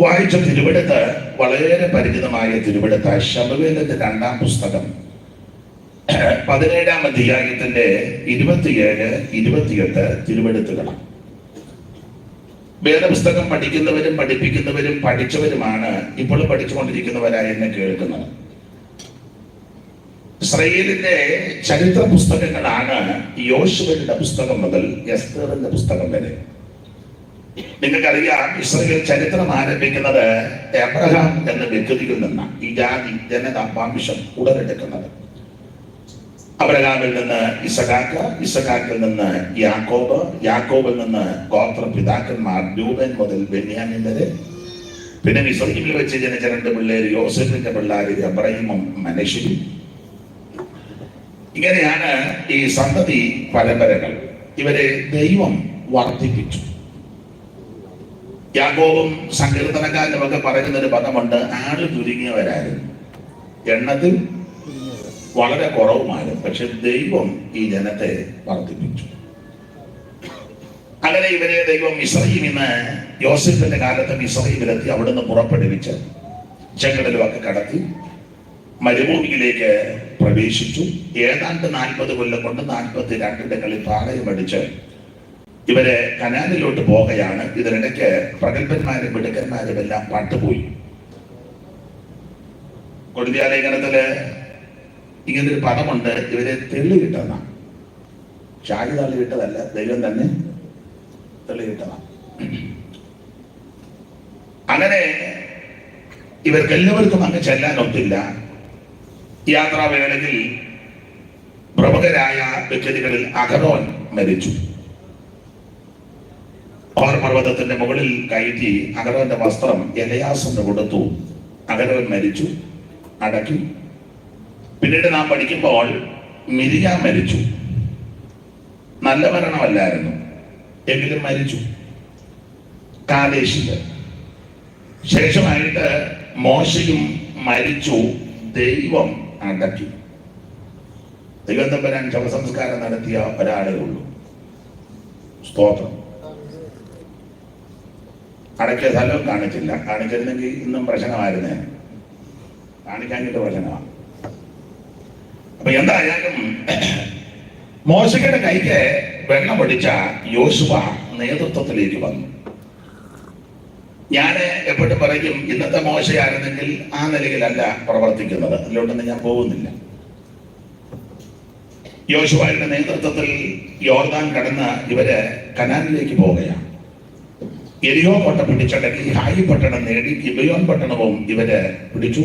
വായിച്ച തിരുവെടുത്ത് വളരെ പരിചിതമായ തിരുവെടുത്ത് ശമൂവേലിന്റെ 2-ാം പുസ്തകം 17-ാം അധ്യായത്തിന്റെ 27, 28 തിരുവെടുത്തുകളാണ്. വേദപുസ്തകം പഠിക്കുന്നവരും പഠിപ്പിക്കുന്നവരും പഠിച്ചവരുമാണ് ഇപ്പോൾ പഠിച്ചുകൊണ്ടിരിക്കുന്നവരായി എന്നെ കേൾക്കുന്നത്. ഇസ്രായേലിന്റെ ചരിത്ര പുസ്തകങ്ങളാണ് യോശുവയുടെ പുസ്തകം മുതൽ എസ്തേറിന്റെ പുസ്തകം വരെ. നിങ്ങൾക്കറിയാം, ഇസ്രായേൽ ചരിത്രം ആരംഭിക്കുന്നത് എബ്രഹാം എന്ന വ്യക്തിയിൽ നിന്നാണ്. ഈ ജാതി ജനത വംശം ഉടലെടുക്കുന്നത്. അബ്രഹാമിൽ നിന്ന് ഇസഹാക്ക്, ഇസഹാക്കിൽ നിന്ന് യാക്കോബ്, യാക്കോബിൽ നിന്ന് ഗോത്രപിതാക്കന്മാർ രൂബൻ മുതൽ ബെന്യാമീൻ വരെ. പിന്നെ മിസ്രയീമിൽ വെച്ച് ജനിച്ച 2 പിള്ളേര്, യോസേഫിന്റെ പിള്ളേര് എബ്രഹീമും മനശ്ശെയും. ഇങ്ങനെയാണ് ഈ സന്തതി പരമ്പരകൾ. ഇവരെ ദൈവം വർദ്ധിപ്പിച്ചു. യാക്കോബും സങ്കീർത്തനക്കാരനും ഒക്കെ പറയുന്നൊരു പദമുണ്ട്, ആള് ചുരുങ്ങിയവരായിരുന്നു, എണ്ണത്തിൽ വളരെ കുറവുമായിരുന്നു. പക്ഷെ ദൈവം ഈ ജനത്തെ വർദ്ധിപ്പിച്ചു. അങ്ങനെ ഇവരെ ദൈവം മിസ്രയീമിന്ന്, യോസേഫിന്റെ കാലത്ത് മിസ്രയീമിലെത്തി അവിടുന്ന് പുറപ്പെടുവിച്ച് ചെങ്കടലുമൊക്കെ കടത്തി മരുഭൂമിയിലേക്ക് പ്രവേശിച്ചു. ഏതാണ്ട് 40 കൊല്ലം കൊണ്ട് 42 പാളയമടിച്ച് ഇവരെ കനാനിലോട്ട് പോകുകയാണ്. ഇതിനിടയ്ക്ക് പ്രഗത്ഭന്മാരും മിടുക്കന്മാരും എല്ലാം പട്ടുപോയി. കൊരിന്ത്യലേഖനത്തില് ഇങ്ങനൊരു പദമുണ്ട്, ഇവരെ തെളിയിട്ടതാണ്. ഷാജി തള്ളിയിട്ടതല്ല, ദൈവം തന്നെ തെളിയിട്ടതാണ്. അങ്ങനെ ഇവർക്കെല്ലാവർക്കും അങ്ങ് ചെല്ലാനൊത്തില്ല. യാത്രാവേളയിൽ പ്രമുഖരായ വ്യക്തികളിൽ അഹരോൻ മരിച്ചു. ഹോർ പർവ്വതത്തിന്റെ മുകളിൽ കയറ്റി അഹരോന്റെ വസ്ത്രം എലയാസിന് കൊടുത്തു. അഹരോൻ മരിച്ചു, അടക്കി. പിന്നീട് നാം പഠിക്കുമ്പോൾ മിരിയാം മരിച്ചു. നല്ല മരണമല്ലായിരുന്നു, എങ്കിലും മരിച്ചു. കാദേശില് ശേഷമായിട്ട് മോശയും മരിച്ചു, ദൈവം അടക്കി. ദൈവം തമ്പുരാൻ ശവസംസ്കാരം നടത്തിയ ഒരാളേ ഉള്ളൂ. സ്തോത്രം. അടക്കിയ സ്ഥലവും കാണിച്ചില്ല. കാണിച്ചിരുന്നെങ്കിൽ ഇന്നും പ്രശ്നമായിരുന്നേ. കാണിക്കാഞ്ഞിട്ട് പ്രശ്നമാണ്. അപ്പൊ എന്തായാലും മോശയുടെ കൈക്ക് വെള്ളം ഒഴിച്ച യോശുവ നേതൃത്വത്തിലേക്ക് വന്നു. ഞാൻ എപ്പോഴും പറയും, ഇന്നത്തെ മോശയായിരുന്നെങ്കിൽ ആ നിലയിലല്ല പ്രവർത്തിക്കുന്നത്. അതിലോട്ടൊന്നും ഞാൻ പോകുന്നില്ല. യോശുവയുടെ നേതൃത്വത്തിൽ യോർദാൻ കടന്ന് ഇവര് കനാനിലേക്ക് പോവുകയാണ്. എരിഹോ കോട്ട പിടിച്ചടക്കി ഹായി പട്ടണം നേടി ഗിബയോൻ പട്ടണവും ഇവര് പിടിച്ചു.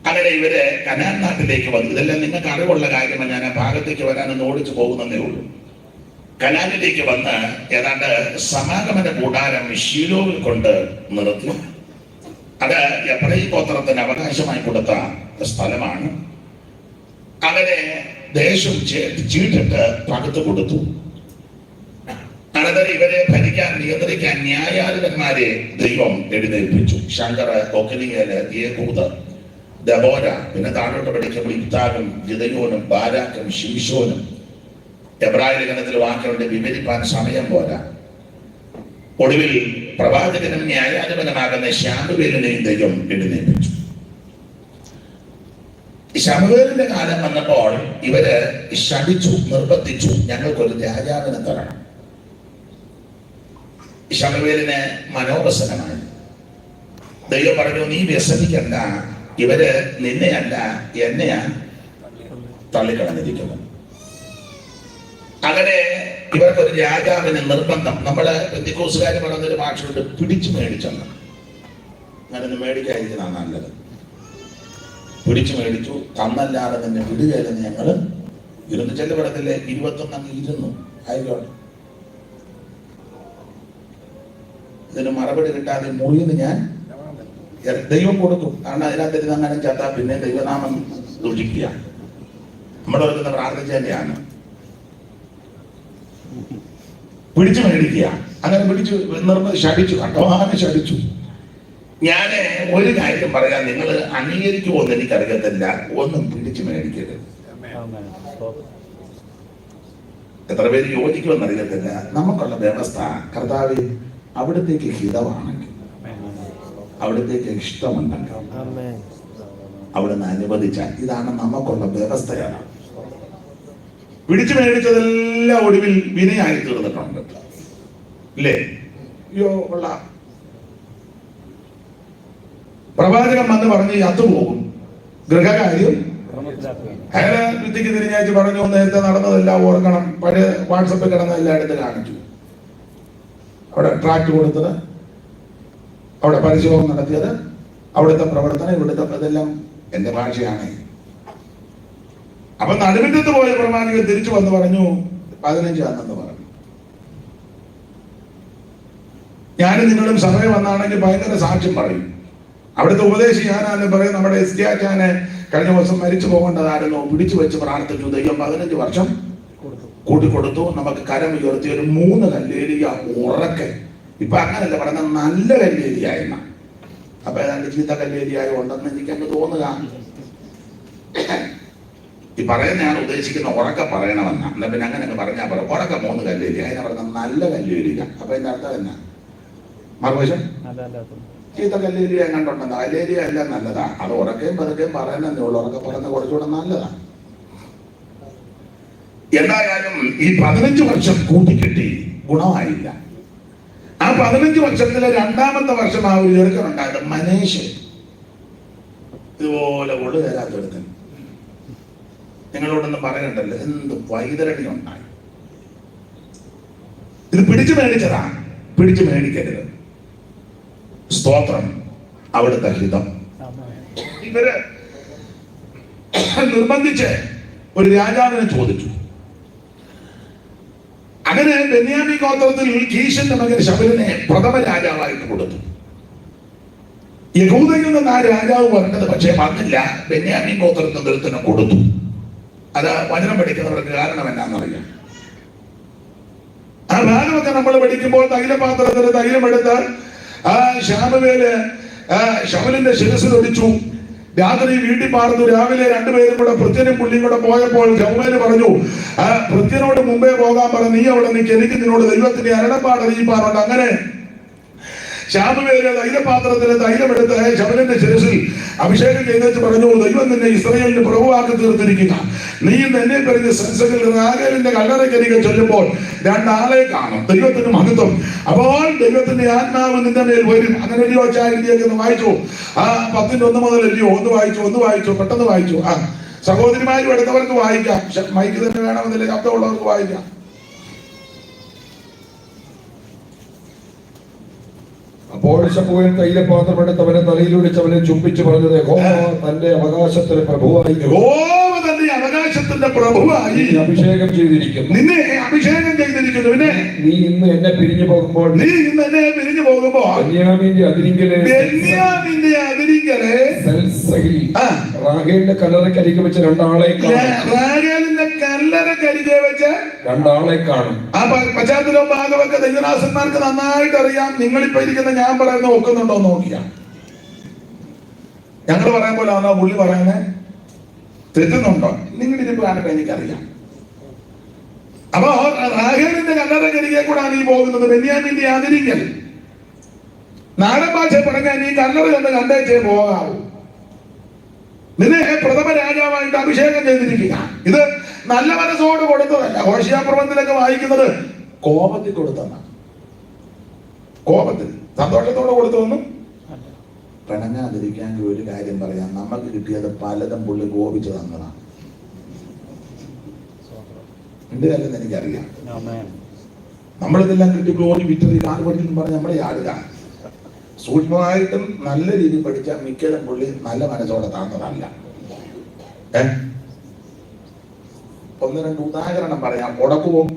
അങ്ങനെ ഇവര് കനാൻ നാട്ടിലേക്ക് വന്നു. ഇതെല്ലാം നിങ്ങൾക്ക് അറിവുള്ള കാര്യമാണ്. ഞാൻ ആ ഭാഗത്തേക്ക് വരാനൊന്ന് ഓടിച്ചു പോകുന്നതേ ഉള്ളൂ. കനാനിലേക്ക് വന്ന് ഏതാണ്ട് സമാഗമന കൂടാരം ശീലോവിൽ കൊണ്ട് നിർത്തി. അത് എബ്രഹാം ഗോത്രത്തിന് അവകാശമായി കൊടുത്ത സ്ഥലമാണ്. അങ്ങനെ ദേശം ചീട്ടിട്ട് പകുത്തു കൊടുത്തു. അനന്തരം ഇവരെ ഭരിക്കാൻ, നിയന്ത്രിക്കാൻ ന്യായാധിപന്മാരെ ദൈവം എഴുന്നേൽപ്പിച്ചു. ശങ്കർ, ഒക്കലിയല്, യേഹൂദ്, ദബോര. പിന്നെ താഴോട്ട് പഠിക്കുമ്പോൾ ഇബ്താനും ഗിദയോനും ബാരാക്കും ശിംശോനും. എബ്രായ ലേഖനത്തിൽ വാക്കുകളുടെ വിവരിപ്പാൻ സമയം പോരാ. ഒടുവിൽ പ്രവാചകനും ന്യായാധിപനുമാകുന്ന ശമൂവേലിനെയും ദൈവം എഴുന്നേൽപ്പിച്ചു. ശമൂവേലിന്റെ കാലം വന്നപ്പോൾ ഇവര് ശഠിച്ചു, നിർബന്ധിച്ചു, ഞങ്ങൾക്കൊരു രാജാവിനെ തരണം. ശമൂവേലിന് മനോവസനമായി. ദൈവം പറഞ്ഞു, നീ വ്യസനിക്കണ്ട, ഇവര് നിന്നെയല്ല എന്നെയാ തള്ളിക്കളഞ്ഞിരിക്കുന്നു. അങ്ങനെ ഇവർക്കൊരു രാജാവിന് നിർബന്ധം. നമ്മള് പെന്തിക്കോസുകാർ പറഞ്ഞൊരു ഭാഷയുണ്ട്, പിടിച്ചു മേടിച്ചെന്ന്. ഞാനൊന്ന് മേടിക്കാതിരിക്കുന്നതാണ് നല്ലത്. പിടിച്ചു മേടിച്ചു, തന്നല്ലാതെ നിന്നെ വിടുകയില്ലെന്ന് ഞങ്ങള് ഇരുന്ന്. ചെല്ലപ്പെടത്തില്ലേ 21 അങ്ങ് ഇരുന്നു. ആയിക്കോട്ടെ, ഇതിന് മറുപടി കിട്ടാതെ മുറിയുന്നു ഞാൻ ദൈവം കൊടുക്കും. കാരണം അതിനകത്ത് അങ്ങനെ ചത്താ പിന്നെ ദൈവനാമം ദൂഷിക്കുക. നമ്മൾ ഓർക്കുന്ന പ്രാർത്ഥിച്ചതിന്റെയാണ്. പിടിച്ചു മേടിക്കുക. അങ്ങനെ പിടിച്ചു ശഠിച്ചു, കണ്ടവാനെ ശഠിച്ചു. ഞാൻ ഒരു കാര്യം പറയാം, നിങ്ങൾ അംഗീകരിക്കുമോ എന്ന് എനിക്കറിയത്തില്ല. ഒന്നും പിടിച്ചു മേടിക്കരുത്. എത്ര പേര് യോജിക്കുമെന്ന് അറിയത്തില്ല. നമുക്കുള്ള വ്യവസ്ഥ കർത്താവ് അവിടത്തേക്ക് ഹിതമാണെങ്കിൽ അവിടത്തേക്ക് ഇഷ്ടമുണ്ടല്ലോ, അവിടുന്ന് അനുവദിച്ചാൽ. ഇതാണ് നമുക്കുള്ള വ്യവസ്ഥയാണ്. പിടിച്ചു മേടിച്ചതെല്ലാം ഒടുവിൽ വിനയായി തീർന്നിട്ടുണ്ട്, ഇല്ലേ? അയ്യോ ഉള്ള പ്രവാചകൻ വന്ന് പറഞ്ഞ് അത്തുപോകും, ഗൃഹകാര്യം അയാള് വൃത്തിക്ക് തിരിഞ്ഞാച്ച് പറഞ്ഞു, നേരത്തെ നടന്നതെല്ലാം ഓർക്കണം. പഴയ വാട്സപ്പിൽ കിടന്നതെല്ലാം എടുത്ത് കാണിച്ചു. അവിടെ ട്രാക്ട് കൊടുത്തത്, അവിടെ പരിശോധന നടത്തിയത്, അവിടുത്തെ പ്രവർത്തനം, ഇവിടുത്തെ ഇതെല്ലാം എന്റെ ഭാഷയാണ്. അപ്പൊ നടുവിറ്റത്ത് പോയ പ്രമാണികൾ തിരിച്ചു വന്ന് പറഞ്ഞു 15 ആണെന്ന് പറഞ്ഞു. ഞാനും നിങ്ങളും സഭയിൽ വന്നാണെങ്കിൽ ഭയങ്കര സാക്ഷ്യം പറയും. അവിടുത്തെ ഉപദേശി ഞാനാന്ന് പറയും. നമ്മുടെ എസ്റ്റിയാച്ചാനെ കഴിഞ്ഞ ദിവസം മരിച്ചു പോകേണ്ടതായിരുന്നു, പിടിച്ചു വെച്ച് പ്രാർത്ഥിച്ചു. ദൈവം 15 വർഷം കൂട്ടിക്കൊടുത്തു. നമുക്ക് കരം ഉയർത്തി ഒരു 3 കല്ലേരിയ ഉറക്കെ. ഇപ്പൊ അങ്ങനല്ല പറയുന്ന, നല്ല കല്ലേരിയായിരുന്ന. അപ്പൊ ഏതാണ്ട് ചീത്ത കല്ലേരിയായി ഉണ്ടെന്ന് എനിക്കങ്ങ് തോന്നുക. ഈ പറയുന്ന ഞാൻ ഉദ്ദേശിക്കുന്ന ഉറക്ക പറയണമെന്ന. എന്നാ പിന്നെ അങ്ങനെ പറഞ്ഞാൽ പറയാം, ഉറക്ക 3 കല്ലേരിയ. അതിനെ പറഞ്ഞ നല്ല കല്ലേരിയ. അപ്പൊ അതിന്റെ അർത്ഥം എന്നാ? മറുവശം ചീത്ത കല്ലേരിയ കണ്ടുണ്ടെന്ന. കല്ലേരിയ എല്ലാം നല്ലതാ, അത് ഉറക്കയും പതുക്കെയും പറയുന്നതേ ഉള്ളൂ. ഉറക്ക പറയുന്ന കുറച്ചുകൂടെ നല്ലതാണ്. എന്തായാലും ഈ 15 വർഷം കൂട്ടിക്കെട്ടി ഗുണമായില്ല. ആ 15 വർഷത്തിലെ 2ാമത്തെ വർഷം ആ ഒരു ചെറുക്കനുണ്ടായത് മനേഷ്. ഇതുപോലെ ഉള്ളു തരാത്തെടുക്കൻ. നിങ്ങളോടൊന്നും പറയണ്ടല്ലോ, എന്ത് വൈതരണി ഉണ്ടായി. ഇത് പിടിച്ചു മേടിച്ചതാ, പിടിച്ചു മേടിക്കരുത്. സ്തോത്രം, അവിടുത്തെ ഹിതം. ഇവര് നിർബന്ധിച്ച് ഒരു രാജാവിനെ ചോദിച്ചു. അങ്ങനെ ബെന്യാമീൻ ഗോത്രത്തിൽ കീശന്റെ മകൻ ശൗലിനെ പ്രഥമ രാജാവായിട്ട് കൊടുത്തു. യഹൂദയിൽ നിന്ന് ആ രാജാവ് പറഞ്ഞത് പക്ഷേ വന്നില്ല, ബെന്യാമീൻ ഗോത്രത്തിന് നിർത്തനം കൊടുത്തു. അത് വചനം പഠിക്കുന്നവർക്ക് കാരണം എന്നാന്നറിയാം. ആ ഭാഗമൊക്കെ നമ്മൾ പഠിക്കുമ്പോൾ തൈലപാത്രത്തിൽ തൈലമെടുത്ത് ആ ശമലിന്റെ ശിരസിലൊടിച്ചു. രാത്രി വീട്ടിൽ പാർന്നു. രാവിലെ 2 പേരും കൂടെ പൃഥ്വനും പുള്ളിയും കൂടെ പോയപ്പോൾ ശമൂവേൽ പറഞ്ഞു, പൃഥ്വനോട് മുമ്പേ പോകാൻ പറഞ്ഞു, നീ അവിടെ നിൽക്ക്, എനിക്ക് നിന്നോട് ദൈവത്തിന്റെ അരുളപ്പാട് അറിയിപ്പാറുണ്ട്. അങ്ങനെ ശമൂവേല് തൈലപാത്രത്തിലെ തൈലമെടുത്ത് ശമലിന്റെ ശിരസിൽ അഭിഷേകം ചെയ്തു പറഞ്ഞു, ദൈവം നിന്നെ ഇസ്രായേലിന് പ്രഭുവാക്കി തീർത്തിരിക്കുക. നീ എന്നെ പറഞ്ഞ് സെൻസറിൽ റാഹേലിന്റെ കല്ലറക്കരികെ ചൊല്ലുമ്പോൾ 2 ആളെ കാണും. ദൈവത്തിന് മഹത്വം. അപ്പോൾ ദൈവത്തിന്റെ ആത്മാവ് നിന്റെ മേൽ വരും. അങ്ങനെ എഴുതി വെച്ചാൽ വായിച്ചു. ആ 10:1 മുതൽ എഴുതിയോ? ഒന്ന് വായിച്ചു പെട്ടെന്ന് വായിച്ചു. സഹോദരിമാരും എടുത്തവർക്ക് വായിക്കാം. മൈക്ക് തന്നെ വേണമെന്നില്ല, ശബ്ദമുള്ളവർക്ക് വായിക്കാം. അപ്പോൾ ശമൂവേൽ തൈലപാത്രമെടുത്തവനെ തലയിലൊടിച്ചവനെ ചുംബിച്ച് പറഞ്ഞത്, യഹോവ തന്റെ അവകാശത്തിന്റെ പ്രഭുവായി, യഹോവ തന്റെ അവകാശത്തിന്റെ പ്രഭുവായി അഭിഷേകം ചെയ്തിരിക്കുന്നു. നിന്നെ അഭിഷേകം ചെയ്തിരിക്കുന്നു. നീ ഇന്ന് എന്നെ പിരിഞ്ഞു പോകുമ്പോൾ ബെന്യാമീന്റെ അതിരിങ്കലെ റാഹേലിന്റെ കല്ലറക്കരികെ വെച്ച് 2 ആളെ കാണും. ആ പശ്ചാത്തലവും ഭാഗമൊക്കെ ദൈവദാസന്മാർക്ക് നന്നായിട്ട് അറിയാം. നിങ്ങളിപ്പോ ഇരിക്കുന്ന ഞാൻ പറയുന്ന ഒക്കുന്നുണ്ടോ നോക്കിയാ. ഞങ്ങൾ പറയാൻ പോലെ ആണോ പുള്ളി പറയുന്നത്? തെറ്റുന്നുണ്ടോ? നിങ്ങളിരിപ്പ് കാണട്ടെ, എനിക്കറിയാം. അപ്പൊ റാഹേലിന്റെ കല്ലറക്കരികെ കൂടാണ് ഈ പോകുന്നത്. ബെന്യാമീന്റെ അതിരിങ്കൽ. നാടൻ ഭാഷ പറഞ്ഞാൽ നീ കല്ലറ ഒന്ന് കണ്ടേച്ചേ പോകാവൂ. നിന്നെ പ്രഥമ രാജാവായിട്ട് അഭിഷേകം ചെയ്തിരിക്കുക. ഇത് നല്ല മനസ്സോട് കൊടുത്തതല്ല. ഹോശിയ പ്രബന്ധത്തിലൊക്കെ വായിക്കുന്നത് കോപത്തിൽ കൊടുത്തതാണ്. കോപത്തിൽ, സന്തോഷത്തോടെ കൊടുത്തൊന്നും പിണങ്ങാതിരിക്കാൻ ഒരു കാര്യം പറയാം. നമുക്ക് കിട്ടിയത് പലതും പുള്ളി കോപിച്ചു തന്നതാണ്. എന്തിനല്ലെന്ന് എനിക്കറിയാം. നമ്മളിതെല്ലാം കിട്ടി ഗ്ലോറി വിക്ടറി കാർ പഠിക്കുന്നു പറഞ്ഞ് നമ്മളെ ആടുക. സൂക്ഷ്മമായിട്ടും നല്ല രീതിയിൽ പഠിച്ച മിക്കതും പുള്ളി നല്ല മനസ്സോടെ താന്നതല്ല. 1-2 ഉദാഹരണം പറയാം. ഉടക്കുവും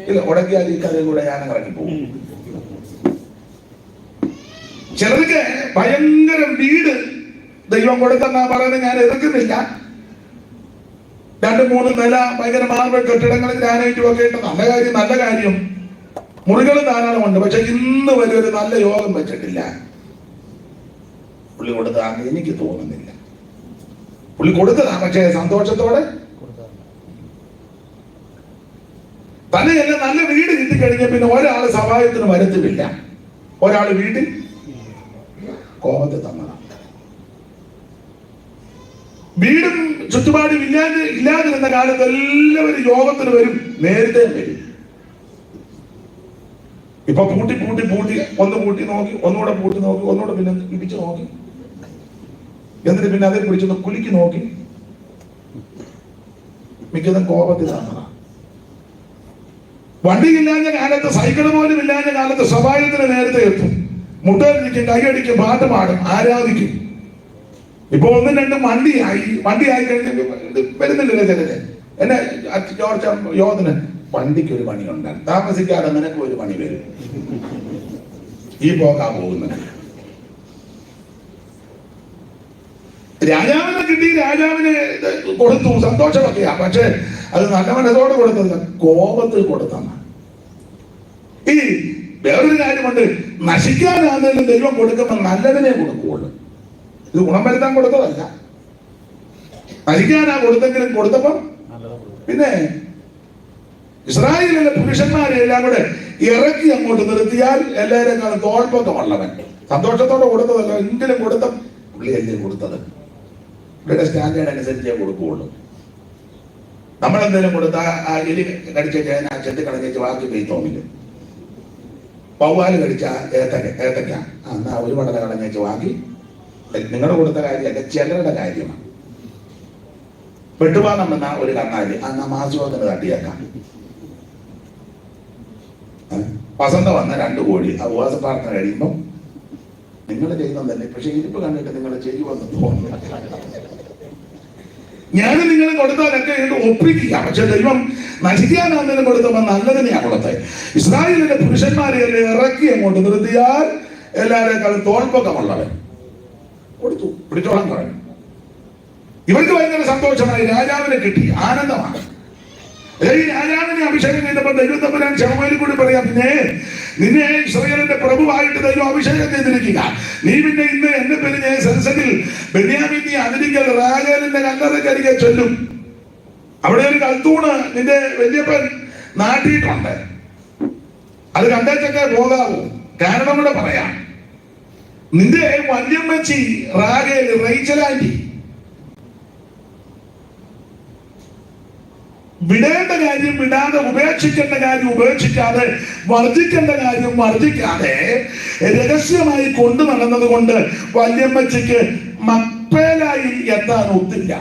ഇല്ല, ഉടക്കിയാൽ ഈ കഥയിൽ കൂടെ ഞാൻ ഇറങ്ങിപ്പോകും. ചിലർക്ക് ഭയങ്കര വീട് ദൈവം കൊടുത്തെന്നാ പറയുന്നത്. ഞാൻ എതിർക്കുന്നില്ല. 2-3 നില ഭയങ്കര മാർബിൾ കെട്ടിടങ്ങളിൽ ഗ്രാനൈറ്റും ഒക്കെ ഇട്ട് നല്ല കാര്യം. മുറികളും ധാരാളമുണ്ട്. പക്ഷെ ഇന്ന് വരെ ഒരു നല്ല യോഗം വെച്ചിട്ടില്ല. പുള്ളി കൊടുത്തതാണെന്ന് എനിക്ക് തോന്നുന്നില്ല. പുള്ളി കൊടുത്തതാ, പക്ഷേ സന്തോഷത്തോടെ തന്നെയല്ല. നല്ല വീട് കിട്ടിക്കഴിഞ്ഞ പിന്നെ ഒരാള് സഹായത്തിന് വരത്തില്ല. ഒരാള് വീട്ടിൽ ചുറ്റുപാടും ഇല്ലാതിരുന്ന കാലത്ത് എല്ലാവരും യോഗത്തിന് വരും, നേരത്തെ വരും. ഇപ്പൊ പൂട്ടി ഒന്ന് പൂട്ടി നോക്കി, ഒന്നുകൂടെ പൂട്ടി നോക്കി, ഒന്നുകൂടെ പിന്നെ ഇടിച്ചു നോക്കി, എന്നിട്ട് പിന്നെ അതേ പിടിച്ചൊന്ന് കുലുക്കി നോക്കി. മിക്കതും കോപത്തിലാണ്. വണ്ടിയില്ലാഞ്ഞ കാലത്ത്, സൈക്കിൾ പോലും ഇല്ലാഞ്ഞ കാലത്ത് സ്വഭാവത്തിന് നേരത്തെ എത്തും, മുട്ടടിക്കും, കൈയടിക്കും, പാട്ട് പാടും, ആരാധിക്കും. ഇപ്പൊ ഒന്നും രണ്ടും വണ്ടിയായി കഴിഞ്ഞ് വരുന്നില്ലല്ലോ ചിലര്. എന്നെ ജോർജ് യോധന് വണ്ടിക്ക് ഒരു പണിയുണ്ട്, താമസിക്കാതെ നിനക്ക് ഒരു പണി വരും, ഈ പോകാൻ പോകുന്നത്. രാജാവിനെ കിട്ടി, രാജാവിന് കൊടുത്തു, സന്തോഷമൊക്കെയാ. പക്ഷെ അത് നല്ല മനസ്സോടെ കൊടുത്തത് കോപത്തിൽ കൊടുത്താണ്. ഈ വേറൊരു കാര്യമുണ്ട്, നശിക്കാനാണെങ്കിലും ദൈവം കൊടുക്കുമ്പോൾ നല്ലതിനെ കൊടുക്കുകയുള്ളൂ. ഇത് ഗുണം വരുത്താൻ കൊടുത്തതല്ല, നശിക്കാനാ കൊടുത്തെങ്കിലും കൊടുത്തപ്പം. പിന്നെ ഇസ്രായേലിലെ പുരുഷന്മാരെ എല്ലാം കൂടെ ഇറക്കി അങ്ങോട്ട് നിർത്തിയാൽ എല്ലാവരെക്കാളും തോൽപ്പൊക്കമുള്ളവൻ. സന്തോഷത്തോടെ കൊടുത്തതല്ല, എങ്കിലും കൊടുത്ത പുള്ളിയല്ലേ കൊടുത്തത്. പുള്ളിയുടെ സ്റ്റാൻഡേർഡ് അനുസരിച്ചേ കൊടുക്കുകയുള്ളൂ. നമ്മളെന്തെങ്കിലും കൊടുത്താൽ ആ എലി കടിച്ച ചെത്തി കളഞ്ഞേച്ച് ബാക്കി പെയ്ത്തോമില്ല. പൗവാല് കടിച്ച ഏത്തക്ക എന്നാ ഒരു പടല കളഞ്ഞേച്ച് ബാക്കി. നിങ്ങളുടെ കൊടുത്ത കാര്യമല്ല, ചിലരുടെ കാര്യമാണ്. വെട്ടുപാതം വന്ന ഒരു കണ്ണാല് അന്ന് മാസോത്തിന് തട്ടിയേക്കാം. വസന്ത വന്ന 2 കോഴി ആ ഉപവാസ പ്രാർത്ഥന കഴിയുമ്പോൾ നിങ്ങൾ ചെയ്യുന്നതല്ലേ, പക്ഷെ ഇരിപ്പ് കണ്ടിട്ട് നിങ്ങൾ ചെയ്യുമെന്ന് തോന്നുന്നു. ഞാൻ നിങ്ങൾ കൊടുത്താലൊക്കെ ഒപ്പിക്കുക. പക്ഷെ ദൈവം നശിക്കാനാണെങ്കിലും കൊടുത്തപ്പോൾ നല്ലതിനെയാണ് കൊടുത്തത്. ഇസ്രായേലിലെ പുരുഷന്മാരെ ഇറക്കി അങ്ങോട്ട് നിർത്തിയാൽ എല്ലാവരെക്കാളും തോൽപ്പൊക്കമുള്ളവൻ കൊടുത്തു, പിടിച്ചോളം പറഞ്ഞു. ഇവർക്ക് ഭയങ്കര സന്തോഷമായി, രാജാവിനെ കിട്ടി, ആനന്ദമാണ്. ഈ രാജാവിനെ അഭിഷേകം ചെയ്തപ്പോൾ ദൈവം തമ്പുരാൻ ശമൂവേലിൽ കൂടി പറയാം, പിന്നെ നിന്നെ ഇസ്രായേലിന്റെ പ്രഭുവായിട്ട് ദൈവം അഭിഷേകം ചെയ്തിരിക്കുക. നീ പിന്നെ ഇന്ന് എന്നെ പിരിഞ്ഞ് സെൻസസിൽ ബെന്യാമീൻ നീ അതിരിക്കൽ റാഹേലിന്റെ കല്ലറക്കരികെ ചൊല്ലും. അവിടെ ഒരു കൽത്തൂണ് നിന്റെ വല്യപ്പൻ നാട്ടിയിട്ടുണ്ട്, അത് കണ്ടേച്ചൊക്കെ പോകാവൂ. കാരണം കൂടെ പറയാം, നിന്റെ വല്യമ്മച്ചി റാഹേൽ, റേച്ചലാൻറ്റി വിടേണ്ട കാര്യം വിടാതെ, ഉപേക്ഷിക്കേണ്ട കാര്യം ഉപേക്ഷിക്കാതെ, വർജിക്കേണ്ട കാര്യം വർജിക്കാതെ രഹസ്യമായി കൊണ്ടു നടന്നത് കൊണ്ട് വല്യമ്മച്ചിക്ക് മക്പേലായി എത്താൻ ഒത്തില്ല.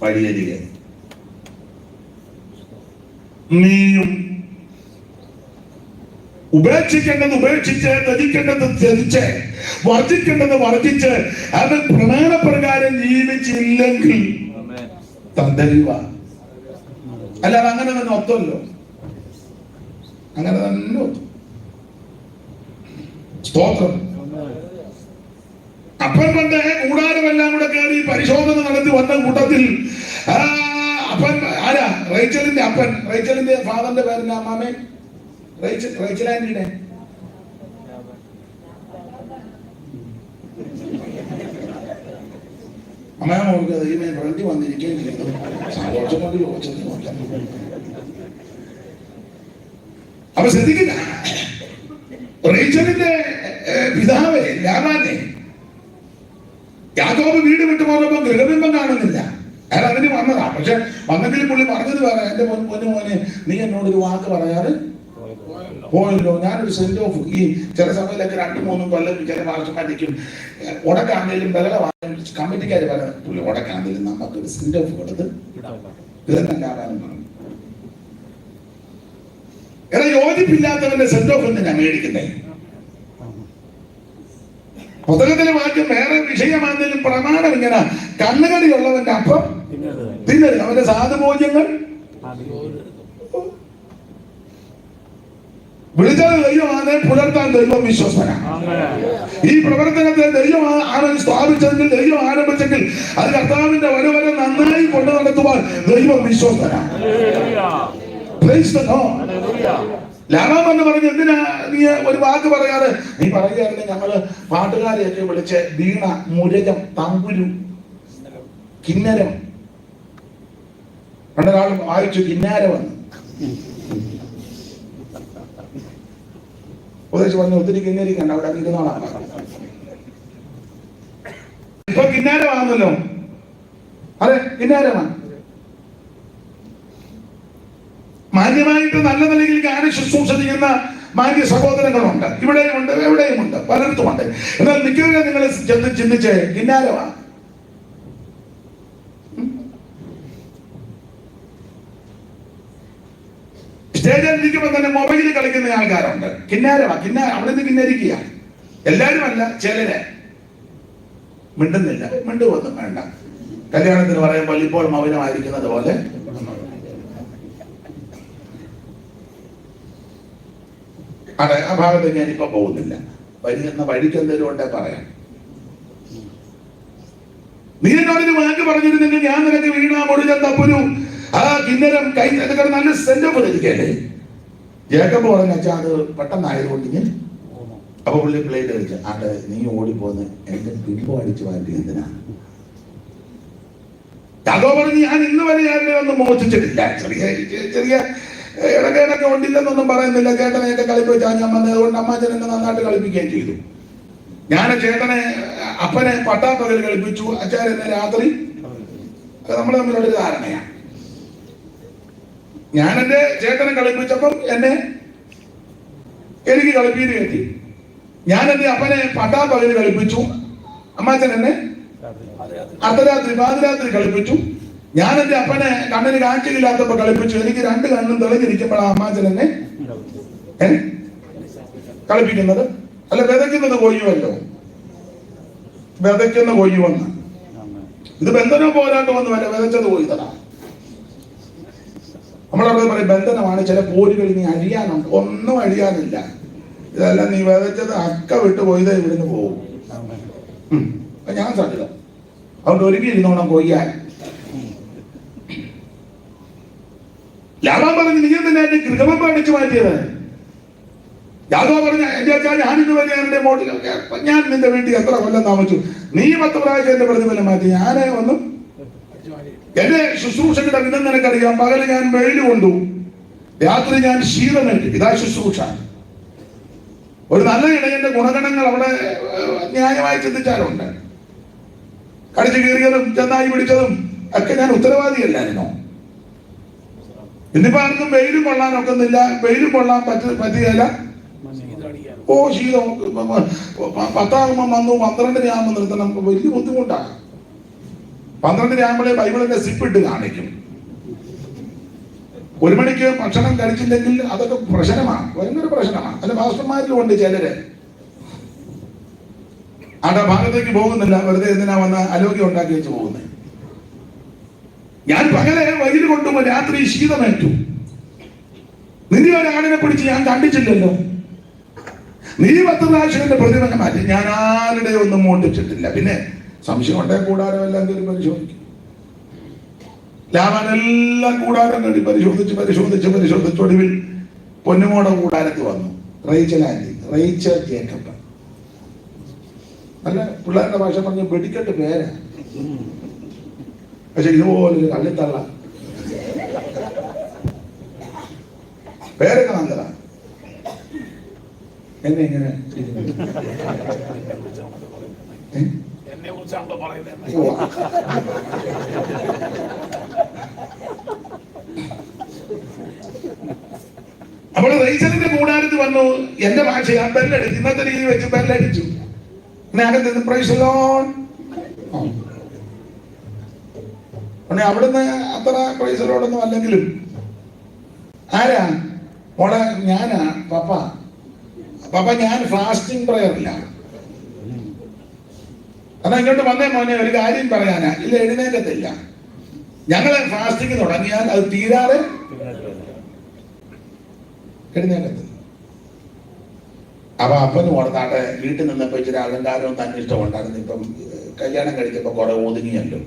വഴിയരികെ നീയും ഉപേക്ഷിക്കേണ്ടത് ഉപേക്ഷിച്ച്, ത്യജിക്കേണ്ടത് ത്യജിച്ച്, വർജിക്കേണ്ടത് വർജിച്ച്, അത് പ്രമാണപ്രകാരം ജീവിച്ചില്ലെങ്കിൽ തദ്ദൈവ. അല്ലാതെ അങ്ങനെ തന്നെ ഒത്തല്ലോ, അങ്ങനെ തന്നെ ഒത്തു. സ്തോത്രം. അപ്പൻ പണ്ട് കൂടാരമെല്ലാം കൂടെ കയറി പരിശോധന നടത്തി വന്ന കൂട്ടത്തിൽ അപ്പൻ ആരാ? റേച്ചലിന്റെ അപ്പൻ, റേച്ചലിന്റെ ഫാദറിന്റെ പേരിന്റെ അമ്മാമേ റേച്ചലാൻഡിയുടെ അമ്മയാമ ഓർക്കുക, ദൈവമേ ഫ്രണ്ടി വന്നിരിക്കുകയും ചെയ്തു, സന്തോഷം കൊണ്ട് ചോദിച്ചത് നോക്കാം. അപ്പൊ ശ്രദ്ധിക്കില്ല, റേച്ചലിന്റെ പിതാവേ ലാബാനെ യാക്കോബ് വീട് വിട്ടു പോയപ്പോ ഗൃഹബിംബം കാണുന്നില്ല. അയാൾ അതിന് വന്നതാ. പക്ഷെ വന്നെങ്കിലും പുള്ളി പറഞ്ഞത് വേറെ, എന്റെ മോനെ നീ എന്നോടൊരു വാക്ക് പറയാറ് പോയല്ലോ, ഞാനൊരു സെന്റ് ഓഫ്. ഈ ചില സമയത്തൊക്കെ 2-3 കൊല്ലം ചില വർഷമായിരിക്കും ഉടക്കാണെങ്കിലും ബഹള കമ്മിറ്റിക്കാര് പറയുന്നത്, പുള്ളി ഉടക്കാണെങ്കിലും നമുക്കൊരു സെന്റ് ഓഫ് കൊടുത്ത് ഇതെന്നല്ലാവാനും പറഞ്ഞു. എടാ, യോജിപ്പില്ലാത്തവന്റെ സെന്റ് ഓഫ് എന്തിനാ മേടിക്കുന്നേ? പുസ്തകത്തിലെ വാക്യം വേറെ വിഷയമാണെങ്കിലും പ്രമാണം ഇങ്ങനെ, കണ്ണുകടിയുള്ളവന്റെ അപ്പം തിന്നരുത്, അവന്റെ സാധുഭോജ്യങ്ങൾ വിളിച്ചത് ദൈവമാണ്, പുലർത്താൻ ദൈവം വിശ്വസ്തനാണ്. ഈ പ്രവർത്തനത്തെ ദൈവം ആണ് സ്ഥാപിച്ചെങ്കിൽ, ദൈവം ആരംഭിച്ചെങ്കിൽ അത് കർത്താവിന്റെ വരെ നന്നായി കൊണ്ടു നടത്തുവാൻ ദൈവം വിശ്വസ്തനാണ്. ലാഭം എന്ന് പറഞ്ഞ് എന്തിനാ നീ ഒരു വാക്ക് പറയാറ്? നീ പറയുകയാണെങ്കിൽ ഞങ്ങള് പാട്ടുകാരെയൊക്കെ വിളിച്ച് വീണ, മുരജം, തമ്പുരു, കിന്നരം, രണ്ടൊരാൾ വായിച്ചു കിന്നാരമെന്ന് ഉപദേശിച്ച് പറഞ്ഞു. ഒത്തിരി കിന്നരിക്കണ്ട, അവിടെ നിൽക്കുന്നതാണ്. ഇപ്പൊ കിന്നാരമാണല്ലോ. അതെ, കിന്നാരമാണ്. മാന്യമായിട്ട് നല്ല നിലയിൽ ഗാന ശുശ്രൂഷ ചെയ്യുന്ന മാന്യ സഹോദരങ്ങളുണ്ട്, ഇവിടെയുമുണ്ട്, എവിടെയുമുണ്ട്, പലയിടത്തുമുണ്ട്. എന്നാൽ മിക്കവരെ നിങ്ങൾ ചിന്തിച്ച് കിന്നാരമാണ്. സ്റ്റേജിൽ ഇരിക്കുമ്പോൾ തന്നെ മൊബൈലിൽ കളിക്കുന്ന ആൾക്കാരുണ്ട്. അവിടെ നിന്ന് കിന്നരിക്കുക. എല്ലാവരും അല്ല, ചിലരെ. മിണ്ടുന്നില്ല, മിണ്ടുവൊന്നും വേണ്ട. കല്യാണത്തിന് പറയുമ്പോൾ ഇപ്പോൾ മൗനമായിരിക്കുന്നത് പോലെ അതെ, ആ ഭാഗത്ത് ഞാനിപ്പോ പോകുന്നില്ല. വരുന്ന വഴിക്ക് എന്തെങ്കിലും ഉണ്ടെ പറയാം. നീ എന്നോടൊരു വാക്ക് പറഞ്ഞിരുന്നെങ്കിൽ ഞാൻ നിനക്ക് വീണ മുടിഞ്ഞ തപ്പുരു ആ കിന്നരം കൈ നല്ല സെന്റപ്പ് ധരിക്കല്ലേ. ജേക്കബ് പറഞ്ഞ അച്ഛാ അത് പെട്ടെന്നായതുകൊണ്ട് ഞാൻ അപ്പൊ പുള്ളി പ്ലേറ്റ് കളിച്ച ആട്ടെ, നീ ഓടിപ്പോന്ന് എന്റെ പിമ്പോ അടിച്ചു മാറ്റി എന്തിനാണ്? അതോ പറഞ്ഞ് ഞാൻ ഇന്ന് വരെ ആരുടെ ഒന്നും മോചിച്ചിട്ടില്ല. ചെറിയ ചെറിയ ഇടക്കേടൊക്കെ ഉണ്ടില്ലെന്നൊന്നും പറയുന്നില്ല. ചേട്ടനെയൊക്കെ കളിപ്പിച്ചാൽ ഞാൻ വന്നത് കൊണ്ട് അമ്മാച്ചൻ എന്നെ നന്നായിട്ട് കളിപ്പിക്കുകയും ചെയ്തു. ഞാൻ ചേട്ടനെ അപ്പനെ പട്ടാപ്പകൽ കളിപ്പിച്ചു, അച്ഛൻ എന്നെ രാത്രി. അത് നമ്മൾ തമ്മിലൊരു ധാരണയാണ്. ഞാൻ എന്റെ ചേട്ടനെ കളിപ്പിച്ചപ്പം എനിക്ക് കളിപ്പീര് കയറ്റി. ഞാൻ എന്റെ അപ്പനെ പട്ടാപ്പകൽ കളിപ്പിച്ചു, അമ്മാച്ചൻ എന്നെ പാതിരാത്രി കളിപ്പിച്ചു. ഞാൻ എന്റെ അപ്പനെ കണ്ണിന് കാഴ്ചയില്ലാത്തപ്പോ കളിപ്പിച്ചു. എനിക്ക് രണ്ട് കണ്ണും തെളിഞ്ഞിരിക്കുമ്പോഴാണ് അമ്മാച്ചൻ എന്നെ കളിപ്പിക്കുന്നത്. അല്ല, വിതയ്ക്കുന്നത് കൊയ്യുമല്ലോ, വിതയ്ക്കുന്ന കൊയ്യുമെന്ന്. ഇത് ബന്ധനോ പോരാട്ടോ ഒന്നുമല്ല, വിതച്ചത് കൊയ്തതാ. നമ്മളവിടെ പറയും ബന്ധനമാണ്. ചില പോരുകൾ നീ അഴിയാനുണ്ട്, ഒന്നും അഴിയാനില്ല. ഇതെല്ലാം നീ വിതച്ചത് അക്ക വിട്ട് കൊയ്ത ഇവിടുന്ന് പോകും. ഞാൻ സാധ്യത അതുകൊണ്ട് ഒരുങ്ങിയിരുന്നോണം കൊയ്യാൻ. ലാഭാൻ പറഞ്ഞു നീ തന്നെ എന്റെ ഗൃഹം പഠിച്ചു മാറ്റിയത്. യാദവ് പറഞ്ഞ എന്റെ അച്ഛാ ഞാനിന്ന് വരെ എന്റെ മോട്ടിൽ ഞാൻ നിന്റെ വീട്ടിൽ എത്ര കൊല്ലം താമസിച്ചു, നീ 10 പ്രാവശ്യം എന്റെ പ്രതിഫലം മാറ്റി. ഞാനേ ഒന്നും എന്റെ ശുശ്രൂഷയുടെ വിധം നിനക്കറിയാം. പകല് ഞാൻ വെയിൽ കൊണ്ടു, രാത്രി ഞാൻ ശീതമേറ്റു. ഇതാ ശുശ്രൂഷ. ഒരു നല്ല ഇടയന്റെ ഗുണഗണങ്ങൾ അവിടെ ന്യായമായി ചിന്തിച്ചാലുണ്ട്. കടിച്ചു കീറിയതും ചെന്നായി പിടിച്ചതും ഒക്കെ ഞാൻ ഉത്തരവാദിയല്ലായിരുന്നോ? ഇന്നിപ്പോ ആർക്കും വെയിലും കൊള്ളാൻ ഒക്കുന്നില്ല, വെയിലും കൊള്ളാൻ പറ്റുകയില്ല. ഓ ശീതം 10 വന്നു, 12 ആകുമ്പോൾ നിർത്തണം. വലിയ ബുദ്ധിമുട്ടാണ്. 12 ആകുമ്പോഴേ ബൈബിളിന്റെ സിപ്പിട്ട് കാണിക്കും. 1 മണിക്ക് ഭക്ഷണം കഴിച്ചില്ലെങ്കിൽ അതൊക്കെ പ്രശ്നമാണ്, ഭയങ്കര പ്രശ്നമാണ്. അല്ല, മാസ്റ്റർമാരിലും ഉണ്ട് ചിലര്. ആ ഭാഗത്തേക്ക് പോകുന്നില്ല, വെറുതെ എന്തിനാ വന്ന അലോഗ്യം ഉണ്ടാക്കി വെച്ച് പോകുന്നത്. ഞാൻ പകലെ വൈകിൽ കൊണ്ടുപോ, രാത്രി ശീതമേറ്റു. നിന്റെ ഒരാളിനെ പിടിച്ച് ഞാൻ കണ്ടിച്ചില്ലല്ലോ. നീ 10 പ്രാവശ്യം എന്റെ പ്രതിഫലം മാറ്റി. ഞാൻ ആരുടെ ഒന്നും മോട്ടിച്ചിട്ടില്ല. പിന്നെ സംശയം ഉണ്ടേ കൂടാരമെല്ലാം കയറി പരിശോധിക്കും. ലാവാനെല്ലാം കൂടാരം കണ്ടി പരിശോധിച്ച് ഒടുവിൽ പൊന്നുമോടെ കൂടാരത്ത് വന്നു. Rachel Jacob. നല്ല പിള്ളേരുടെ ഭാഷ പറഞ്ഞ വെടിക്കെട്ട് പേരാ. പക്ഷെ ഇതുപോലൊരു കള്ളിത്തള്ള പേരൊക്കെ നല്ലതാ. എന്നെ ഇങ്ങനെ അവള് റൈസലിന്റെ കൂടാരത്ത് വന്നു. എന്റെ ഭാഷ ഞാൻ ബെല്ലടിച്ചു, ഇന്നത്തെ രീതി വെച്ച് ബെല്ലടിച്ചു. അവിടുന്ന് അത്ര പ്രൈസലോടൊന്നും അല്ലെങ്കിലും ആരാ മോളെ? ഞാനാ പപ്പ. ഞാൻ ഫാസ്റ്റിംഗ് പ്രയറില്ല. എന്നാ ഇങ്ങോട്ട് വന്നേ മോനെ, ഒരു കാര്യം പറയാനാ. ഇല്ല, എഴുന്നേക്കത്തില്ല. ഞങ്ങളെ ഫാസ്റ്റിംഗ് തുടങ്ങിയാൽ അത് തീരാതെ എഴുന്നേക്കത്തില്ല. അപ്പൊ അപ്പന് ഓർത്താട്ടെ, വീട്ടിൽ നിന്നപ്പോ ഇച്ചിരി അലങ്കാരവും തന്നെ ഇഷ്ടമുണ്ടായിരുന്നു. ഇപ്പം കല്യാണം കഴിച്ചപ്പോ കുറെ ഒതുങ്ങിയല്ലോ.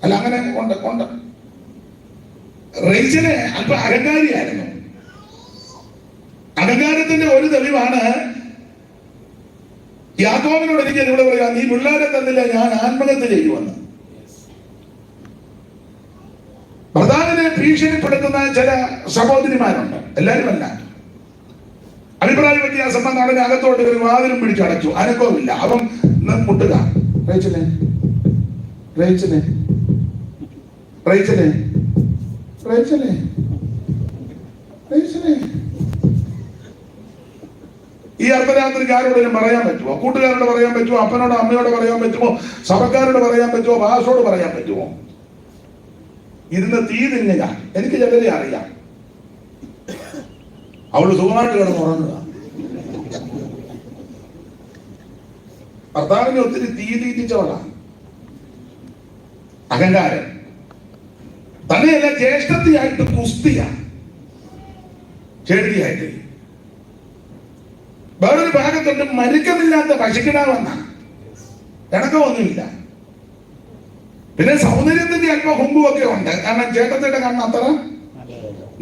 അല്ല, അങ്ങനെ ഉണ്ട്. റേച്ചല് അല്പ അഹങ്കാരിയായിരുന്നു. അഹങ്കാരത്തിന്റെ ഒരു തെളിവാണ് യാക്കോബിനോട് എനിക്ക് ഇവിടെ പറയാ, നീ പിള്ളേരെ തന്നില്ല, ഞാൻ ആത്മഹത്യ ചെയ്യുമെന്ന്. ഭർത്താവിനെ ഭീഷണിപ്പെടുത്തുന്ന ചില സഹോദരിമാരുണ്ട്, എല്ലാവരും അല്ല. അഭിപ്രായ വ്യത്യാസം നടനെ അകത്തോട്ട് ഒരു വാതിലും പിടിച്ചടച്ചു, അനക്കവുമില്ല. അവൻ മുട്ടുക, റേച്ചനെ റേച്ചലേ റേച്ചലേ റേച്ചലേ, ഈ അർദ്ധരാത്രിക്ക് ആരോടെങ്കിലും പറയാൻ പറ്റുമോ? കൂട്ടുകാരോട് പറയാൻ പറ്റുമോ? അപ്പനോട് അമ്മയോട് പറയാൻ പറ്റുമോ? സഭക്കാരോട് പറയാൻ പറ്റുമോ? ഭാഷയോട് പറയാൻ പറ്റുമോ? ഇരുന്ന് തീ തിന്നുക. എനിക്ക് ചിലരെ അറിയാം, അവള് സുഖമായിട്ട് കിടന്ന് ഉറങ്ങുക. ഭർത്താവിനെ ഒത്തിരി തീ തീറ്റിച്ചവളാണ്. അഹങ്കാരം. തന്നെയല്ല, ജ്യേഷ്ഠത്തിയായിട്ട് കുസ്തിയാണ്, ചേട്ടിയായിട്ട്. വേറൊരു ഭാഗത്തുണ്ട് മരിക്കുന്നില്ലാത്ത പശുക്കിടാവെന്ന ഇണക്കമൊന്നുമില്ല. പിന്നെ സൗന്ദര്യത്തിന്റെ അല്പം ഹുമ്പുമൊക്കെ ഉണ്ട്, കാരണം ചേട്ടത്തിന്റെ കണ്ണ് അത്ര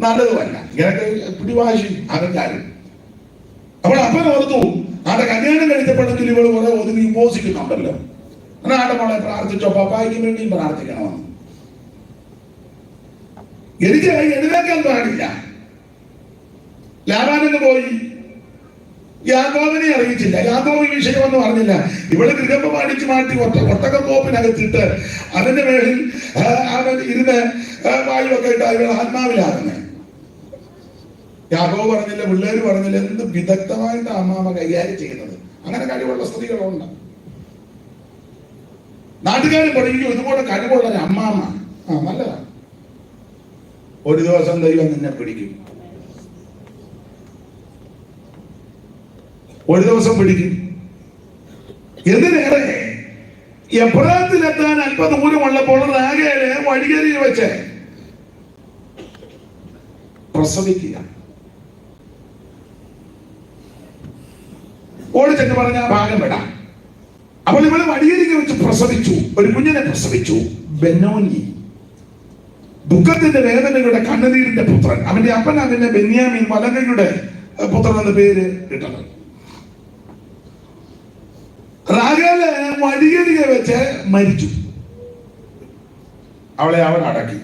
നല്ലതുമല്ല. ഇങ്ങനൊക്കെ പിടിവാശി അഹങ്കാരം. അപ്പോൾ അപ്പൻ ഓർത്തു, ആടെ കല്യാണം കഴിച്ചപ്പോഴെങ്കിൽ ഇവള് കുറെ ഒതുങ്ങി ഉപസിക്കുന്നുണ്ടല്ലോ, ആടെ മോളെ പ്രാർത്ഥിച്ചോ, പപ്പായ്ക്ക് വേണ്ടിയും പ്രാർത്ഥിക്കണമെന്ന്. എനിക്ക് എഴുന്നേക്കാൻ പാടില്ല. ലാബാനെന്ന് പോയി, യാക്കോബിനെ അറിയിച്ചില്ല. യാക്കോബ് ഈ വിഷയമൊന്നും അറിഞ്ഞില്ല. ഇവള് ഗൃഹം പാടിച്ചു മാറ്റി ഒട്ടകത്തോപ്പിനകത്തിട്ട് അതിന്റെ മേളിൽ അവൻ ഇരുന്ന് വായുവൊക്കെ ഇട്ട് ഇവൾ ആത്മാവിലാകുന്നത്. യാക്കോബ് പറഞ്ഞില്ല, പിള്ളേര് പറഞ്ഞില്ല. എന്ത് വിദഗ്ധമായിട്ട് അമ്മാമ കൈകാര്യം ചെയ്യുന്നത്. അങ്ങനെ കഴിവുള്ള സ്ത്രീകളുണ്ട്. നാട്ടുകാർ പഠിക്കും, ഇതുപോലെ കഴിവുള്ള ഒരു അമ്മാമ നല്ലതാണ്. ഒരു ദിവസം ദൈവം നിന്നെ പിടിക്കും, ഒരു ദിവസം പിടിക്കും. എന്തിനേറെ, എബ്രാത്തിലെത്താൻ അല്പ ദൂരമുള്ളപ്പോൾ റാഗേല് വഴികരിയിൽ വെച്ച് പ്രസവിക്കുക. ഓടിച്ചെന്ന് പറഞ്ഞ ആ ഭാഗം വിടാം. അപ്പോൾ ഇവള് വഴികരിക്ക് വെച്ച് പ്രസവിച്ചു, ഒരു കുഞ്ഞിനെ പ്രസവിച്ചു. ബെന്നോനി, ദുഃഖത്തിന്റെ വേദനയുടെ കണ്ണുനീരിന്റെ പുത്രൻ. അവന്റെ അപ്പൻ അവന്റെ ബെന്യാമീൻ, വലങ്കയുടെ പുത്രൻ എന്ന പേര് കിട്ടണം. റാഗേല് വഴികരികെ വെച്ച് മരിച്ചു. അവളെ അവൻ അടക്കി.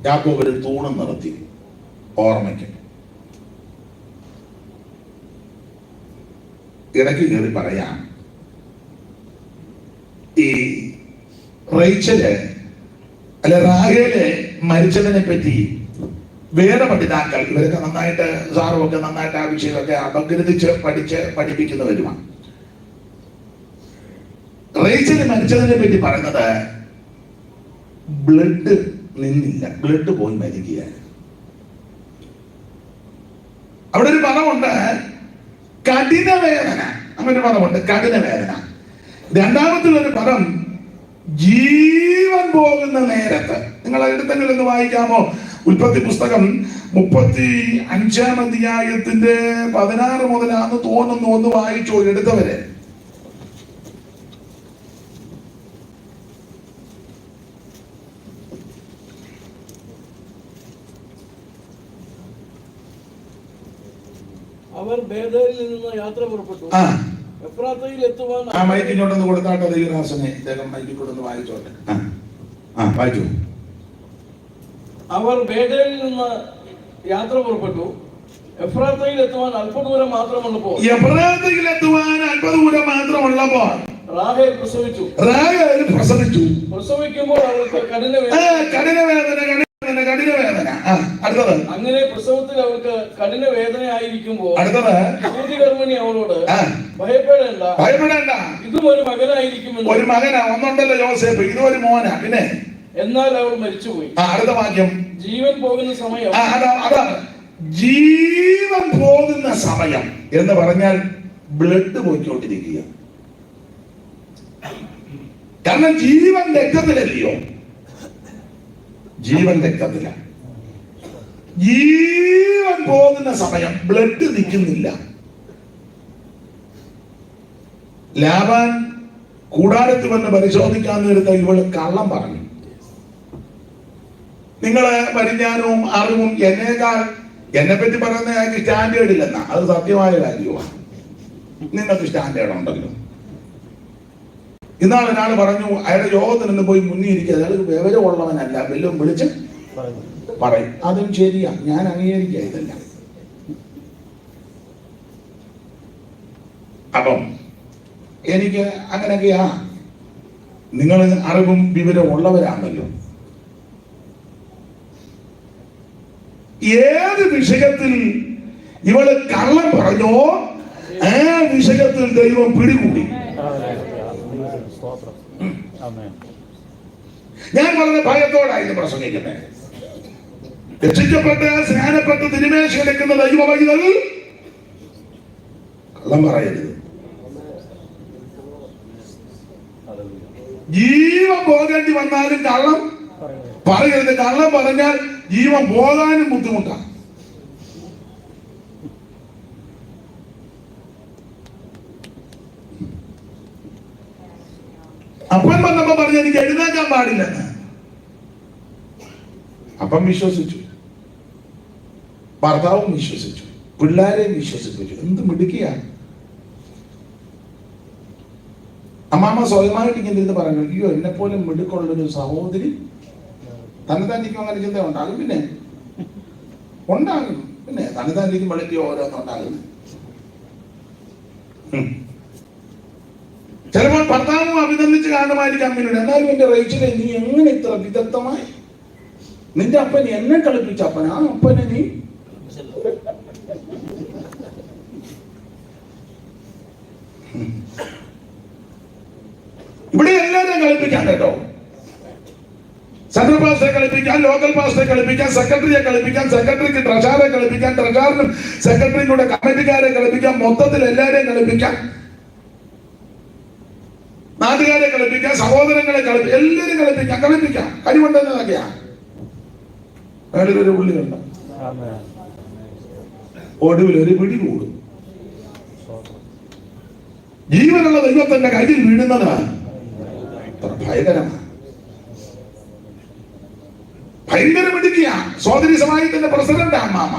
യാക്കോബ് ഒരു തൂണം നിർത്തി ഓർമ്മയ്ക്ക്. ഇടയ്ക്ക് കയറി പറയാം, ഈ റേച്ചല് അല്ല റാഗേല് മരിച്ചതിനെ പറ്റി വേദപഠിതാക്കൾ ഇവരൊക്കെ നന്നായിട്ട്, സാറും ഒക്കെ നന്നായിട്ട് ആ വിഷയമൊക്കെ അപഗ്രഥിച്ച് പഠിപ്പിക്കുന്നവരുമാണ്. റേച്ചല് മരിച്ചതിനെ പറ്റി പറയുന്നത് ബ്ലഡ് നിന്നില്ല, ബ്ലഡ് പോയി മരിക്കുകയാണ്. അവിടെ ഒരു പദമുണ്ട്, കഠിന വേദന. അങ്ങനെ പദമുണ്ട്, കഠിന വേദന. രണ്ടാമത്തിലൊരു പദം ജീവൻ പോകുന്ന നേരത്ത്. നിങ്ങൾ എടുത്തെങ്കിലും ഒന്ന് വായിക്കാമോ? ഉൽപ്പത്തി പുസ്തകം 35 അധ്യായത്തിന്റെ 16 മുതലാന്ന് തോന്നുന്നു. ഒന്ന് വായിച്ചോ എടുത്തവരെ. അവർ ബേഥേലിൽ നിന്ന് യാത്ര പുറപ്പെട്ടു. എഫ്രാത്തയിൽ എത്തുവാൻ മൈക്കിങ്ങോട്ടൊന്ന് കൊടുത്താട്ടെ ദൈവദാസനെ. ഇദ്ദേഹം മൈക്കിൽ കൊണ്ടൊന്ന് വായിച്ചോട്ടെ. വായിച്ചു. അവർ ബേഥേലിൽ നിന്ന് യാത്ര പുറപ്പെട്ടു. എഫ്രാത്തയിൽ എത്തുവാൻ അല്പദൂരം മാത്രമുള്ളപ്പോൾ റാഹേൽ പ്രസവിച്ചു. പ്രസവിക്കുമ്പോൾ അവൾക്ക് കഠിന വേദന. അങ്ങനെ പ്രസവത്തിൽ അവർക്ക് കഠിന വേദന ആയിരിക്കുമ്പോൾ സൂതികർമ്മിണി അവളോട് ഭയപ്പെടേണ്ട, ഇതും ഒരു മകനായിരിക്കുമെന്ന്. ഒരു മകനാ, ഒന്നുണ്ടല്ലോ യോസേപ്പ്, ഇതും ഒരു മോനാ. പിന്നെ എന്നാൽ അവൾ മരിച്ചുപോയി. അടുത്ത വാക്യം, ജീവൻ പോകുന്ന സമയം. അതാണ് ജീവൻ പോകുന്ന സമയം എന്ന് പറഞ്ഞാൽ ബ്ലഡ് പോയിക്കൊണ്ടിരിക്കുക. കാരണം ജീവൻ രക്തത്തിലല്ലയോ, ജീവൻ രക്തത്തില. ജീവൻ പോകുന്ന സമയം, ബ്ലഡ് നിൽക്കുന്നില്ല. ലാബാൻ കൂടാരത്തിൽ വന്ന് പരിശോധിക്കാൻ നേരത്തെ ഇവള് കള്ളം പറഞ്ഞു. നിങ്ങള് പരിജ്ഞാനവും അറിവും എന്നെ പറ്റി പറയുന്ന ഞങ്ങൾക്ക് സ്റ്റാൻഡേർഡ് ഇല്ലെന്നാ. അത് സത്യമായ കാര്യമാണ്. നിങ്ങൾക്ക് സ്റ്റാൻഡേർഡ് ഉണ്ടല്ലോ. ഇന്നാൾ ഒരാൾ പറഞ്ഞു, അയാളുടെ യോഗത്തിൽ നിന്ന് പോയി മുന്നിരിക്കുക, അയാൾ വിവരമുള്ളവനല്ല, വല്ലതും വിളിച്ച് പറയും. അതും ശരിയാ, ഞാൻ അംഗീകരിക്കുക ഇതല്ല. അപ്പം എനിക്ക് അങ്ങനെയൊക്കെയാ. നിങ്ങൾ അറിവും വിവരം ഉള്ളവരാണല്ലോ. ഏത് വിഷയത്തിൽ ഇവള് കള്ളം പറഞ്ഞോ ആ വിഷയത്തിൽ ദൈവം പിടികൂടി. ഞാൻ വളരെ ഭയത്തോടായിരുന്നു പ്രസംഗിക്കുന്നത്. രക്ഷിക്കപ്പെട്ട് സ്നാനപ്പെട്ട് തിരുമേശ എടുക്കുന്ന ദൈവ പൈതൽ കള്ളം പറയരുത്. ജീവൻ പോകേണ്ടി വന്നാലും കള്ളം പറയരുത്. കള്ളം പറഞ്ഞാൽ ജീവൻ പോകാനും ബുദ്ധിമുട്ടാണ്. അപ്പൻ വന്നപ്പോ പറഞ്ഞു എനിക്ക് എഴുന്നേക്കാൻ പാടില്ലെന്ന്. അപ്പം വിശ്വസിച്ചു, ഭർത്താവും വിശ്വസിച്ചു, പിള്ളേരെയും വിശ്വസിപ്പിച്ചു. എന്ത് മിടുക്കിയാണ് അമ്മാമ്മ. സ്വയമായിട്ട് ഇങ്ങനെ ഇരുന്ന് പറഞ്ഞു, അയ്യോ എന്നെ പോലെ മിടുക്കുള്ളൊരു സഹോദരി തന്നെത്താനിക്കും അങ്ങനെ ചിന്ത ഉണ്ടാകും. പിന്നെ ഉണ്ടാകും, പിന്നെ തന്നെത്താനിക്കും വെളുക്കി ഓരോന്നുണ്ടാകും. ചിലപ്പോൾ ഭർത്താവും അഭിനന്ദിച്ച് കാണുമായിരിക്കാം പിന്നീട്, എന്നാലും എന്റെ റേച്ചിലെ നീ എങ്ങനെ ഇത്ര വിദഗ്ധമായി, നിന്റെ അപ്പൻ എന്നെ കളിപ്പിച്ച അപ്പൻ, ആ അപ്പനെ നീ ഇവിടെ എല്ലാവരെയും കളിപ്പിക്കാൻ കേട്ടോ. സെൻട്രൽ പാസ്റ്ററെ കളിപ്പിക്കാൻ, ലോക്കൽ പാസ്റ്ററെ കളിപ്പിക്കാൻ, സെക്രട്ടറിയെ കളിപ്പിക്കാൻ, സെക്രട്ടറിക്ക് ട്രഷററെ കളിപ്പിക്കാൻ, ട്രഷറിനും സെക്രട്ടറിയുടെ കമ്മിറ്റിക്കാരെ കളിപ്പിക്കാൻ, മൊത്തത്തിൽ എല്ലാവരെയും കളിപ്പിക്കാൻ, നാട്ടുകാരെ കളിപ്പിക്കാൻ, സഹോദരങ്ങളെ കളിപ്പിക്കാൻ, എല്ലാവരും കളിപ്പിക്കാം. കരിമണ്ടെന്നതൊക്കെയാ ഒരു പുള്ളി കണ്ട ഒടുവിൽ ഒരു പിടി കൂടും. ജീവനുള്ള ദൈവത്തിന്റെ കയ്യിൽ വീഴുന്നത് ഭയങ്കരമാണ്. ഭയങ്കര മിടുക്കിയ സോദരി സമാജത്തിന്റെ പ്രസിഡന്റ് അമ്മാമ.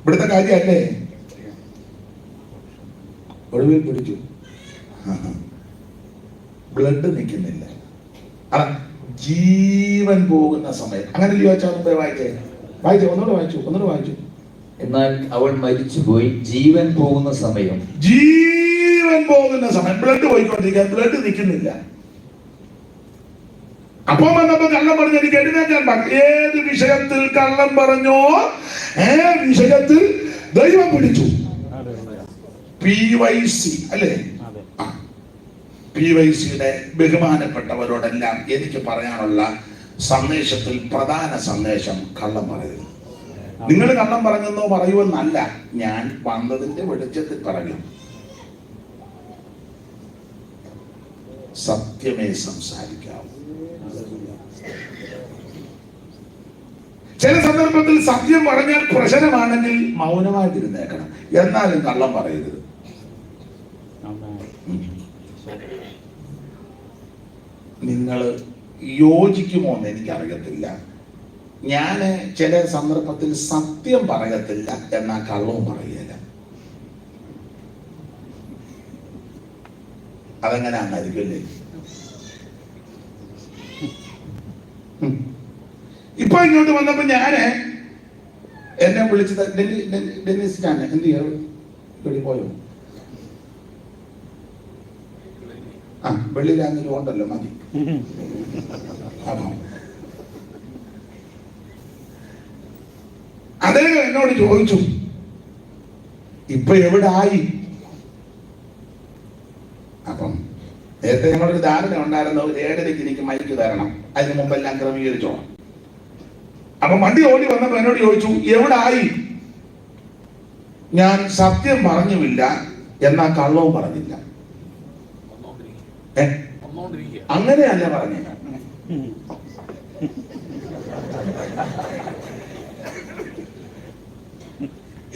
ഇവിടുത്തെ കാര്യല്ലേ, ഒടുവിൽ പിടിച്ചു. ബ്ലഡ് നിൽക്കുന്നില്ല, ജീവൻ പോകുന്ന സമയം. അങ്ങനെ ചോദിച്ചാൽ ഒന്നുകൂടെ വായിച്ചു. എന്നാൽ അവൾ മരിച്ചുപോയി, ജീവൻ പോകുന്ന സമയം. ബ്ലഡ് പോയിക്കൊണ്ടിരിക്കുക, ബ്ലഡ് നിൽക്കുന്നില്ല. അപ്പം വന്നപ്പോ കള്ളം പറഞ്ഞു എനിക്ക് എഴുന്നേക്കാൻ പാടില്ല. ഏത് വിഷയത്തിൽ കള്ളം പറഞ്ഞോ വിഷയത്തിൽ ദൈവം പിടിച്ചു. PYC അല്ലേ? PYCയുടെ ബഹുമാനപ്പെട്ടവരോടെല്ലാം എനിക്ക് പറയാനുള്ള സന്ദേശത്തിൽ പ്രധാന സന്ദേശം കള്ളം പറയരുത്. നിങ്ങൾ കള്ളം പറഞ്ഞെന്നോ പറയുമെന്നല്ല, ഞാൻ വന്നതിന്റെ വെളിച്ചത്തിൽ പറഞ്ഞു. സത്യമേ സംസാരിക്കാവൂ. ചില സന്ദർഭത്തിൽ സത്യം പറഞ്ഞാൽ പ്രശ്നമാണെങ്കിൽ മൗനമായിട്ടിരുന്നേക്കണം, എന്നാലും കള്ളം പറയരുത്. നിങ്ങൾ യോജിക്കുമോ എന്ന് എനിക്കറിയത്തില്ല. ഞാന് ചില സന്ദർഭത്തിൽ സത്യം പറയത്തില്ല, എന്നാ കള്ളവും പറയില്ല. അതെങ്ങനെയാണെന്നായിരിക്കുമല്ലേ? ഇപ്പൊ ഇങ്ങോട്ട് വന്നപ്പോ ഞാന് എന്നെ വിളിച്ചത് ഡെന്നിസ് ഞാൻ എന്ത് ചെയ്യാൻ പോയോ? വെള്ളിലാങ്കിലും ഉണ്ടല്ലോ, മതി. അദ്ദേഹം എന്നോട് ചോദിച്ചു, ഇപ്പൊ എവിടെ ആയി? അപ്പം നേരത്തെ ഞങ്ങളൊരു ധാരണ ഉണ്ടായിരുന്നു, ഒരു 7:30 എനിക്ക് മൈക്ക് തരണം, അതിന് മുമ്പെല്ലാം ക്രമീകരിച്ചോണം. അപ്പൊ വണ്ടി ഓടി വന്നപ്പോ എന്നോട് ചോദിച്ചു എവിടെ ആയി? ഞാൻ സത്യം പറഞ്ഞുമില്ല, എന്നാ കള്ളവും പറഞ്ഞില്ല. അങ്ങനെയല്ല പറഞ്ഞ.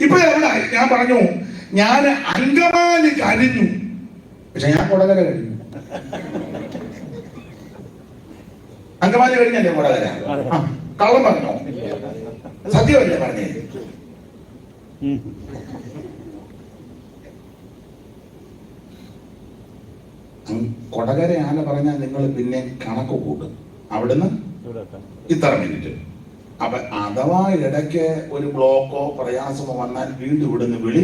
ഇപ്പൊ എവിടെ? ഞാൻ പറഞ്ഞു ഞാൻ അങ്കമാലി കഴിഞ്ഞു, പക്ഷെ ഞാൻ കൊടകര കഴിഞ്ഞു. അങ്കമാലി കഴിഞ്ഞല്ലേ കൊടകര? കള്ളം പറഞ്ഞോ? സത്യമല്ലേ പറഞ്ഞേ? കൊടകരയാണ് പറഞ്ഞാൽ നിങ്ങൾ പിന്നെ കണക്ക് കൂട്ടും. അവിടുന്ന് ഇത്ര മിനിറ്റ്. അപ്പൊ അഥവാ ഇടയ്ക്ക് ഒരു ബ്ലോക്കോ പ്രയാസമോ വന്നാൽ വീണ്ടും ഇവിടുന്ന് വിളി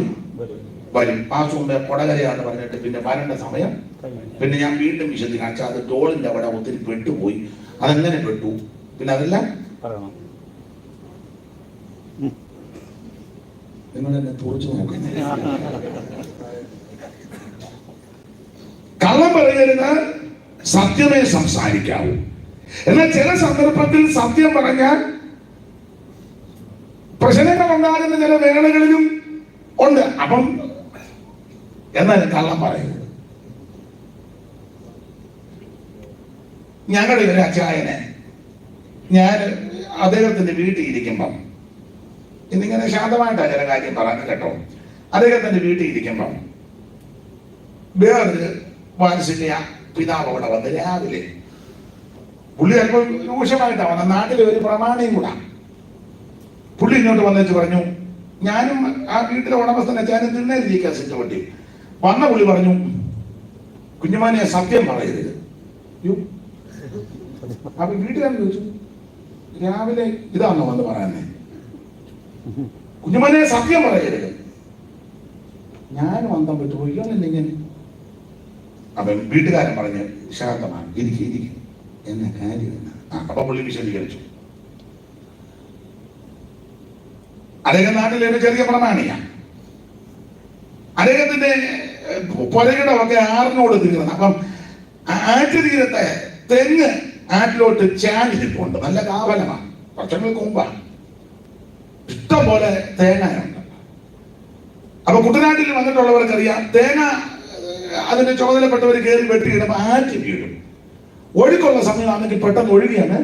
വരും. പാസ് മുമ്പേ കൊടകരയാന്ന് പറഞ്ഞിട്ട് പിന്നെ വരേണ്ട സമയം പിന്നെ ഞാൻ വീണ്ടും വിശദീ കാണിച്ചാൽ അത് ടോളിന്റെ അവിടെ ഒത്തിരി പെട്ടുപോയി. അതെങ്ങനെ പെട്ടു? പിന്നെ അതെല്ലാം നിങ്ങൾ എന്നെ തുറച്ചു നോക്കുന്നത്. കള്ളം പറയരുത്, സത്യമേ സംസാരിക്കാവൂ. എന്നാൽ ചില സന്ദർഭത്തിൽ സത്യം പറഞ്ഞാൽ പ്രശ്നങ്ങൾ ഉണ്ടാകുന്ന ചില വേളകളിലും ഉണ്ട്. അപ്പം എന്നാൽ കള്ളം പറയരുത്. ഞങ്ങളുടെ ഒരു അച്ചായനെ ഞാൻ അദ്ദേഹത്തിന്റെ വീട്ടിൽ ഇരിക്കുമ്പം, ഇന്നിങ്ങനെ ശാന്തമായിട്ടാണ് ചില കാര്യം പറയാൻ കേട്ടോ, അദ്ദേഹത്തിന്റെ വീട്ടിൽ ഇരിക്കുമ്പം വേറൊരു വാത്സല്യ പിതാവ് അവിടെ വന്ന് രാവിലെ, പുള്ളി അല്പം രൂക്ഷമായിട്ടാണ് വന്ന, നാട്ടിലെ ഒരു പ്രമാണിയും കൂടാ. പുള്ളി ഇങ്ങോട്ട് വന്നിട്ട് പറഞ്ഞു, ഞാനും ആ വീട്ടിലെ ഉടമസ്ഥനെ ഞാനും തിണ്ണേരിക്കാൻ സിറ്റുപറ്റി വന്ന. പുള്ളി പറഞ്ഞു, കുഞ്ഞുമാനെ സത്യം പറയരുത്. അപ്പൊ വീട്ടുകാരൻ ചോദിച്ചു, രാവിലെ ഇതാണോ വന്ന് പറയാനേ? കുഞ്ഞുമാനെ സത്യം പറയരുത്. ഞാനും അന്തം വിട്ടു പോയി. ഇങ്ങനെ അവൻ വീട്ടുകാരൻ പറഞ്ഞ് ശാന്തമാണ്, ഇരിക്കും എന്ന കാര്യം. അപ്പൊ പുള്ളി വിശദീകരിച്ചു. അദ്ദേഹം നാട്ടിലെ ഒരു ചെറിയ പ്രമാണിയാണ്. അദ്ദേഹത്തിന്റെ പുരയിടമൊക്കെ ആറിനോട് തീർന്നു. അപ്പം ആറ്റുതീരത്തെ തെങ്ങ് ആറ്റിലോട്ട് ചാഞ്ഞിരിപ്പുണ്ട്. നല്ല കാവലമാണ്, വർഷങ്ങൾക്ക് മുമ്പാണ്. ഇഷ്ടം പോലെ തേങ്ങയുണ്ട്. അപ്പൊ കുട്ടനാട്ടിൽ വന്നിട്ടുള്ളവർക്കറിയാം, തേങ്ങ അതിന്റെ ചുമതലപ്പെട്ടവർ കയറി വെട്ടിയിടുമ്പോൾ ആറ്റി വീഴും. ഒഴുക്കുള്ള സമയമാണെങ്കിൽ പെട്ടെന്ന് ഒഴുകിയാണ്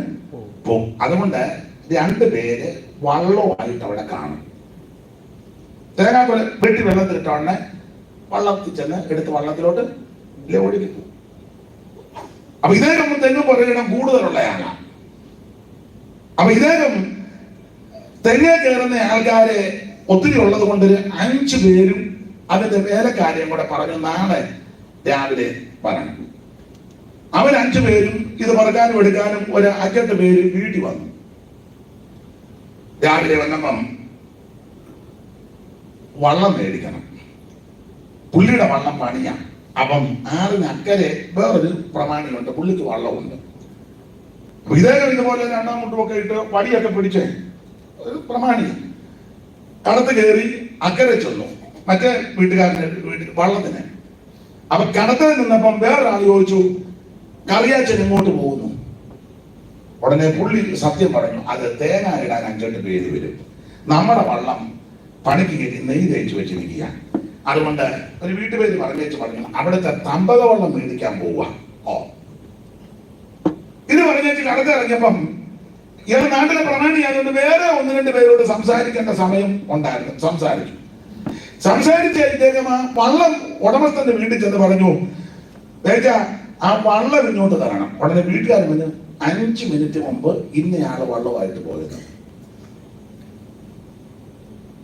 പോകും. അതുകൊണ്ട് രണ്ടുപേര് വള്ളവുമായിട്ട് അവിടെ കാണും. തേങ്ങ പോലെ വെട്ടി വെള്ളത്തിലിട്ടോണ്ടെ വള്ളത്തിൽ ചെന്ന് എടുത്ത് വള്ളത്തിലോട്ട് ഒഴുകി പോകും. അപ്പൊ ഇദ്ദേഹം തെങ്ങ് പുറകിടം കൂടുതലുള്ളയാളാണ്. അപ്പൊ ഇദ്ദേഹം തെങ്ങ് കയറുന്ന ആൾക്കാരെ ഒത്തിരി ഉള്ളത് കൊണ്ട് 5 പേരും അതിന്റെ വേലക്കാരെയും കൂടെ പറഞ്ഞു, നാളെ രാവിലെ വരണം. അവർ 5 പേരും ഇത് പറക്കാനും എടുക്കാനും ഒരു 5-8 പേര് വീട്ടിൽ വന്നു. രാവിലെ വന്നപ്പം വള്ളം മേടിക്കണം. പുള്ളിയുടെ വള്ളം പണിയാം. അപ്പം ആറിന് അക്കരെ വേറൊരു പ്രമാണിയുണ്ട്, പുള്ളിക്ക് വള്ളമുണ്ട്. ഇദ്ദേഹം ഇതുപോലെ 2 മുട്ടുമൊക്കെ ഇട്ട് പടിയൊക്കെ പിടിച്ച് ഒരു പ്രമാണി കടത്ത് കയറി അക്കരെ ചെന്നു മറ്റേ വീട്ടുകാരന്റെ വീട്ടിൽ വള്ളത്തിന്. അപ്പൊ കടത്തിൽ നിന്നപ്പം വേറൊരാൾ ചോദിച്ചു, കറിയാച്ചൻ ഇങ്ങോട്ട് പോകുന്നു. ഉടനെ പുള്ളി സത്യം പറഞ്ഞു, അത് തേങ്ങ ഇടാൻ 5-8 പേര് വരും. നമ്മുടെ വള്ളം പണിക്ക് കയറ്റി നെയ്യ് തേച്ച് വെച്ചിരിക്കുക. അതുകൊണ്ട് ഒരു വീട്ടുപേര് പറഞ്ഞു അവിടുത്തെ തമ്പക വെള്ളം മേടിക്കാൻ പോവുക. ഇത് പറഞ്ഞേച്ച് കടത്തിറങ്ങിയപ്പം ഇയാൾ നാട്ടിലെ പ്രമാണിയായതുകൊണ്ട് വേറെ 1-2 പേരോട് സംസാരിക്കേണ്ട സമയം ഉണ്ടായിരുന്നു. സംസാരിച്ച ഇദ്ദേഹം ആ വള്ളം ഉടമസ്ഥന്റെ വീട്ടിൽ ചെന്ന് പറഞ്ഞു, ആ വള്ളം ഇങ്ങോട്ട് തരണം. ഉടനെ വീട്ടുകാരൻ പറഞ്ഞു, 5 മിനിറ്റ് മുമ്പ് ഇന്നയാള് വള്ളമായിട്ട് പോയത്.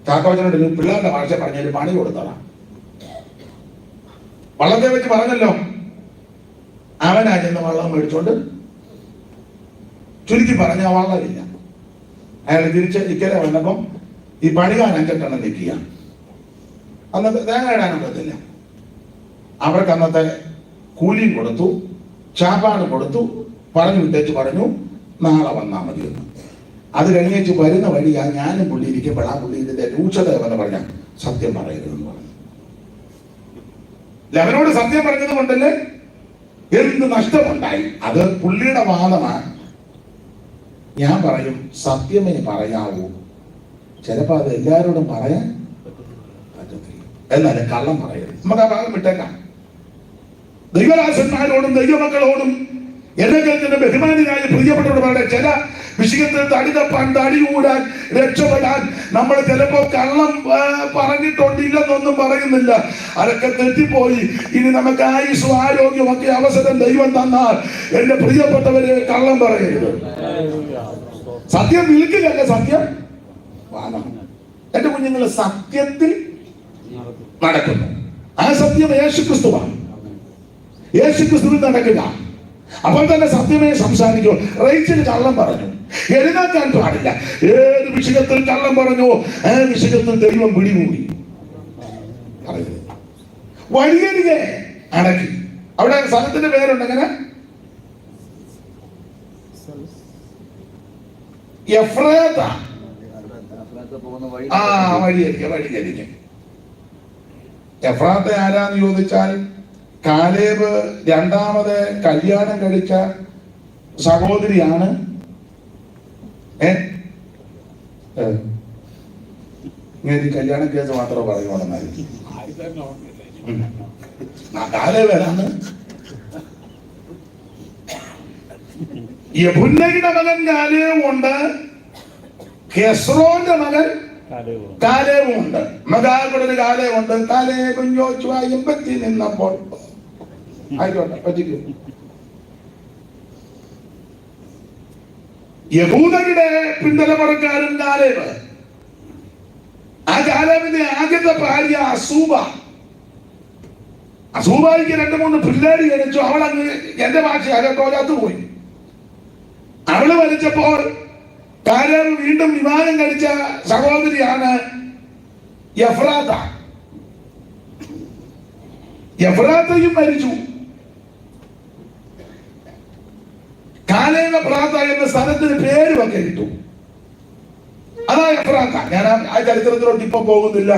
കാക്കവച്ചനോട് പിള്ളേരുടെ ഭാഷ പറഞ്ഞൊരു പണി കൊടുത്തതാണ്. വള്ളത്തെ വെച്ച് പറഞ്ഞല്ലോ, അവനാ ചെന്ന് വള്ളം മേടിച്ചോണ്ട്, ചുരുക്കി പറഞ്ഞ വള്ളമില്ല. അയാൾ തിരിച്ച് ഇക്കരെ വന്നപ്പം ഈ പണികാരൻ 5-8 നിൽക്കുക. അന്നത്തെ തേങ്ങ ഇടാനൊക്കത്തില്ല. അവർക്ക് അന്നത്തെ കൂലിയും കൊടുത്തു, ചാപ്പാട് കൊടുത്തു, പറഞ്ഞു വിട്ടേച്ച് പറഞ്ഞു നാളെ വന്നാൽ മതി എന്ന്. അത് കഴിഞ്ഞേച്ച് വരുന്ന വഴിയാ ഞാനും പുള്ളി ഇരിക്കുമ്പോൾ ആ പുള്ളി ഇതിന്റെ രൂക്ഷത എന്ന് പറഞ്ഞ സത്യം പറയരുതെന്ന് പറഞ്ഞു. അവനോട് സത്യം പറഞ്ഞത് കൊണ്ടല്ലേ എന്ത് നഷ്ടമുണ്ടായി. അത് പുള്ളിയുടെ വാദമാണ്. ഞാൻ പറയും, സത്യമേ പറയാവൂ. ചിലപ്പോ അത് എല്ലാവരോടും പറയാൻ പറ്റത്തില്ല. എന്നാലും കള്ളം പറയരുത്. നമുക്ക് ആ ഭാഗം വിട്ടേക്കാം. ദൈവദാസന്മാരോടും ദൈവമക്കളോടും എന്നെ കേൾക്കുന്ന ബഹുമാനിയായ പ്രിയപ്പെട്ടവരുടെ ചില വിഷയത്തിൽ തടികൂടാൻ രക്ഷപ്പെടാൻ നമ്മൾ ചിലപ്പോ കള്ളം പറഞ്ഞിട്ടുണ്ടില്ലെന്നൊന്നും പറയുന്നില്ല. അതൊക്കെ തെറ്റിപ്പോയി. ഇനി നമുക്ക് ആയുസ്സും ആരോഗ്യമൊക്കെ അവസരം ദൈവം തന്നാൽ എന്റെ പ്രിയപ്പെട്ടവരെ കള്ളം പറയരുത്. സത്യം വിൽക്കില്ല, സത്യം വാങ്ങണം. എന്റെ കുഞ്ഞുങ്ങൾ സത്യത്തിൽ നടക്കുന്നു. ആ സത്യം യേശുക്രിസ്തുവാണ്. യേശുക്രിസ്തുവിൽ നടക്കുക. അപ്പോൾ തന്നെ സത്യമേ സംസാരിക്കൂ. റേച്ചിൽ കള്ളം പറഞ്ഞു എഴുന്നേക്കാൻ പാടില്ല. ഏത് വിഷയത്തിൽ കള്ളം പറഞ്ഞു ആ വിഷയത്തിൽ ദൈവം പിടികൂടി. വഴിയരികെ അടക്കി. അവിടെ സ്ഥലത്തിന്റെ പേരുണ്ട് എങ്ങനെ? എഫ്രാത്ത. എന്നൊക്കെ പോകുന്ന വഴി വഴിയായിരിക്കും. എഫ്രാത്ത ആരാന്ന് ചോദിച്ചാൽ കാലേബ് രണ്ടാമത് കല്യാണം കഴിച്ച സഹോദരിയാണ്. ഇങ്ങനെ കല്യാണ കേസ് മാത്രമേ പറയുകയാണെന്നായിരിക്കും. കാലേബാണ് യെഫുന്നെയുടെ മകൻ കാലേബുണ്ട്, ഹെസ്രോന്റെ മകൻ കാലേബുണ്ട്. മകാകുടൊരു കാലേബുണ്ട്. കാലേബും യോശുവയും പറ്റി നിന്നപ്പോൾ ആയിക്കോട്ടെ പറ്റിക്കും. യഹൂദയുടെ പിന്തലമുറക്കാരൻ കാലേബ്. ആ കാലേബിന്റെ ആദ്യത്തെ ഭാര്യ അസൂബായിക്ക് 2-3 പിള്ളേര് ജനിച്ചു. അവളങ്ങ് എന്റെ ഭാഷ അകത്തോലത്ത് പോയി. അവള് മരിച്ചപ്പോൾ കാലേബ് വീണ്ടും വിവാഹം കഴിച്ച സഹോദരിയാണ് എഫ്രാത്ത. എഫ്രാത്തയും മരിച്ചു. കാലേബ് എഫ്രാത്ത എന്ന സ്ഥലത്തിന് പേര് ഒക്കെ ഇട്ടു. അതാ എഫ്രാത്ത. ഞാൻ ആ ചരിത്രത്തിലോട്ട് ഇപ്പൊ പോകുന്നില്ല.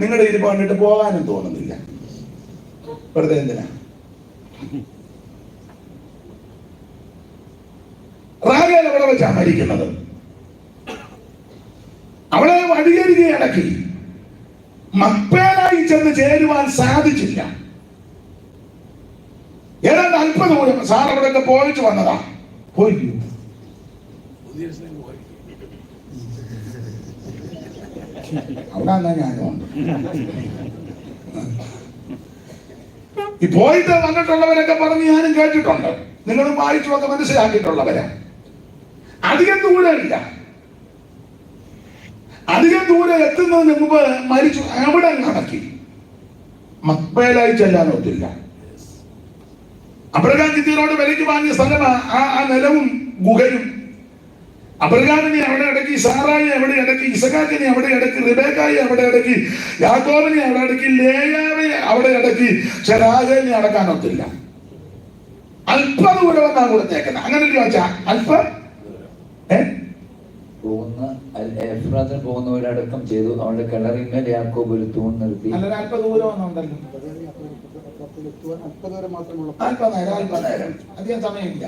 നിങ്ങളുടെ ഇരിപ്പ് കണ്ടിട്ട് പോകാനും തോന്നുന്നില്ല. വെറുതെ എന്തിനാ? റാഹേൽ അവിടെ വെച്ചാ മരിക്കുന്നത്. അവളെ വഴിയരികെ അടക്കി. മക്പേലായി ചെന്ന് ചേരുവാൻ സാധിച്ചില്ല. ഏതാണ്ട് 40 ദൂരം സാർ അവിടെയൊക്കെ പോയിച്ചു വന്നതാ. പോയി അവിടെ എന്നാ ഞാനുണ്ട്. ഈ പോയിട്ട് വന്നിട്ടുള്ളവരൊക്കെ പറഞ്ഞ് ഞാനും കേട്ടിട്ടുണ്ട്. നിങ്ങളും വായിച്ചുമൊക്കെ മനസ്സിലാക്കിയിട്ടുള്ളവരാ. അധികം ദൂരമില്ല. അധികം ദൂരം എത്തുന്നതിന് മുമ്പ് മരിച്ചു. അവിടെ നടക്കി. മക്പേലായി ചെല്ലാൻ ഒത്തില്ല. അബ്രഹാം ജിത്തിയോട് വിലയ്ക്ക് വാങ്ങിയ സ്ഥലമാ ആ നിലവും ഗുഹയും. അബ്രഹാമിനെ അവിടെ അടക്കി, സാറായി അവിടെ അടക്കി, ഇസഹാക്കിനെ അവിടെ അടക്കി, റിബേക്കായെ അവിടെ അടക്കി, യാക്കോബിനെ അവിടെ അടക്കി, ലേയാവെ അവിടെ അടക്കി. റാഹേലിനെ അടക്കാൻ ഒത്തില്ല. അല്പദൂരം എന്നാണ് കൊടുത്തേക്കുന്നത്. അങ്ങനെ ചോദിച്ചാ അല്പം എഫ്രാത്തിൽ പോകുന്നവരടക്കം ചെയ്തു. അവളുടെ കിണറിന്മേൽ യാക്കോബ് ഒരു തൂൺ നിർത്തി. അധികം സമയമില്ല.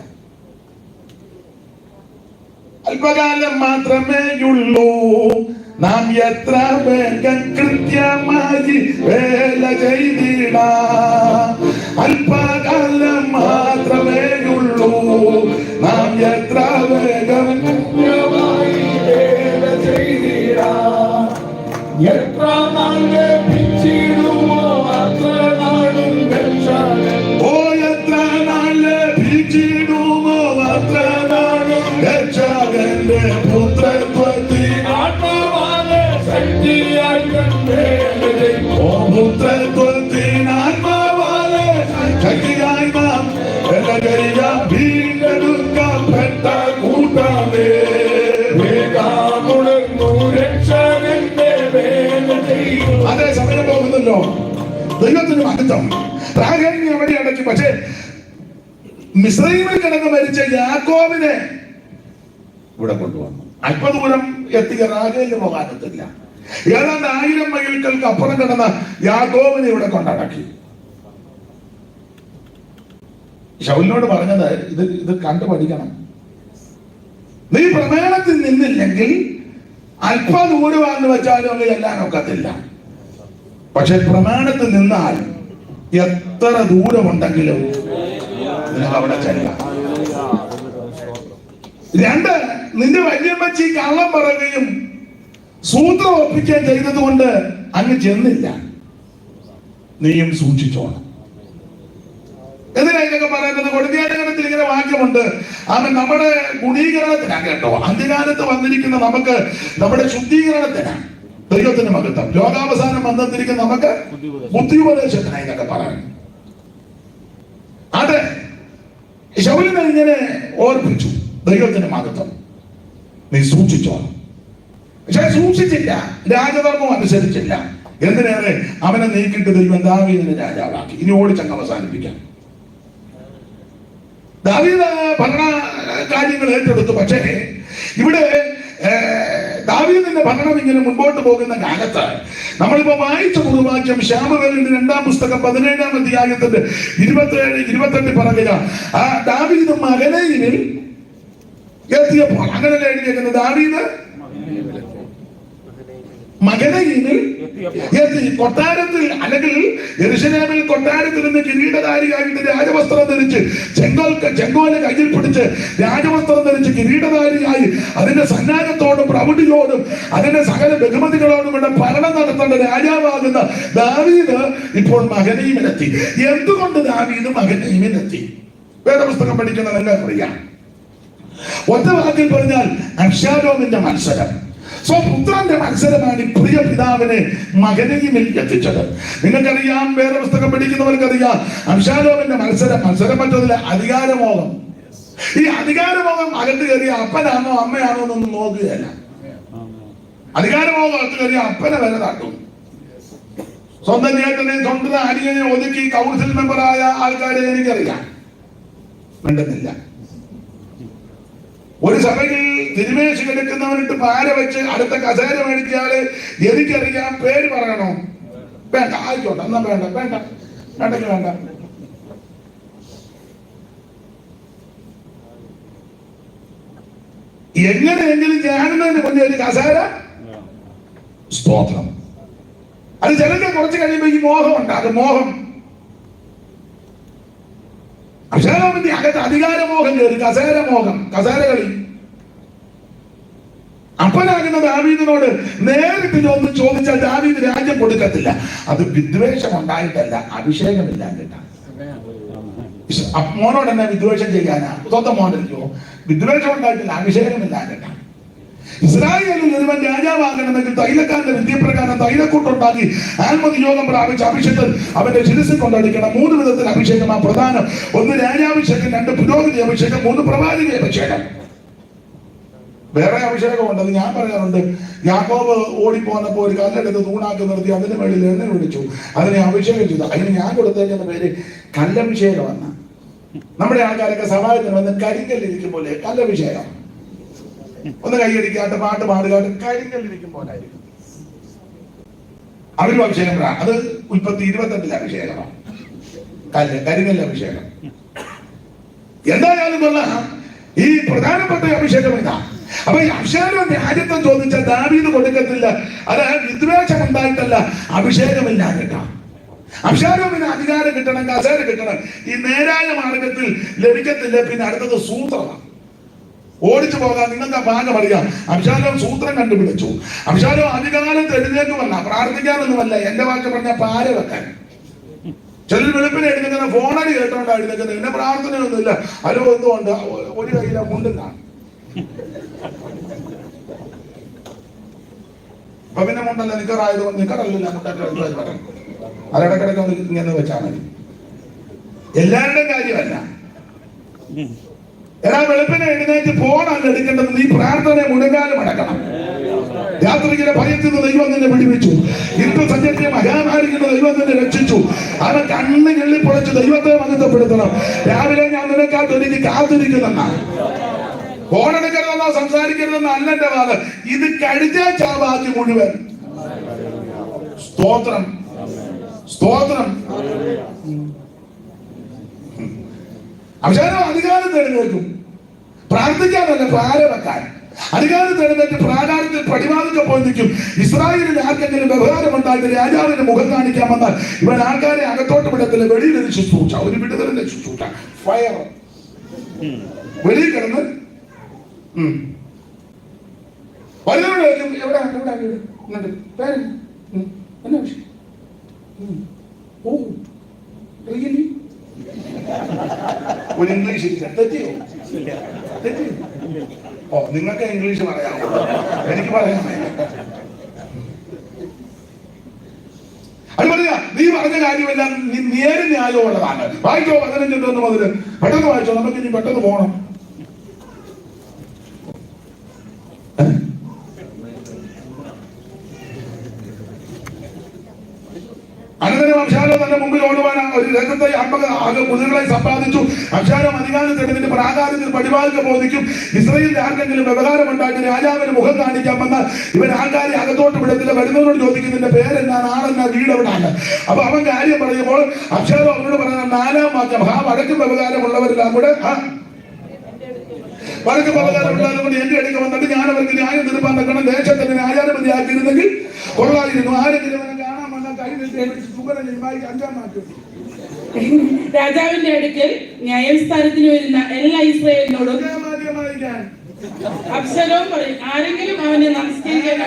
അല്പകാലം മാത്രമേയുള്ളൂ. നാം എത്ര വേഗം കൃത്യമായി വേല ചെയ്തിടാം. അല്പകാലം മാത്രമേയുള്ളൂ. നാം എത്ര വേഗം കൃത്യമായി വേല ചെയ്തിടാം. എത്ര നാൾ ലഭിച്ചിടുമോ അത്ര നാളും രക്ഷകൻ. ഓ എത്ര നാൾ ലഭിച്ചിടുമോ അത്ര നാളും രക്ഷകന്റെ പുത്രത്വത്തിൽ ആത്മാവാണ് ശക്തിയായി കണ്ടേ. ഓ പുത്രത്വത്തിൽ ആത്മാവാണ് ശക്തിയായി നാം വീണ്ടെടുക്കപ്പെട്ട കൂട്ടാതെ അതേ സമയം പോകുന്നല്ലോ. ദൈവത്തിന് മഹത്വം. റാഹേലിനെ അവിടെ അടക്കി. പക്ഷേ മിസ്രയീമിൽ കിടന്ന് മരിച്ച യാക്കോബിനെ ഇവിടെ കൊണ്ടുവന്നു. അല്പദൂരം എത്തിയ റാഹേലിന് പോകാനൊത്തില്ല. ഏതാണ്ട് 1000 മൈലുകൾക്ക് അപ്പുറം കിടന്ന യാക്കോബിനെ ഇവിടെ കൊണ്ടടക്കി. ശൗലിനോട് പറഞ്ഞത് ഇത് കണ്ടു പഠിക്കണം. നീ പ്രമേളത്തിൽ നിന്നില്ലെങ്കിൽ അല്പദൂരമാണെന്ന് വെച്ചാലും അങ്ങ് ചെല്ലാൻ ഒക്കത്തില്ല. പക്ഷെ പ്രമാണത്തിൽ നിന്നാൽ എത്ര ദൂരമുണ്ടെങ്കിലും നിനക്ക് അവിടെ ചെല്ലാം. 2, നിന്റെ വല്യമ്മച്ചി കള്ളം പറയുകയും സൂത്രം ഒപ്പിക്കുകയും ചെയ്തത് കൊണ്ട് അങ്ങ് ചെന്നില്ല. നീയും സൂക്ഷിച്ചോണം. എന്തിനാ ഇതൊക്കെ പറയുന്നത്? കൊടുങ്കാലഘട്ടത്തിൽ ഇങ്ങനെ വാക്യമുണ്ട്. അവൻ നമ്മുടെ ഗുണീകരണത്തിനാണ് കേട്ടോ. അന്ത്യകാലത്ത് വന്നിരിക്കുന്ന നമുക്ക് നമ്മുടെ ശുദ്ധീകരണത്തിനാണ്. ദൈവത്തിന് മഹത്വം. ലോകാവസാനം വന്നിരിക്കുന്ന നമുക്ക് ബുദ്ധിയുപദേശത്തിനായി എന്നൊക്കെ പറയുന്നു. അത് ശൗലിനെ ഇങ്ങനെ ഓർപ്പിച്ചു. ദൈവത്തിന് മഹത്വം. നീ സൂക്ഷിച്ചോണം. പക്ഷെ സൂക്ഷിച്ചില്ല. രാജധർമ്മം അനുസരിച്ചില്ല. എന്തിനേറെ അവനെ നീക്കിയിട്ട് ദൈവം ദാവീദിനെ രാജാവാക്കി. ഇനി ഓടിച്ചങ്ങ് അവസാനിപ്പിക്കാം. ദാവീദ് ഭരണ കാര്യങ്ങൾ ഏറ്റെടുത്തു. പക്ഷേ ഇവിടെ ദാവീദിന്റെ ഭരണം ഇങ്ങനെ മുൻപോട്ട് പോകുന്ന കാലത്ത് നമ്മളിപ്പോ വായിച്ച പൊതുവാക്യം ശമൂവേലിന്റെ 2-ാം പുസ്തകം 17-ാം അധ്യായത്തിന്റെ 27-28 പറയുക, ആ ദാവീദ് മഹനയീമിൽ എത്തിയപ്പോൾ, അങ്ങനെയല്ലേ എഴുതിയേക്കുന്നത്, ദാവീദ് മഹനയീമിൽ എത്തി. കൊട്ടാരത്തിൽ അല്ലെങ്കിൽ യെരൂശലേമിൽ കൊട്ടാരത്തിൽ നിന്ന് കിരീടധാരിയായിട്ട് രാജവസ്ത്രം ധരിച്ച് ചെങ്കോല് കയ്യിൽ പിടിച്ച് രാജവസ്ത്രം ധരിച്ച് കിരീടധാരിയായി അതിന്റെ സന്നാഹത്തോടും പ്രൗഢിയോടും അതിന്റെ സകല ബഹുമതികളോടും കൂടെ ഭരണം നടത്തേണ്ട രാജാവാകുന്ന ദാവീദ് ഇപ്പോൾ മഹനയീമിലെത്തി. എന്തുകൊണ്ട് ദാവീദ് മഹനയീമിലെത്തി? വേദപുസ്തകം പഠിക്കുന്ന എല്ലാവർക്കും അറിയാം. ഒറ്റ വാക്കിൽ പറഞ്ഞാൽ അബ്ശാലോമിന്റെ മത്സരം, സ്വപുത്രന്റെ മത്സരമാണ് ഈ പ്രിയ പിതാവിനെ മഹനയീമിൽ എത്തിച്ചത്. നിങ്ങൾക്കറിയാം, വേദപുസ്തകം പഠിക്കുന്നവർക്കറിയാം, അബ്ശാലോമിന്റെ മത്സരം മറ്റതില്ല, അധികാരമോഹം. ഈ അധികാരമോഹം അകത്ത് കയറിയ അപ്പനാണോ അമ്മയാണോ എന്നൊന്നും നോക്കുകയല്ല. അധികാരമോഹം അകത്ത് കയറിയ അപ്പനെ വരെ തട്ടും. സ്വന്തം ചേട്ടനെ സ്വന്തം അനിയനെ ഒതുക്കി കൗൺസിൽ മെമ്പറായ ആൾക്കാരെ എനിക്കറിയാം, വേണ്ടുന്നില്ല. ഒരു സഭയിൽ തിരുമേശ കിടക്കുന്നവനിട്ട് പാര വെച്ച് അടുത്ത കസേര മേടിച്ചാല് എനിക്കറിയാം പേര് പറയണോ, വേണ്ട, ആയിക്കോട്ടെ, എന്നാ വേണ്ടെങ്കിൽ വേണ്ട. എങ്ങനെയെങ്കിലും കാണുന്നതിന് മുന്നേ ഒരു കസേര, സ്തോത്രം. അത് ചിലർക്ക് കുറച്ച് കഴിയുമ്പോ ഈ മോഹം ഉണ്ടാകും, മോഹം. അബ്ശാലോമിന്റെ അകത്ത് അധികാരമോഹം കയറി, കസേരമോഹം, കസേര കളി. അപ്പനാകുന്ന ദാവീദിനോട് നേരിട്ട് ഒന്ന് ചോദിച്ചാൽ ദാവീദ് രാജ്യം കൊടുക്കത്തില്ല. അത് വിദ്വേഷം ഉണ്ടായിട്ടല്ല, അഭിഷേകമില്ലാഞ്ഞിട്ടാ. മോനോട് എന്നെ വിദ്വേഷം ചെയ്യാനാ? സ്വന്തം മോനല്ലോ. വിദ്വേഷം ഉണ്ടായിട്ടില്ല, അഭിഷേകമില്ലാഞ്ഞിട്ടാ. ഇസ്രായേലിൽ ഒരുവൻ രാജാവാകണമെങ്കിൽ തൈലക്കാരന്റെ വിദ്യപ്രകാരം തൈലക്കൂട്ടുണ്ടാക്കി ആത്മനിയോഗം പ്രാപിച്ച അഭിഷേകത്തിൽ അവന്റെ ശിരസിൽ കൊണ്ടടിക്കണം. 3 വിധത്തിൽ അഭിഷേകം ആ പ്രധാനം. 1 രാജാഭിഷേകം, 2 പുരോഹിത അഭിഷേകം, 3 പ്രവാചക അഭിഷേകം. വേറെ അഭിഷേകമുണ്ട്, അത് ഞാൻ പറയാറുണ്ട്. യാക്കോബ് ഓടിപ്പോന്നപ്പോ ഒരു കല്ലെടുത്ത് തൂണാക്കി നിർത്തി അതിന് മേളിൽ എണ്ണ വിളിച്ചു, അതിനെ അഭിഷേകം ചെയ്തു. അതിന് ഞാൻ കൊടുത്തേക്കുന്ന പേര് കല്ലഭിഷേകമെന്ന. നമ്മുടെ ആൾക്കാരൊക്കെ സഹായത്തിന് വന്ന് കരിങ്കല്ലിരിക്കും പോലെ കല്ലഭിഷേകം. ഒന്ന് കൈയടിക്കാട്ട് പാട്ട് പാടുകാട്ട് കരിങ്കല്ലിരിക്കും പോലെ ആയിരിക്കും. അവരും അഭിഷേകം. അത് ഉൽപ്പത്തി 28 അഭിഷേകമാണ്, കരിങ്കല്ല് അഭിഷേകം. എന്തായാലും ഈ പ്രധാനപ്പെട്ട അഭിഷേകം ഇതാ. അപ്പൊ ഈ അബ്ശാലോം രാജ്യത്വം ചോദിച്ചാൽ ദാവീദ് കൊടുക്കത്തില്ല. അത് വിദ്വേഷം ഉണ്ടായിട്ടല്ല, അഭിഷേകമില്ലാഞ്ഞിട്ടാ. അബ്ശാലോമിന് അധികാരം കിട്ടണം, കസേര കിട്ടണം. ഈ നേരായ മാർഗത്തിൽ ലഭിക്കത്തില്ല. പിന്നെ അടുത്തത് സൂത്രമാണ്. ഓടിച്ചു പോകാൻ നിങ്ങൾക്ക് ഭാഗം അറിയാം. അബ്ശാലോം സൂത്രം കണ്ടുപിടിച്ചു. അബ്ശാലോം അധികാലത്ത് എഴുന്നേക്കുമല്ല, പ്രാർത്ഥിക്കാനൊന്നുമല്ല, എന്റെ വാക്ക് പറഞ്ഞ പാര വെക്കാൻ. ചിലർ വെളുപ്പിനെ എഴുന്നേക്കുന്ന ഫോണടി കേട്ടോണ്ടാ എഴുന്നേക്കുന്നത്. എന്നെ പ്രാർത്ഥനയൊന്നുമില്ല. അലോ എന്തുകൊണ്ട് ഒരു കയ്യിലെ മുണ്ടും കാണും. അപ്പൊ പിന്നെ മുണ്ടല്ല, നിക്കറായതുകൊണ്ട് നിക്കറല്ല മുണ്ടൊക്കെ അതിടക്കിടക്ക് ഒന്ന് ഇങ്ങനെ വെച്ചാൽ മതി. എല്ലാവരുടെയും കാര്യമല്ല. എല്ലാ വെളുപ്പിനെ എഴുന്നേറ്റ് ഫോണല്ല എടുക്കേണ്ടത്. നീ പ്രാർത്ഥന മുഴങ്ങാലും അടക്കണം. രാത്രിയിലെ ഭയത്തിൽ നിന്ന് ദൈവം നിന്നെ വിടുവിച്ചു. ഇരുട്ട് സഞ്ചരിച്ച മഹാമാരിയിൽ നിന്ന് ദൈവം നിന്നെ രക്ഷിച്ചു. അവൻ കണ്ണ് കിള്ളിപ്പൊളിച്ച് ദൈവത്തെ മഹത്വപ്പെടുത്തണം. രാവിലെ ഞാൻ നിനക്കാത്ത എനിക്ക് കാത്തിരിക്കുന്നെന്നാണ്. ഫോണെടുക്കരുതെന്നോ സംസാരിക്കരുതെന്നോ അല്ല എന്റെ വാദം. ഇത് കഴിഞ്ഞാൽ ചാവാക്കി മുഴുവൻ. സ്തോത്രം, സ്തോത്രം. അബ്ശാലോം അധികാരം തെരഞ്ഞെടുക്കും. പ്രാർത്ഥിക്കാനല്ല, പാര വെക്കാൻ. അധികാരം തെരഞ്ഞെടുത്ത് പ്രാകാരത്തിൽ പടിവാതിൽക്ക് പോയി നിൽക്കും. ഇസ്രായേലിൽ ആർക്കെങ്കിലും വ്യവഹാരം ഉണ്ടായിട്ട് രാജാവിന്റെ മുഖം കാണിക്കാൻ വന്നാൽ ഇവൻ ആൾക്കാരെ അകത്തോട്ട് വിടത്തില്ല. വെളിയിലൊരു ശുശ്രൂഷ, ഒരു വിടുതലിന്റെ ശുശ്രൂഷ, ഫയർ. വെളിയിൽ കിടന്ന് വല്ലവരും എവിടെ പേര് എന്നാ വിഷയം? Oh really? ഒരു ഇംഗ്ലീഷ് ഇല്ല. തെറ്റിയോ? തെറ്റിയോ? ഓ, നിങ്ങൾക്ക് ഇംഗ്ലീഷ് പറയാമോ? എനിക്ക് പറയാൻ അത് പറയാ. നീ പറഞ്ഞ കാര്യമെല്ലാം നേരെ ന്യായമുള്ളതാണ്. വായിച്ചോ 15 മുതൽ പെട്ടെന്ന് വായിച്ചോ. നമുക്ക് ഇനി പെട്ടെന്ന് പോകണം. അനന്തരം അബ്ശാലോം തന്റെ മുമ്പിൽ ഓടുവാൻ ഒരു രഥത്തെ 50 കുതിരകളെ സമ്പാദിച്ചു. അബ്ശാലോം അധികാരത്തിനെടുത്തിട്ട് പ്രാകാരത്തിൽ പടിവാതിൽക്ക് ബോധിക്കും. ഇസ്രായേലിൽ ആർക്കെങ്കിലും വ്യവഹാരം ഉണ്ടാക്കി രാജാവിന് മുഖം കാണിക്കാൻ വന്നാൽ ഇവൻ ആൾക്കാരെ അകത്തോട്ട് വിടത്തില്ല. വരുന്നവരോട് ചോദിക്കും, നിന്റെ പേരെന്നാ, നാടെന്നാ, വീട് എവിടാണ്. അപ്പൊ അവൻ കാര്യം പറയുമ്പോൾ അബ്ശാലോം അവനോട് പറയുന്ന 4-ാം വാക്യം, വടക്കും വ്യവഹാരമുള്ളവരെല്ലാം കൂടെ വടക്ക് വ്യവഹാരമുള്ളവരും കൂടി എന്റെ അടുക്ക വന്നിട്ട് ഞാൻ അവർക്ക് ന്യായം തീർപ്പാൻ തക്കണം. ദേശത്തിന് ന്യായാധിപതിയാക്കിയിരുന്നെങ്കിൽ കൊള്ളായിരുന്നു. ആരെങ്കിലും കാണാൻ വന്നാൽ കൈ രാജാവിന്റെ അടുക്കൽ ന്യായസ്ഥാനത്തിന് വരുന്ന എല്ലാ ഇസ്രായേലിനോടും അബ്ശലോം പറയും, ആരെങ്കിലും അവനെ നമസ്കരിക്കാൻ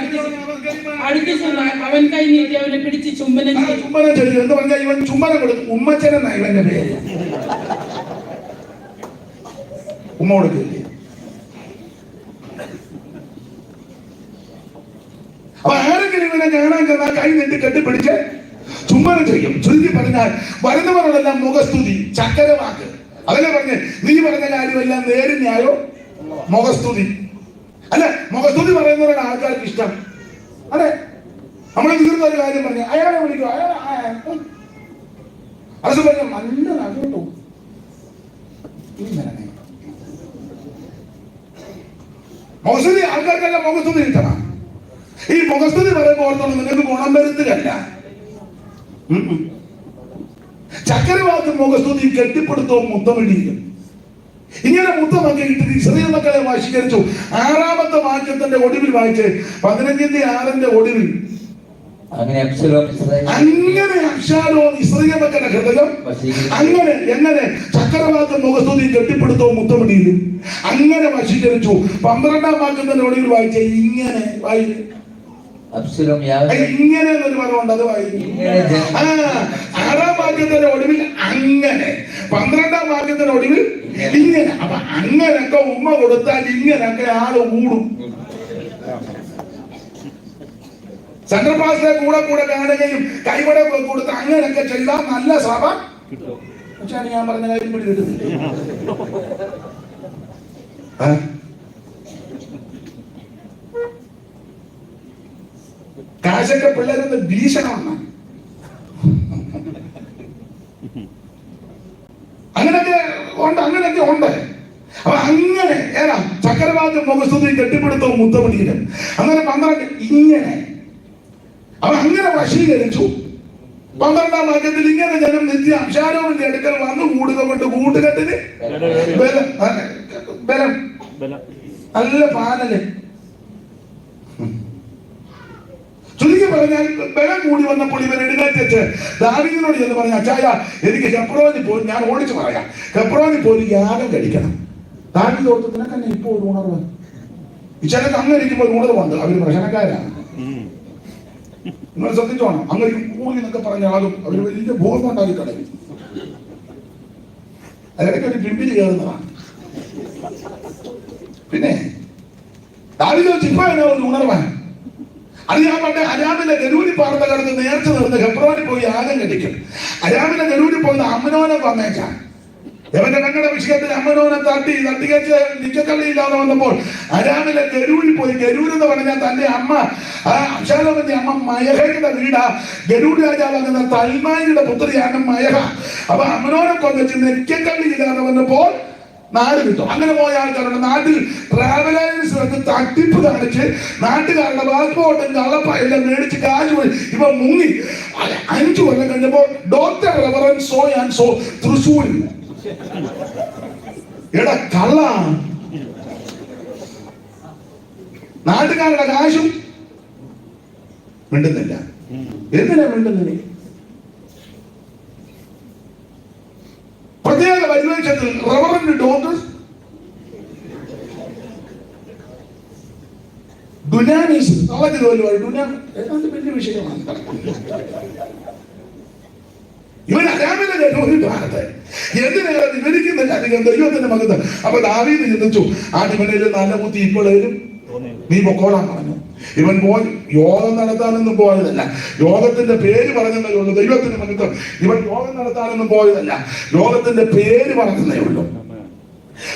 അടുത്ത് ചെന്നാൽ അവൻ കൈ നീട്ടി അവനെ പിടിച്ച് ചുംബനം ചെയ്യും. എന്ന് പറഞ്ഞാൽ ഇവൻ ചുംബനം കൊടുക്കും. ഉമ്മച്ചൻ എന്നാ ഇവന്റെ പേര്. ഉമ്മ കൊടുക്കില്ലേ? അപ്പൊ ആരെങ്കിലും ഇവനെ കാണാൻ ചെന്നാൽ കൈ നീട്ടി കെട്ടിപ്പിടിച്ച് ചുംബനം ചെയ്യും. ചുരുക്കി പറഞ്ഞാൽ വരുന്നവരോടെല്ലാം മുഖസ്തുതി, ചക്കരവാക്ക്. അതല്ലേ പറഞ്ഞേ, നീ പറഞ്ഞ കാര്യമെല്ലാം നേരിന്യായോ മുഖസ്തുതി. അല്ലെ, മുഖസ്തുതി പറയുന്നവരാണ് ആൾക്കാർക്ക് ഇഷ്ടം. അതെ, നമ്മൾ തീർന്ന ഒരു കാര്യം പറഞ്ഞു, അയാളെ വിളിക്കും, അത് പറഞ്ഞ നല്ലതാണ് കേട്ടോ. മുഖസ്തുതി ആൾക്കാർക്കെല്ലാം മുഖസ്തുതി കിട്ടണം. ഈ മുഖസ്തുതി പറയുമ്പോൾ ഓർത്തോളം നിങ്ങൾക്ക് ഗുണം വരുത്തുകയല്ല. ചക്കരവാക്കും മുഖസ്തുതി കെട്ടിപ്പിടുത്തവും മുത്തമിടിയും. ഇങ്ങനെ മുത്തമൊക്കെ ഇട്ടിട്ട് ഇസ്രായേൽ മക്കളെ വശീകരിച്ചു. 6-ാമത്തെ വാക്യത്തിന്റെ ഒടുവിൽ വായിച്ച് 15-ന്റെ ഒടുവിൽ അങ്ങനെ അബ്ശലോം ഇസ്രായേൽ മക്കളുടെ ഹൃദയം എങ്ങനെ ചക്രവാക്കും മുഖസ്തുതി കെട്ടിപ്പിടുത്തവും മുത്തമിടിയും അങ്ങനെ വശീകരിച്ചു. 12-ാം വാക്യത്തിന്റെ ഒടുവിൽ വായിച്ച ഇങ്ങനെ വായിച്ചു. അബ്ശലോം ഇങ്ങനെ എന്നൊരു പദമുണ്ട്, അത് വായിക്കും. 6-ാം വാക്യത്തിന്റെ ഒടുവിൽ അങ്ങനെ, 12-ാം വാക്യത്തിന്റെ ഒടുവിൽ ഇങ്ങനെ. അപ്പൊ അങ്ങനൊക്കെ ഉമ്മ കൊടുത്താൽ ഇങ്ങനൊക്കെ ആള് കൂടും. സെൻട്രൽ പാസിലെ കൂടെ കാണുകയും കൈവട കൊടുത്ത് അങ്ങനൊക്കെ ചെയ്താൽ നല്ല സഭ. പക്ഷേ ഞാൻ പറഞ്ഞ കാര്യം പിടി കിട്ടുന്നില്ല. കാശൊക്കെ പിള്ളേരൊന്ന് ഭീഷണമാണ്. അങ്ങനെയൊക്കെ ഉണ്ട്. അപ്പൊ അങ്ങനെ ഏതാ ചക്രവാക്യം മുഖസ്തുതി കെട്ടിപ്പിടുത്തവും മുത്തമണിയിലും അങ്ങനെ 12 ഇങ്ങനെ. അവ അങ്ങനെ വശീകരിച്ചു. 12-ാം വാക്യത്തിൽ ഇങ്ങനെ ജനം നിത്യ അബ്ശാലോമിന്റെ അടുക്കൽ വന്നു കൂടുക കൊണ്ട് കൂട്ടുകെട്ടിന് ബലം നല്ല പാനല്. ചുരുക്കി പറഞ്ഞാൽ ബലം കൂടി വന്നപ്പോൾ ഇവൻ എഴുന്നേറ്റ് ദാവീദിനോട് എന്ന് പറഞ്ഞ, അച്ചായ എനിക്ക് ഹെബ്രോനിൽ പോയി, ഞാൻ ഓടിച്ചു പറയാം, ഹെബ്രോനിൽ പോയി യാഗം കഴിക്കണം. ദാവീദ് ഓർത്ത്, നിനക്ക് തന്നെ ഇപ്പൊ ഒരു ഉണർവ്. ഇച്ചാലൊക്കെ അങ്ങനെ ഇരിക്കുമ്പോൾ ഒരു ഉണർവുണ്ട്. അവര് പ്രശ്നക്കാരാണ്. നിങ്ങൾ ശ്രദ്ധിച്ചോണം. അങ്ങനെ കൂടി എന്നൊക്കെ പറഞ്ഞാലും അവര് വലിയ ഭൂകമ്പം ഉണ്ടാക്കി കളയും. അതിടയ്ക്ക് ഒരു പിമ്പിൽ കയറുന്നതാണ്. പിന്നെ ദാവീദ് ഇപ്പൊ എന്നാ ഒരു ഉണർവാണ്. അത് ഞാൻ പണ്ട് അരാമിലെ ഗരൂരി പാർത്ത കടന്ന് നേർച്ച നടന്ന് ഹെബ്രോനിൽ പോയി യാഗം കഴിക്കും. അരാമിലെ ഗരൂരി പോകുന്ന അമ്മനോനെ വന്നേച്ചാണ്. ഇവന്റെ ഞങ്ങളുടെ വിഷയത്തിൽ അമ്മനോനെ തട്ടിക്കച്ച് നിക്കക്കള്ളിയില്ലാതെ വന്നപ്പോൾ അരാമിലെ ഗരൂരിൽ പോയി. ഗരൂർ എന്ന് പറഞ്ഞാൽ തന്റെ അമ്മ അബ്ശാലോമിന്റെ അമ്മ മയഹയുടെ വീടാ. ഗരൂർ രാജാവാകുന്ന തൽമായിയുടെ പുത്രിയാണ് മയഹ. അപ്പൊ അമ്മനോനെ കൊന്നിച്ച് നിക്കക്കള്ളിയില്ലാതെ വന്നപ്പോൾ നാട് കിട്ടും. അങ്ങനെ പോയ ആൾക്കാരുണ്ട്. നാട്ടിൽ ട്രാവലേഴ്സ് വന്ന് തട്ടിപ്പ് കാണിച്ച് നാട്ടുകാരുടെ പാസ്പോർട്ടും കള്ളപ്പായെല്ലാം മേടിച്ച് കാശ് പോയി ഇവ മുങ്ങി. 5 കൊല്ലം കഴിഞ്ഞപ്പോൾ doctor reverend so and so തൃശ്ശൂരിൽ എടാ കള്ള നാട്ടുകാരുടെ കാശും മിണ്ടുന്നില്ല. എന്തിനാ മിണ്ടുന്നില്ല? പ്രത്യേക പരിവേഷത്തിൽ റവറന്റ് ഡോക്ടേഴ്സ് ഡുനാമിസ് വലിയ വിഷയമാണ്. ഇവൻ അരാമിലെ ഒരു ഭാഗത്ത് എന്തിനേറെ വിവരിക്കുന്നില്ല അധികം ദൈവത്തിന്റെ മകത്ത്. അപ്പൊ ദാവീദ് ചിന്തിച്ചു, ആ ഇവനൊരു നല്ല ബുദ്ധി ഇപ്പോഴും നീ പൊക്കോളാൻ പറഞ്ഞു. ഇവൻ പോയി യോഗം നടത്താനൊന്നും പോയതല്ല. യോഗത്തിന്റെ പേര് പറഞ്ഞതേ ഉള്ളൂ. ദൈവത്തിന്റെ മകത്ത് ഇവൻ യോഗം നടത്താനൊന്നും പോയതല്ല. യോഗത്തിന്റെ പേര് പറഞ്ഞതേ ഉള്ളൂ.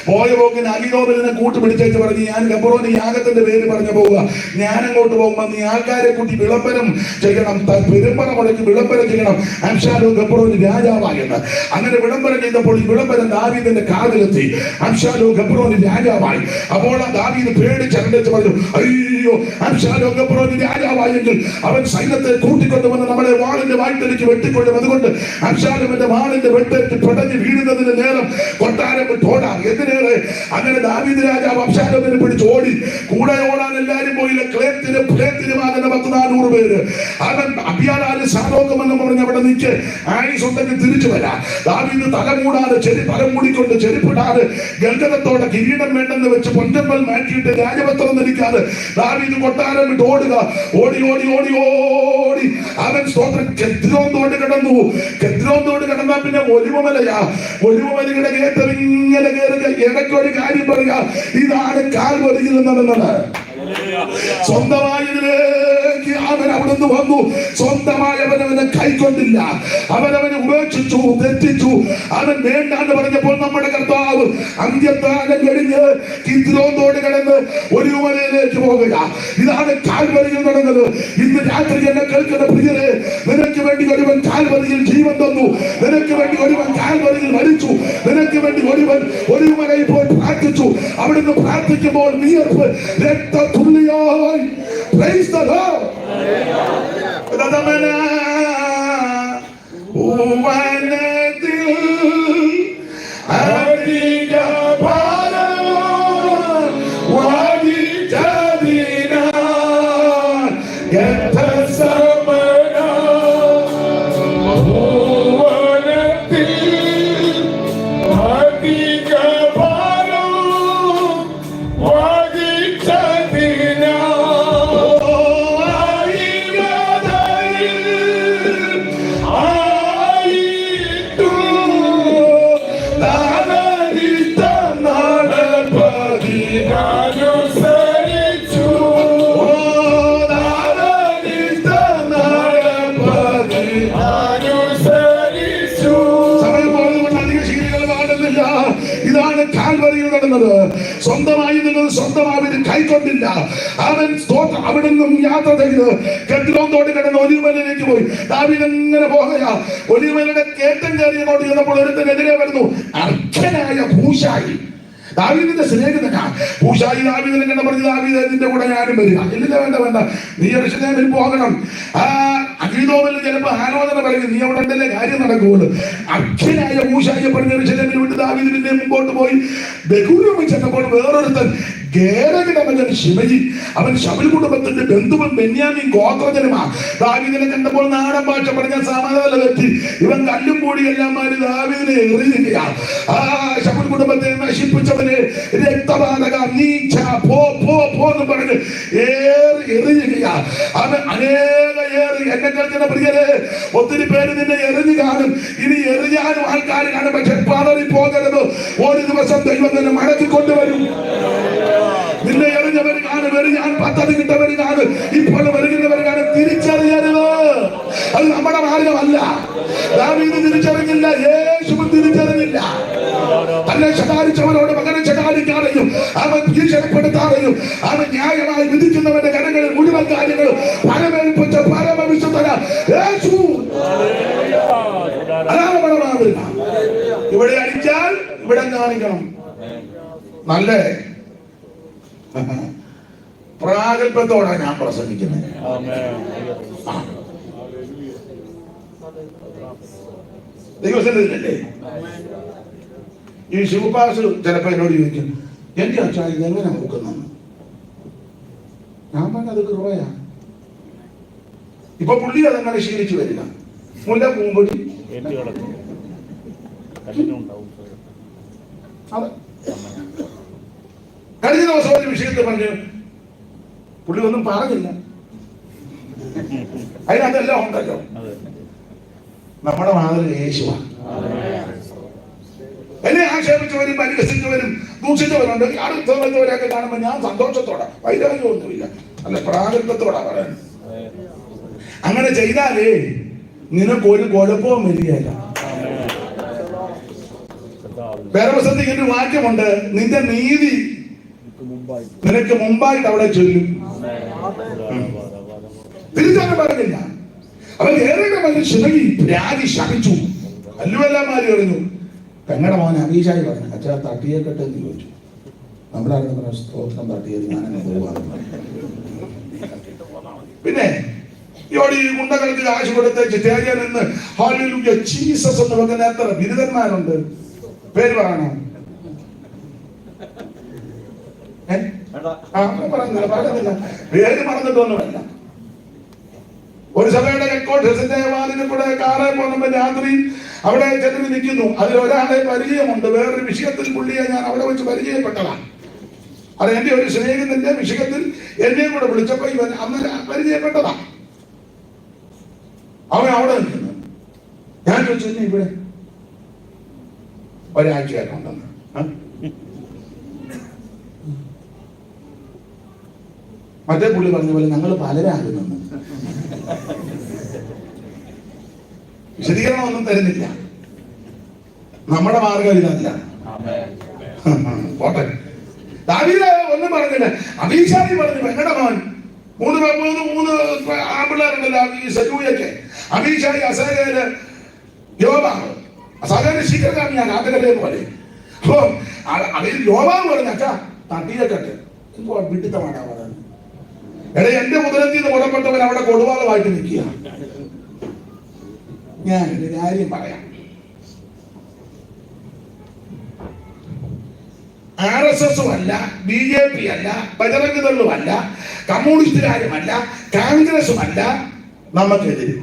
പോയ പോക്കിന് അഹിതോഫലിനെ കൂട്ടുപിടിച്ചേച്ച് പറഞ്ഞ് ഞാൻ ഗബ്ബോന് യാഗത്തിന്റെ പേര് പറഞ്ഞു പോവുക, ഞാൻ അങ്ങോട്ട് പോകുമ്പോൾ നീ ആൾക്കാരെ കൂട്ടി വിളംബരം ചെയ്യണം, പെരുമ്പറ മുടക്കി വിളംബരം ചെയ്യണം, അബ്ശാലോം ഗബ്ബോന് രാജാവായെന്ന്. അങ്ങനെ വിളംബരം ചെയ്തപ്പോൾ ഈ വിളംബരം ദാവീദിന്റെ കാതിലെത്തി. അബ്ശാലോം ഗബ്ബോന് രാജാവായി. അപ്പോൾ ആ ദാവീദ് പേടിച്ചരണ്ടിച്ച് പറഞ്ഞു, അയ്യോ, അബ്ശാലോം ഗബ്ബോന് രാജാവായെങ്കിൽ അവൻ സൈന്യത്തെ കൂട്ടിക്കൊണ്ടുവന്ന് നമ്മളെ വാളിന്റെ വായ്ത്തലിക്ക് വെട്ടിക്കൊള്ളും. അതുകൊണ്ട് അബ്ശാലോമിന്റെ വാളിന്റെ വെട്ടേറ്റ് പിടഞ്ഞ് വീഴുന്നതിന് നേരം കൊട്ടാരം വിട്ടോടാം. എന്തിനേറെ അങ്ങനെ ദാവീദ് രാജാവ് അബ്ശാലോമിനെ പിടിച്ച് ഓടി. കൂടെ ഓടാൻ എല്ലാരും പോയില്ല. ക്ലേത്തിനും അങ്ങനെ 400 പേര്. അവൻ അബിയാലാല് സാദോക്കും എന്ന് പറഞ്ഞ് അവിടെ നിൽക്ക്, ആയുസ് ഉണ്ടെങ്കിൽ തിരിച്ചു വരാം. ദാവീദ് തല മൂടിക്കൊണ്ട് ചെരുപ്പിടാതെ ഗൽഗതത്തോടെ കിരീടം വേണ്ടെന്ന് വെച്ച് പൊൻകമ്പൽ മാറ്റിയിട്ട് രാജപത്രം ധരിക്കാതെ ദാവീദ് കൊട്ടാരം വിട്ട് ഓടുക. ഓടി ഓടി ഓടി ഓടി അവൻ സ്തോത്രം കെദ്രോൻ തോട് കിടന്നു. കെദ്രോൻ തോട് കിടന്നാൽ പിന്നെ ഒലിവുമലയാ. ഒലിവുമലയുടെ കയറ്റം ഇങ്ങനെ കയറുക. ഇടയ്ക്കൊരു കാര്യം പറയുക, ഇതാണ് കാൽവരിയിൽ നടന്നത്. സ്വന്തമായതിലേക്ക് അവൻ അവിടുന്ന് വന്നു. സ്വന്തമായവനവനെ കൈക്കൊണ്ടില്ല. അവനവനെ ഉപേക്ഷിച്ചു, തെറ്റിച്ചു. അവൻ വേണ്ടാന്ന് പറഞ്ഞപ്പോൾ നമ്മുടെ കർത്താവ് അന്ത്യത്താനം കഴിഞ്ഞ് കിദ്രോന്തോട് കിടന്ന് ഒലിവുമലയിലേക്ക് പോകുക. ഇതാണ് കാൽവരിയിൽ നടന്നത്. ഇന്ന് രാത്രി എന്നെ കേൾക്കുന്ന പ്രിയരെ, നിനക്ക് വേണ്ടി ഒരുവൻ കാൽവരിയിൽ ജീവൻ തന്നു. നിനക്ക് വേണ്ടി ഒരുവൻ കാൽവരിയിൽ മരിച്ചു. നിനക്ക് വേണ്ടി ഒരുവൻ ഒലിവുമലയിൽ പോയി പ്രാർത്ഥിച്ചു. അവിടുന്ന് പ്രാർത്ഥിക്കുമ്പോൾ വിയർപ്പ് രക്തതുല്യമായി. Praise the Lord. ഇതാണ് കാൽവരിയിൽ നടന്നത്. സ്വന്തമായി നിന്നത് സ്വന്തമാവിന് കൈക്കൊണ്ടില്ല. അവൻ അവിടെ നിന്നും യാത്ര ചെയ്ത് കെദ്രോന്തോട് കിടന്ന് ഒലിവുമലയിലേക്ക് പോയി. ദാവീദ് എങ്ങനെ പോകുക. ഒലിവുമലയുടെ കേറ്റം കയറി അങ്ങോട്ട് ചെന്നപ്പോൾ ഒരുത്തനെതിരെ വരുന്നു. അർഖനായ ഹൂശായി, ദാവീദിന്റെ സ്നേഹിതനാ. ഹൂശായി ദാവീദിനെ കണ്ട പറഞ്ഞു, ദാവീദ് നിന്റെ കൂടെ ഞാനും വരിക. ഇല്ലില്ല, വേണ്ട, നീ യെരൂശലേമിൽ പോകണം. അഹീതോഫെൽ ചിലപ്പോ ആലോചന പറയും, നീ അവിടെ ഉണ്ടല്ലേ കാര്യം നടക്കുകയുള്ളൂ. അർഖനായ ഹൂശായിയെ പറഞ്ഞ് യെരൂശലേമിൽ വിട്ട് ദാവീദ് പിന്നെ മുമ്പോട്ട് പോയി. ബഹൂരിൽ ചെന്നപ്പോൾ വേറൊരുത്തൻ ഗേരയുടെ മകൻ ശിമയി, അവൻ ശമൂവേൽ കുടുംബത്തിന്റെ ബന്ധുവും ബെന്യാമീൻ ഗോത്രജനുമാ. ദാവീദിനെ കണ്ടപ്പോൾ നാടൻ ഭാഷ പറഞ്ഞ സമാധാനം പറ്റി. ഇവൻ കല്ലും കൂടിയെല്ലാം മാറി ദാവീദിനെ എറിയുക. ശമൂവേൽ കുടുംബത്തെ നശിപ്പിച്ചവനെ രക്തപാതക നീച്ച പോ എന്ന് പറഞ്ഞ് എറിയുക. അവൻ ഏറി എന്നെ കേൾക്കുന്ന പ്രിയരെ, ഒത്തിരി പേര് നിന്നെ എറിഞ്ഞു കാണും. ഇനി എറിയാനും ആൾക്കാർ കാണും. പക്ഷെ പതറി പോകരുത്. ഒരു ദിവസം ദൈവം നിന്നെ മടക്കിക്കൊണ്ടുവരും. നിന്നെ എറിഞ്ഞവർ കാണും, എറിയാൻ പദ്ധതി കിട്ടവർ കാണും, ഇപ്പോൾ വരുന്നവർ കാണും. തിരിച്ചറിയരുത്, അത് നമ്മുടെ മാർഗമല്ല. ദാവീദ് തിരിച്ചറിഞ്ഞില്ല, യേശുവും തിരിച്ചറിഞ്ഞില്ല. തന്നെ ശകാരിച്ചവനോട് മകനെ ശകാരിക്കാതെയും അവൻ ഭീഷണിപ്പെടുത്താതെയും അവൻ ന്യായമായി വിധിക്കുന്നവന്റെ കരങ്ങളിൽ മുഴുവൻ കാര്യങ്ങളും പരമേൽപ്പിച്ച പരമവിശുദ്ധന യേശു. അതാണ് നമ്മുടെ മാതൃക. ഇവിടെ അടിച്ചാൽ ഇവിടെ കാണിക്കണം. നല്ല പ്രാഗൽഭ്യത്തോടാണ് ഞാൻ പ്രസംഗിക്കുന്നത്. ദൈവസന്നിധിയിലല്ലേ. ഈ ശിവപാസ് ചിലപ്പോ എന്നോട് ചോദിക്കും, എന്റെ അച്ഛാ ഇതെങ്ങനെ നോക്കുന്നു? ഞാൻ പറഞ്ഞ അത് കൃപയാ. ഇപ്പൊ പുള്ളി അതങ്ങനെ ശീലിച്ചു വരിക. മുല്ല പൂമ്പൊടി കഴിഞ്ഞ ദിവസം ഒരു വിഷയത്തെ പറഞ്ഞു, പുള്ളി ഒന്നും പറഞ്ഞില്ല, അതിനകത്തെല്ലാം ഉണ്ടല്ലോ. നമ്മുടെ മാതൃക യേശുവാണ്. എന്നെ ആക്ഷേപിച്ചവരും പരിഹസിച്ചവരും ദൂഷിച്ചവരുണ്ട്. അടുത്തവരൊക്കെ കാണുമ്പോൾ ഞാൻ സന്തോഷത്തോടെ, വൈരാഗ്യമൊന്നുമില്ല, നല്ല പ്രാഗൽഭ്യത്തോടാ പറയാൻ. അങ്ങനെ ചെയ്താലേ നിനക്കൊരു കുഴപ്പവും വരികയില്ല. വേദപുസ്തകത്തിൽ ഇങ്ങനെ ഒരു വാക്യമുണ്ട്, നിന്റെ നീതി നിനക്ക് മുമ്പായിട്ട് അവിടെ ചൊല്ലും. തിരിച്ചങ്ങനെ പറഞ്ഞില്ല. അവൻ ഏറെ മനുഷ്യനെങ്കിൽ രാജി ശമിച്ചു. അല്ലുവല്ലാമാര് പറഞ്ഞു, പെങ്ങളുടെ മോൻ അബീഷായി പറഞ്ഞു, അച്ഛാ തട്ടിയേക്കട്ടെ എന്ന് ചോദിച്ചു. നമ്മുടെ പറഞ്ഞ സ്തോത്രം തട്ടിയത് ഞാനങ്ങനെ പോകാറ്. പിന്നെ ഇവിടെ ഈ ഗുണ്ടകൾക്ക് കാശ് കൊടുത്തേച്ച് സ്റ്റേജിൽ നിന്ന് ഹല്ലേലൂയ ജീസസ് എന്ന് പറയുന്ന എത്ര ബിരുദന്മാരുണ്ട്. പേര് പറയണോ? പറയുന്നില്ല, പേര് മറന്നിട്ടൊന്നുമല്ല. ഒരു സഭയുടെ ഹെഡ്ക്വാർട്ടേഴ്സിന്റെ വാതിലിൽ കൂടെ കാറെ പോകുമ്പോൾ രാത്രി അവിടെ ചെന്ന് നിൽക്കുന്നു. അതിൽ ഒരാളെ പരിചയമുണ്ട്. വേറൊരു വിഷയത്തിൽ പുള്ളിയെ ഞാൻ അവിടെ വെച്ച് പരിചയപ്പെട്ടതാണ്. അത് എന്റെ ഒരു സ്നേഹിതന്റെ വിഷയത്തിൽ എന്നെയും കൂടെ വിളിച്ചപ്പോ ഇവൻ അന്ന് പരിചയപ്പെട്ടതാ. അവൻ അവിടെ നിൽക്കുന്നു. ഞാൻ ചോദിച്ചു, ഇവിടെ ഒരാഴ്ചയായിട്ടുണ്ടെന്ന്. മറ്റേ പുള്ളി പറഞ്ഞ പോലെ ഞങ്ങൾ പലരാകുന്നു. വിശദീകരണം ഒന്നും തരുന്നില്ല. നമ്മുടെ മാർഗം ഇതല്ല. പോട്ടെ. ദാവീദ് ഒന്നും പറഞ്ഞില്ല. അബീശായി പറഞ്ഞു, പെങ്ങളുടെ മോൻ മൂന്ന് ആൺപിള്ളേരുണ്ടല്ലോ ഈ സജൂയൊക്കെ. അബീശായി, അസായേല്, യോബാബ്. അസായേല് ശീഘ്രകാമിയാണ് ആദ്യകഥയെ പോലെ. അപ്പൊ അതിൽ യോബാബ് പറഞ്ഞു, അച്ഛാ തട്ടിയേക്കട്ടെ. വിട്ടിത്തമാണാ പറയുന്നത്. എടാ, എന്റെ മുതലത്തിൽ നിന്ന് പുറപ്പെട്ടവൻ അവിടെ കൊടുവാളമായിട്ട് നിൽക്കുക. ഞാൻ ഒരു കാര്യം പറയാം. RSS അല്ല, BJP അല്ല, ബജറംഗ് ദളും അല്ല, കമ്മ്യൂണിസ്റ്റുകാരുമല്ല, കോൺഗ്രസും അല്ല നമുക്കെതിരെ.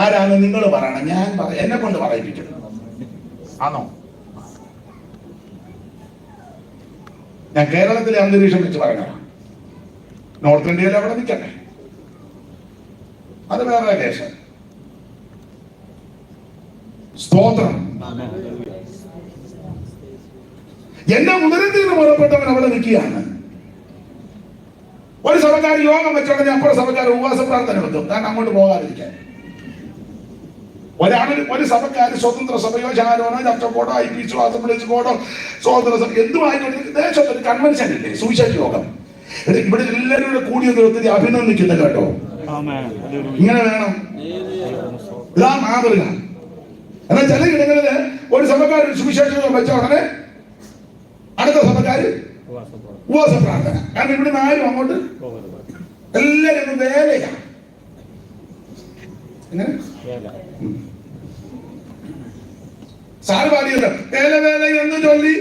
ആരാണ് നിങ്ങൾ പറയണം? ഞാൻ എന്നെ കൊണ്ട് പറയിപ്പിക്കണം ആണോ? ഞാൻ കേരളത്തിലെ അന്തരീക്ഷം വെച്ച് പറയണം. നോർത്ത് ഇന്ത്യയിൽ അവിടെ നിൽക്കട്ടെ, അത് വേറെ കേസ്. സ്തോത്രം. എന്റെ മുതലത്തിൽ നിന്ന് പുറപ്പെട്ടവൻ അവിടെ നിൽക്കുകയാണ്. ഒരു സഭക്കാർ യോഗം വെച്ചോണ്ടെങ്കിൽ അപ്പുറം സഭക്കാർ ഉപവാസ പ്രാർത്ഥന വെക്കും, കാരണം അങ്ങോട്ട് പോകാതിരിക്കാൻ. ഒരു സഭക്കാർ സ്വതന്ത്ര സഭയോ ശാലോനോ ചർച്ചക്കോടോ IPC അസംബ്ലീസ് കോടോ സ്വതന്ത്ര സഭ എന്തുമായിക്കോട്ടെ ദേശത്തൊരു കൺവെൻഷൻ ഇല്ലേ, സുവിശേഷ യോഗം. ഇവിടെ എല്ലാവരും കൂടെ കൂടിയ ദൈവത്തിന് അഭിനന്ദിക്കുന്നു കേട്ടോ. ഇങ്ങനെ വേണം, ഇതാ മാതൃക. എന്നാൽ ചില ഇടങ്ങളില് ഒരു സഭക്കാർ സുവിശേഷ യോഗം വെച്ച ഉടനെ അടുത്ത സഭക്കാര് ഉപവാസ പ്രാർത്ഥന. കാരണം ഇവിടുന്ന് ആരും അങ്ങോട്ട് എല്ലാവരും വേലയാണ്. എങ്ങനെ സാറ് പാടിയല്ലോ, വേല വേല എന്ന് ചൊല്ലി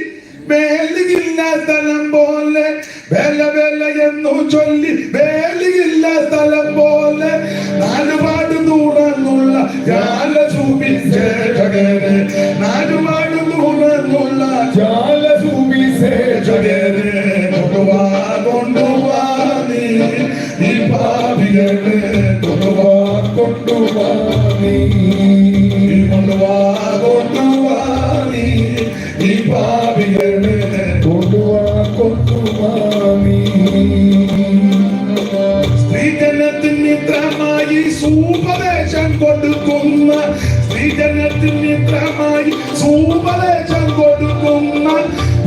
വേലിയില്ല സ്ഥലം പോലെ, വേല വേല എന്നു ചൊല്ലി വേലിയില്ല സ്ഥലം പോലെ, നാലുപാട് ദൂരന്നുള്ള ജാലസുവിശേഷകരെ, നാലുപാട് ദൂരന്നുള്ള ജാലസുവിശേഷകരെ, കൊണ്ടുവാ കൊണ്ടുവാ നീ ഈ പാപികളെ, കൊണ്ടുവാ കൊണ്ടുവാ നീ, കൊണ്ടുവാ കൊണ്ടുവാ നീ ഈ പാപികളെ, കൊണ്ടുവാ കൊണ്ടുവാ നീ. സ്ത്രീജനത്തിന് മിത്രമായി സൂപദേശം കൊടുക്കുന്ന, സ്ത്രീജനത്തിന് മിത്രമായി സൂപദേശം കൊടുക്കുന്ന,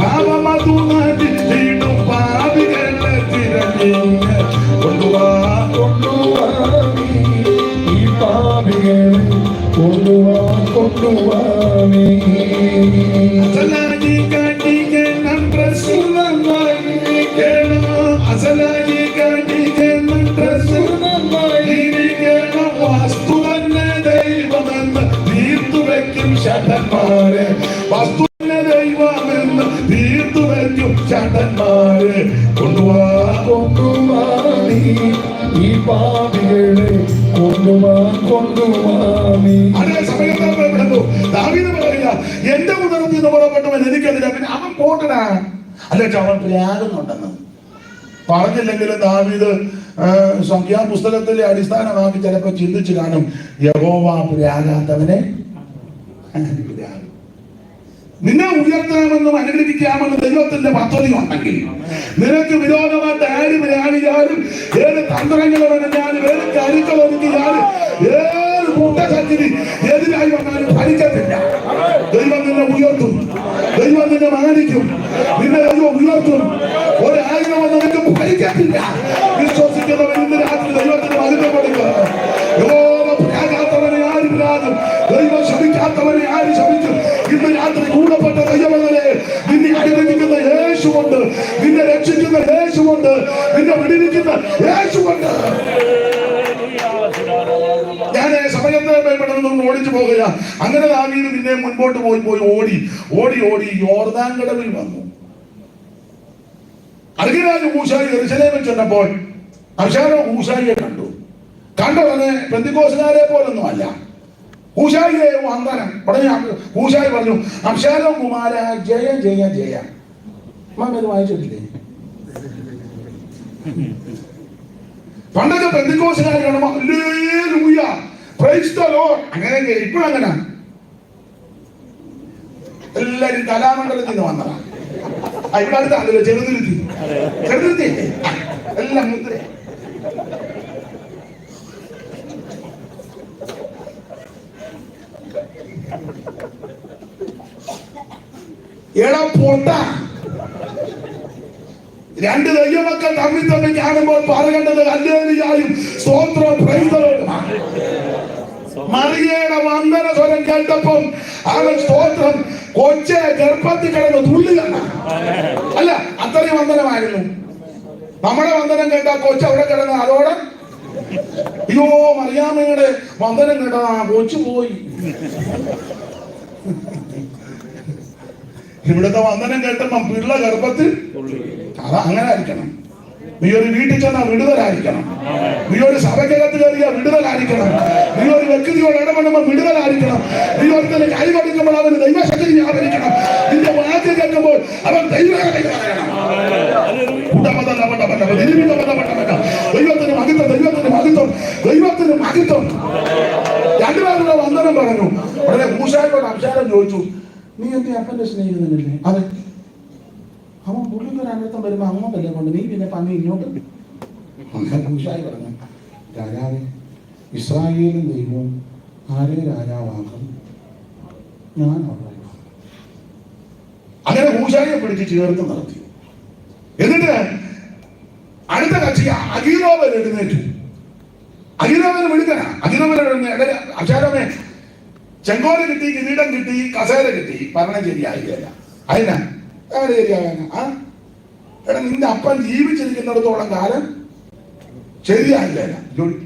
പാപമതു നടിച്ചിടും പാപികളെ തിരഞ്ഞ്, കൊണ്ടുവാ കൊണ്ടുവാ നീ ഈ പാപികളെ, കൊണ്ടുവാ കൊണ്ടുവാ നീ. അസലായി കാട്ടിക്കണം പ്രസുരമായിരിക്കണം, അസലായി കാട്ടിക്കണം പ്രസുരമായിരിക്കണം, വസ്തു തന്നെ ദൈവമെന്ന് തീർത്തു വയ്ക്കും ശതന്മാരെ, വസ്തു തന്നെ ദൈവമെന്ന് തീർത്തു വയ്ക്കും ശതന്മാരെ, കൊണ്ടുവാ കൊണ്ടുവാ നീ ഈ പാപികളെ, കൊണ്ടുവാ കൊണ്ടുവാ നീ. അതേ സമയത്ത് ദാവീദ് പറയുക, എന്റെ മുതലത്തിൽ നിന്ന് പുറപ്പെട്ടവൻ എനിക്കെതിരെ. പിന്നെ അവൻ പോട്ടടാ, അല്ലെ അവൻ പ്രാകുന്നുണ്ടെന്ന് പറഞ്ഞില്ലെങ്കിലും ദാവീദ് സംഖ്യാപുസ്തകത്തിലെ അടിസ്ഥാനമാക്കി ചിലപ്പോ ചിന്തിച്ചു കാണും, യഹോവ പ്രാകാത്തവനെ നിന്നെ ഉയർത്തണമെന്നും അനുഗ്രഹിക്കാമെന്നും ദൈവത്തിന്റെ പദ്ധതി ഉണ്ടെങ്കിൽ, നിനക്ക് വിരോധമായിട്ട് ആര് പ്രാണിയാലും, ഏത് തന്ത്രങ്ങൾ പറഞ്ഞാലും, ഏത് കരുക്കൾ ഒരുക്കിയാലും, ഏത് കൂട്ടശക്തി എതിരായി വന്നാലും ഫലിക്കത്തില്ല. ദൈവം ശമിക്കാത്തവനെ ആര് ശമിക്കും? ഇന്ന് രാത്രി കൂടപ്പെട്ട ദൈവമേ, നിന്നെ അനുഗ്രഹിക്കുന്ന യേശുവുണ്ട്, നിന്നെ രക്ഷിക്കുന്ന യേശുവുണ്ട്, നിന്നെ വിടുവിക്കുന്ന യേശുവുണ്ട്. ഞാൻ സമയത്തെ ഭയപ്പെടുന്ന ഓടിച്ചു പോകുക. അങ്ങനെ ദാവീദ് പിന്നെ മുൻപോട്ട് ഓടി യോർദാൻ കടവിൽ വന്നു. അർഗിരാജ് ഹൂശായി യെരൂശലേമിൽ ചെന്നപ്പോൾ അബ്ശാലോം ഹൂശായിയെ കണ്ട ഉടനെ പെന്തിക്കോസുകാരെ പോലൊന്നും അല്ല. ഹൂശായിയെ വന്ദനം. ഉടനെ ഹൂശായി പറഞ്ഞു, അബ്ശാലോം കുമാര ജയ ജയ ജയ. മകൻ വായിച്ചിട്ടില്ലേ? പണ്ടൊക്കെ പെന്തിക്കോസുകാർ കാണുമ്പോ ഹല്ലേലൂയ പ്രൈസ് ദി ലോർഡ് അങ്ങനെയൊക്കെ. ഇപ്പോഴങ്ങനെ എല്ലാരും കലാമണ്ഡലത്തിൽ നിന്ന് വന്നതാ. ഇവിടെ അടുത്താണല്ലോ ചെറുതുരുത്തി എല്ലാം മുദ്ര. എടാ പൊട്ട, രണ്ട് ദൈവമക്കൾ തമ്മിൽ കാണുമ്പോൾ പറയേണ്ടത് ഹല്ലേലൂയയും സ്തോത്രം പ്രൈസ് ദി ലോർഡുമാണ്. മറിയയുടെ വന്ദന സ്വരം കേട്ടപ്പം അവൻ സ്തോത്രം കൊച്ചെ ഗർഭത്തിൽ കിടന്ന് തുള്ളുകയാണ്. അല്ല, അത്രയും വന്ദനമായിരുന്നു. നമ്മുടെ വന്ദനം കേട്ടാ കൊച്ചു അവിടെ കിടന്ന് അതോടെ അയ്യോ മറിയാമ്മയുടെ വന്ദനം കേട്ടാ കൊച്ചു പോയി. ഇവിടുത്തെ വന്ദനം കേട്ടപ്പോ പിള്ള ഗർഭത്തിൽ അതാ അങ്ങനെ ആയിരിക്കണം. നീ ഒരു വീട്ടിൽ ചെന്നാൽ വിടുതലായിരിക്കണം. നീ ഒരു സഭയ്ക്കകത്ത് കയറിയാൽ വിടുതലായിരിക്കണം. നീ ഒരു വ്യക്തിയോട് ഇടപെടുമ്പോൾ വിടുതലായിരിക്കണം. നീ ഒരുത്തന്നെ കൈ കൊടുക്കുമ്പോൾ അവന് ദൈവശക്തി വ്യാപരിക്കണം. നിന്റെ വാക്ക് കേൾക്കുമ്പോൾ അവൻ ദൈവകഥ പറയണം. ദൈവത്തിന് മഹിത്വം, ദൈവത്തിന് മഹിത്വം, ദൈവത്തിന് മഹിത്വം. രണ്ടുപേരുടെ വന്ദനം പറഞ്ഞു. ഉടനെ ഹൂശായിയോട് അബ്ശാലോം ചോദിച്ചു, നീ എന്റെ അപ്പന്റെ സ്നേഹിതനല്ലേ? അതെ. അവൻ പുള്ളിക്ക് ഒരു അനർത്ഥം വരുമ്പോ അങ്ങോട്ടല്ലേ കൊണ്ട് നീ പിന്നെ പന്നി ഇങ്ങോട്ട്. ഹൂശായി പറഞ്ഞു, രാജാവേ, ഇസ്രായേലും ദൈവവും ആരെ രാജാവാക്കും? ഞാൻ അങ്ങനെ ഹൂശായിയെ പിടിച്ച് ചേർത്ത് നിർത്തി. എന്നിട്ട് അടുത്ത കക്ഷി അഹീറോബേൽ എഴുന്നേറ്റു. അഹീറോബേൽ വിളിക്കണ. അഹീറോബേൽ അബ്ശാലോമേ, ചെങ്കോല് കിട്ടി, കിരീടം കിട്ടി, കസേര കിട്ടി, ഭരണം ശരിയായില്ല. അതിനാ എവിടെ ശരിയാകാനാ? എടാ, നിന്റെ അപ്പൻ ജീവിച്ചിരിക്കുന്നിടത്തോളം കാലം ശരിയായില്ല ജോലി.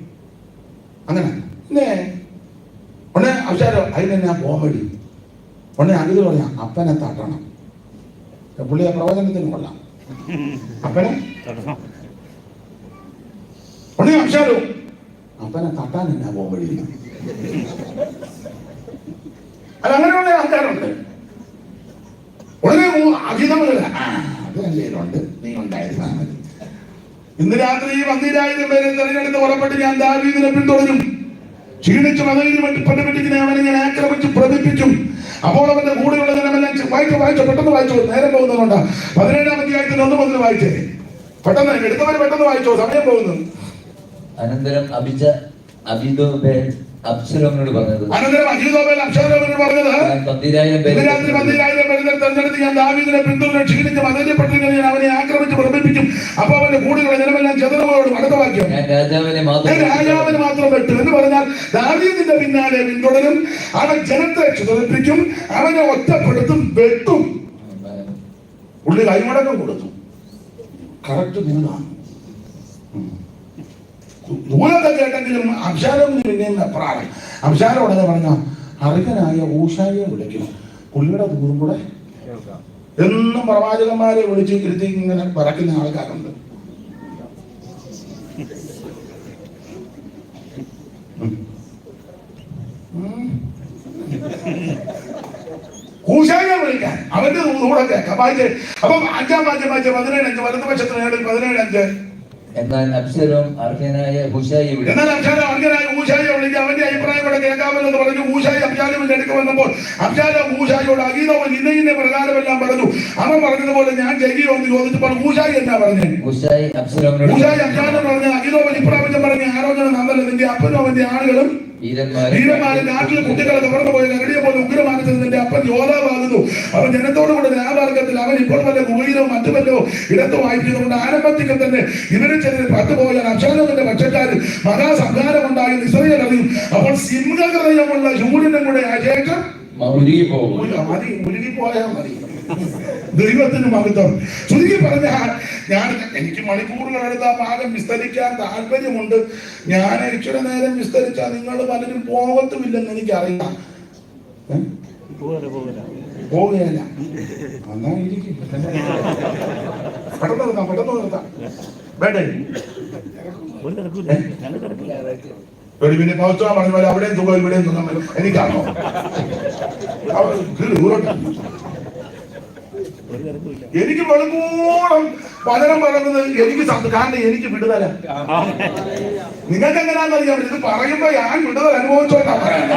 അങ്ങനെ ഉടനെ അബ്ശാലോം അതിനെ ഞാൻ പോകടി. ഉടനെ അഗിത് പറയാം, അപ്പനെ തട്ടണം. പുള്ളിയെ പ്രവചനത്തിന് കൊള്ളാം. അപ്പനെ ഉടനെ അബ്ശാലോം അപ്പനെ തട്ടാൻ എന്നാ പോകടി. അത് അങ്ങനെയുള്ള ആൾക്കാരുണ്ട്. ഉടനെ അഹിതമുണ്ട്, നീ ഉണ്ടായിരുന്നാ മതി. ഇന്ന് രാത്രി 10,000 പേരെ തെരഞ്ഞെടുത്ത് പുറപ്പെട്ട് ഞാൻ ദാവീദിനെ പിന്തുടരും. ക്ഷീണിച്ചു മതവിനെ അവനെ ഞാൻ ആക്രമിച്ചു പ്രതിപ്പിക്കും. അപ്പോൾ അവന്റെ കൂടെയുള്ള ജനമെല്ലാം വായിച്ചു പെട്ടെന്ന് വായിച്ചു. നേരം പോകുന്നതുകൊണ്ട് 17-ാം അധ്യായത്തിന് 1 മുതൽ വായിച്ചേ. പെട്ടെന്ന് എടുത്തവര് പെട്ടെന്ന് വായിച്ചോ, സമയം പോകുന്നു. അനന്തരം അബീദോബേൽ അബ്ശലോമിനോട് പറഞ്ഞത്, അനന്തരം അഹീതോബേൽ അബ്ശലോമിനോട് പറഞ്ഞത്, രാത്രി 10,000 പേരെ തെരഞ്ഞെടുത്ത് ഞാൻ ദാവീദിനെ പിന്തുടരും. ക്ഷീണിച്ച് മതവിനെ ഞാൻ അവനെ ആക്രമിച്ച് പ്രകടിപ്പിക്കും. അപ്പൊ അവന്റെ കൂടെയുള്ള ജനമെല്ലാം ചെതറുപോഴും. അടുത്ത വാക്യം, ഞാൻ രാജാവിനെ മാത്രം വെട്ടു എന്ന് പറഞ്ഞാൽ ദാവീദിന്റെ പിന്നാലെ പിന്തുടരും. അവൻ ജനത്തെ ചിതറിപ്പിക്കും, അവനെ ഒറ്റപ്പെടുത്തും, വെട്ടും. പുള്ളി കൈമടക്കം കൊടുത്തു. കറക്റ്റ് ദൂതാണ്. ദൂരത്തെ കേട്ടെങ്കിലും അബ്ശാലോമിന് പിന്നെയും എപ്പോഴാണ്? അബ്ശാലോം ഉടനെ പറഞ്ഞ അർഹനായ ഹൂശായിയെ വിളിക്കും. പുള്ളിയുടെ ദൂരം കൂടെ എന്നും പ്രവാചകന്മാരെ വിളിച്ച് ഇരുത്തി ഇങ്ങനെ പറക്കുന്ന ആൾക്കാരുണ്ട്. ഹൂശായിയെ വിളിക്കാൻ അവന്റെ കൂടെ കേൾക്കാം. വായിച്ചേ. അപ്പം 5-ാം വാക്യം വായിച്ച 17:5 വലതുപക്ഷത്തിന് 17:5. എന്നാൽ അബ്ശലോം അർഹനായ ഹൂശായിയെ വിളിച്ചു. അവന്റെ അഭിപ്രായം കൂടെ കേൾക്കാമെന്ന് പറഞ്ഞു. ഹൂശായി അബ്ശാലോമിന്റെ അടുക്ക് വന്നപ്പോൾ അബ്ശാലോം ഹൂശായിയോട് അഹീതോബേൽ ഇന്ന പ്രകാരമെല്ലാം പറഞ്ഞു. അവൻ പറഞ്ഞതുപോലെ ഞാൻ ചെയ്യുമോ എന്ന് ചോദിച്ചപ്പോൾ ഹൂശായി എന്നാ പറഞ്ഞു? ഹൂശായി അബ്ശാലോം പറഞ്ഞു, അഹീതോബേൽ ഇപ്രാവശ്യം പറഞ്ഞ ആലോചന നന്നല്ല. നിന്റെ അപ്പനും അവന്റെ ആളുകളും വീരന്മാരും നാട്ടിലെ കുട്ടികളെ കവർന്നു പോയി കരടിയെ പോലെ ഉഗ്രമായ പ്രാപിച്ചത് നിന്റെ അപ്പൻ യോധാവാകുന്നു. അവൻ ജനത്തോടു കൂടെ ന്യായമാർഗത്തിൽ അവൻ ഇപ്പോൾ വല്ല ഗുഹയിലോ മറ്റു വല്ലോ ഇടത്തോ ആയിരിക്കുന്നതുകൊണ്ട് ആരംഭത്തിൽ തന്നെ ഇവരിൽ ചിലർ പട്ടുപോയാൽ അബ്ശാലോമിന്റെ പക്ഷക്കാരിൽ മഹാസംഹാരമുണ്ടായി ഇസ്രായേൽ അറിയും. അപ്പോൾ സിംഹഹൃദയമുള്ള ശൂരനും കൂടെ അശേഷം മുരുകിപ്പോയാൽ മതി. ദൈവത്തിന് മഹത്വം. ചുരുക്കി പറഞ്ഞാൽ എനിക്ക് മണിക്കൂറുകൾ എടുത്ത് ആ ഭാഗം വിസ്തരിക്കാൻ താല്പര്യമുണ്ട്. ഞാൻ ഇച്ചിരി നേരം വിസ്തരിച്ചാൽ നിങ്ങൾ പലരും പോകത്തുമില്ലെന്ന് എനിക്കറിയാം. പോവുകയല്ല, എന്നാ ഇരിക്കും. പെട്ടെന്ന് നിർത്താം വേണ്ടേ? പിന്നെ പൗത്വ പറഞ്ഞ പോലെ അവിടെയും സുഖം ഇവിടെയും സുഖം എനിക്കാണോ? എനിക്ക് വെളുപ്പോളം വചനം പറയുന്നത് എനിക്ക് കാരണം എനിക്ക് വിടുതല. നിങ്ങൾക്ക് എങ്ങനെയാണെന്നറിയാം. ഇത് പറയുമ്പോ ഞാൻ വിടുതൽ അനുഭവിച്ചോണ്ടാ പറയാം.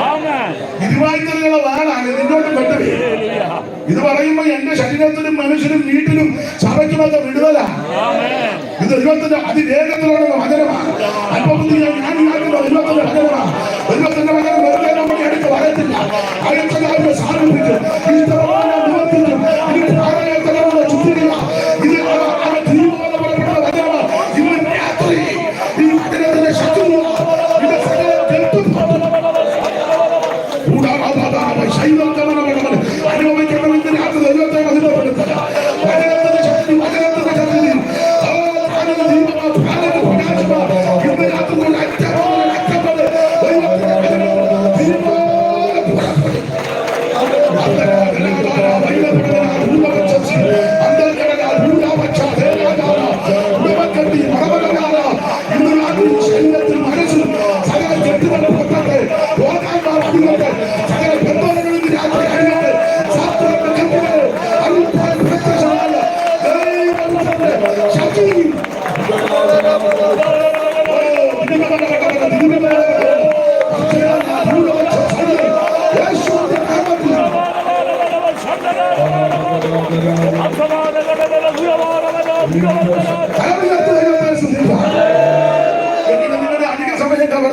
ഇരുവായ്ത്തലുള്ള വാളാണ് നിന്നോട്ട് പെട്ടത്. ഇത് പറയുമ്പോ എന്റെ ശരീരത്തിലും മനുഷ്യനും വീട്ടിലും സഭയ്ക്കുമൊക്കെ വിടുതല. ഇത് ദൈവത്തിന്റെ അതിവേഗത്തിലുള്ള വചനമാണ്. അനുഭവത്തിൽ ഞാൻ ദൈവത്തിന്റെ വചനമാണ്. ദൈവത്തിന്റെ വചനം വെറുതെ നമ്മുടെ അടുത്ത് പറയത്തില്ല. അയച്ചതായ സാധിപ്പിക്കും.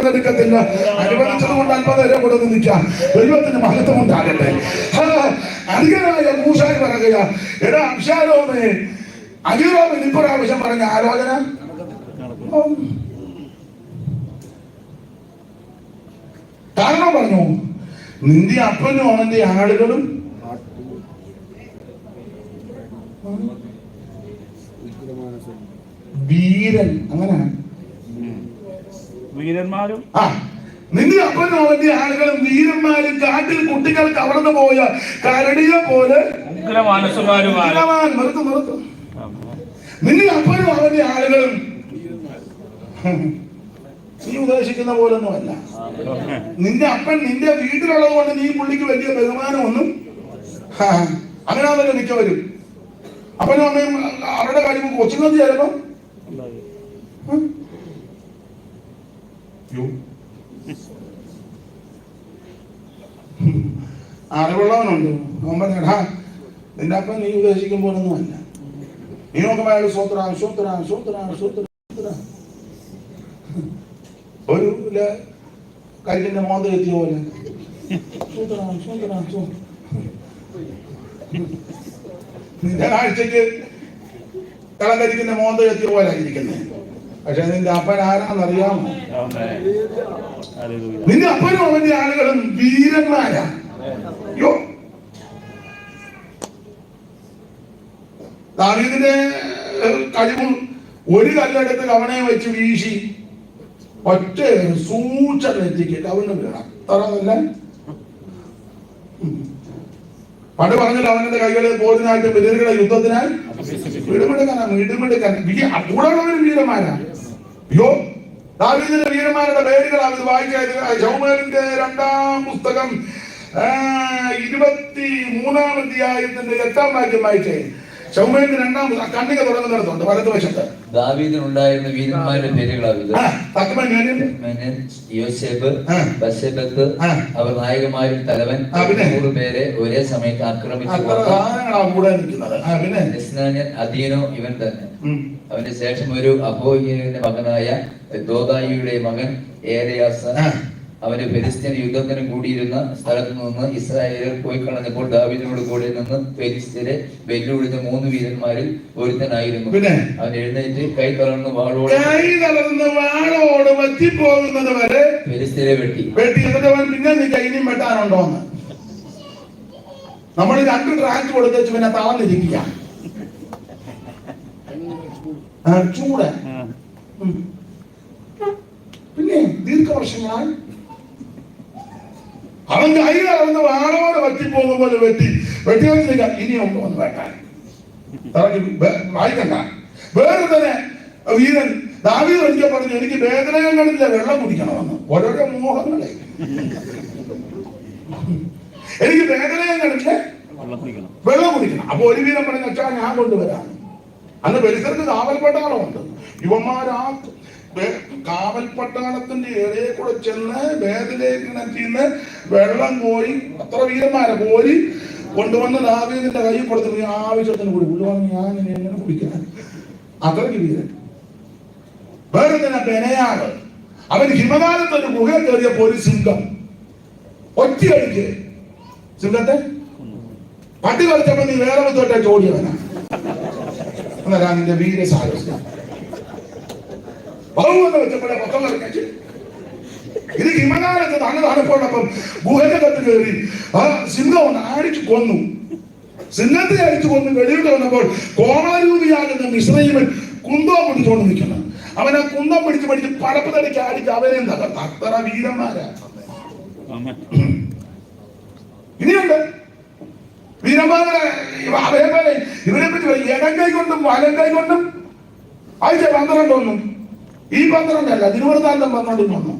എടുക്കത്തില്ല. അനുവദിച്ചത് കൊണ്ട് അല്പനേരം കൂടെ നിൽക്കാം. ദൈവത്തിന് മഹത്വം ഉണ്ടാകട്ടെ. അധികനായ മൂശായി പറയുക, എടാ അബ്ശാലോമേ, അഹിറോമിന് ഇപ്രാവശ്യം പറഞ്ഞ ആലോചന കാരണം പറഞ്ഞു. നിന്റെ അപ്പനും അവന്റെ ആളുകളും വീരൻ, അങ്ങനെയാണ് വീരന്മാരും. നിന്റെ അപ്പനും അവന്റെ ആളുകളും വീരന്മാരും കാട്ടിൽ കുട്ടികൾ കവർന്നു പോയ കരടിയെ പോലെ നിർത്തും. നിന്റെ അപ്പനും അവന്റെ ആളുകളും നീ ഉദ്ദേശിക്കുന്ന പോലൊന്നുമല്ല. നിന്റെ അപ്പൻ നിന്റെ വീട്ടിലുള്ളത് കൊണ്ട് നീ പുള്ളിക്ക് വലിയ ബഹുമാനമൊന്നും അങ്ങനെയാണല്ലോ മിക്കവരും. അപ്പനും അമ്മയും അവരുടെ കാര്യം കൊച്ചുങ്ങൾക്ക് ചിലപ്പോ അറിവുള്ളവനുണ്ട്. അവൻ പറഞ്ഞാ നിന്റെ അപ്പൻ നീ ഉദ്ദേശിക്കും പോലൊന്നും അല്ല. നീ നോക്കുമ്പോ അയാൾ ഒരു കരിക്കിന്റെ മോന്ത എത്തിയ പോലെ നിന്റെ കാഴ്ചക്ക് കളകരിക്കുന്ന മോന്ത എത്തിയ പോലെ ആയിരിക്കുന്നത്. പക്ഷെ നിന്റെ അപ്പൻ ആരാന്നറിയാമോ? നിന്റെ അപ്പനും അവന്റെ ആളുകളും വീരന്മാരാ. യോ, ദാവീദിന്റെ കഴിവും ഒരു കല്ലെടുത്ത് കവണയെ വെച്ച് വീശി ഒറ്റ സൂചനെത്തിക്ക് കവണ് വീണാം. അത്രന്നല്ല പണ്ട് പറഞ്ഞില്ല, അവന്റെ കൈകളെ പോരിനായിട്ട് വിരലുകളെ യുദ്ധത്തിനായി വീടുമെടുക്കാൻ കൂടെയുള്ളവരും വീരന്മാരാ. യോ, ദാവീദിന്റെ വീരന്മാരുടെ പേരുകളാണ് ഇത് വായിക്കായത്. ശമൂവേലിന്റെ 2-ാം പുസ്തകം 23-ാം അധ്യായത്തിന്റെ 8-ാം വാക്യം വായിച്ചേ. ശമൂവേലിന്റെ 2-ാം കണ്ണിക തുടങ്ങുന്നിടത്തുണ്ട് വലതുവശത്ത്. ദാവീദിനുണ്ടായിരുന്ന വീരന്മാരുടെ പേരുകളാവിത്: യോസേബ്, ബശബത്ത്. അവർ നായകന്മാരിൽ തലവൻ. 100 പേരെ ഒരേ സമയത്ത് ആക്രമിച്ചു. അദീനോ ഇവൻ തന്നെ. അവന്റെ ശേഷം ഒരു അഹോഹിയുടെ മകനായ ദോദായിയുടെ മകൻ ഏലയാസ. അവന്റെ ഫെലിസ്ത്യൻ യുദ്ധത്തിന് കൂടിയിരുന്ന സ്ഥലത്ത് നിന്ന് ഇസ്രായേലർ പോയി കളഞ്ഞപ്പോൾ ദാവീദിനോട് കൂടെ നിന്ന് ഫെലിസ്ത്യരെ വെല്ലുവിളിച്ച 3 വീരന്മാരിൽ ഒരുത്തനായിരുന്നു. പിന്നെ അവൻ എഴുന്നേറ്റ് കൈ തളർന്ന് വാളോട് വറ്റിപ്പോകുന്നത് വരെ ഫെലിസ്ത്യരെ വെട്ടി. എന്നിട്ട് അവൻ പിന്നെ നീ കൈനിയും വെട്ടാനുണ്ടോന്ന് നമ്മൾ 2 ട്രാക്ക് കൊടുത്തേച്ച് പിന്നെ തളർന്നിരിക്കുക. ചൂട് പിന്നെ ദീർഘവർഷങ്ങളായി അവൻ കൈ കലർന്ന് വാളോട് വറ്റിപ്പോകുന്ന പോലെ വെട്ടി വെച്ചിരിക്കാം. ഇനിയുണ്ടോ എന്ന് വെട്ടാൻ വായിക്കണ്ട. വേറെ തന്നെ വീരൻ ദാവീദ് ഒരിക്കൽ പറഞ്ഞു, എനിക്ക് വേദനകൾ കണ്ടില്ല, വെള്ളം കുടിക്കണമെന്ന്. ഓരോരോ മോഹങ്ങളെ എനിക്ക് വേദനകൾ കണ്ടില്ല, വെള്ളം കുടിക്കണം. അപ്പൊ ഒരു വീരൻ പറഞ്ഞു, അച്ഛാ ഞാൻ കൊണ്ടുവരാം. അന്ന് പരിസരത്ത് കാവൽപ്പട്ടാളമുണ്ട്. ഇവന്മാരാ കാവൽപ്പട്ടാളത്തിന്റെ ഇടയെ കൂടെ ചെന്ന് വേദിലേക്ക് കിണറ്റിന്ന് വെള്ളം കോരി, അത്ര വീരന്മാരെ കോരി കൊണ്ടുവന്ന് ദാവീദിന്റെ കൈ കൊടുത്ത് ആവശ്യത്തിന് കൂടി ഉള്ളുവാൻ ഞാൻ എങ്ങനെ കുടിക്കാൻ. അത്രയ്ക്ക് വീരൻ. വേറെ തന്നെ ബെനയാവ്, അവൻ ഹിമകാലത്ത് ഒരു ഗുഹ കയറിയപ്പോ ഒരു സിംഹം ഒറ്റയടിക്ക് സിംഹത്തെ പട്ടി കളിച്ചപ്പോ നീ വേറെ തൊട്ടേ ചോടിയവനാ. എന്നല്ല നിന്റെ വീരസാഹസം ബഹുവെന്ന് വെച്ചപ്പോഴേ പക്കം കളിച്ചു. ഇത് ഹിമകാലത്ത് തണുപ്പുള്ളപ്പം ഗുഹക്കകത്ത് കയറി ആ സിംഹം അടിച്ചു കൊന്നു. സിംഹത്തെ അടിച്ചു കൊന്നു വെളിയിൽ വന്നപ്പോൾ കോമളരൂപിയാകുന്ന മിശ്രൈമൻ കുന്തം പിടിച്ചുകൊണ്ട് നിൽക്കണം. അവൻ ആ കുന്തം പിടിച്ച് പടപ്പ് തടിക്ക് അടിച്ച് അവരെയും തകർത്ത്. അത്ര വീരന്മാരാ. ഇനിയുണ്ട് വീരന്മാരെ. ഇവരെ പറ്റി ഇടം കൈ കൊണ്ടും വലം കൈ കൊണ്ടും ആഴ്ച 12 ഒന്നും. ഈ 12 അല്ല, തിരുവനന്തപുരം 12 ഒന്നും.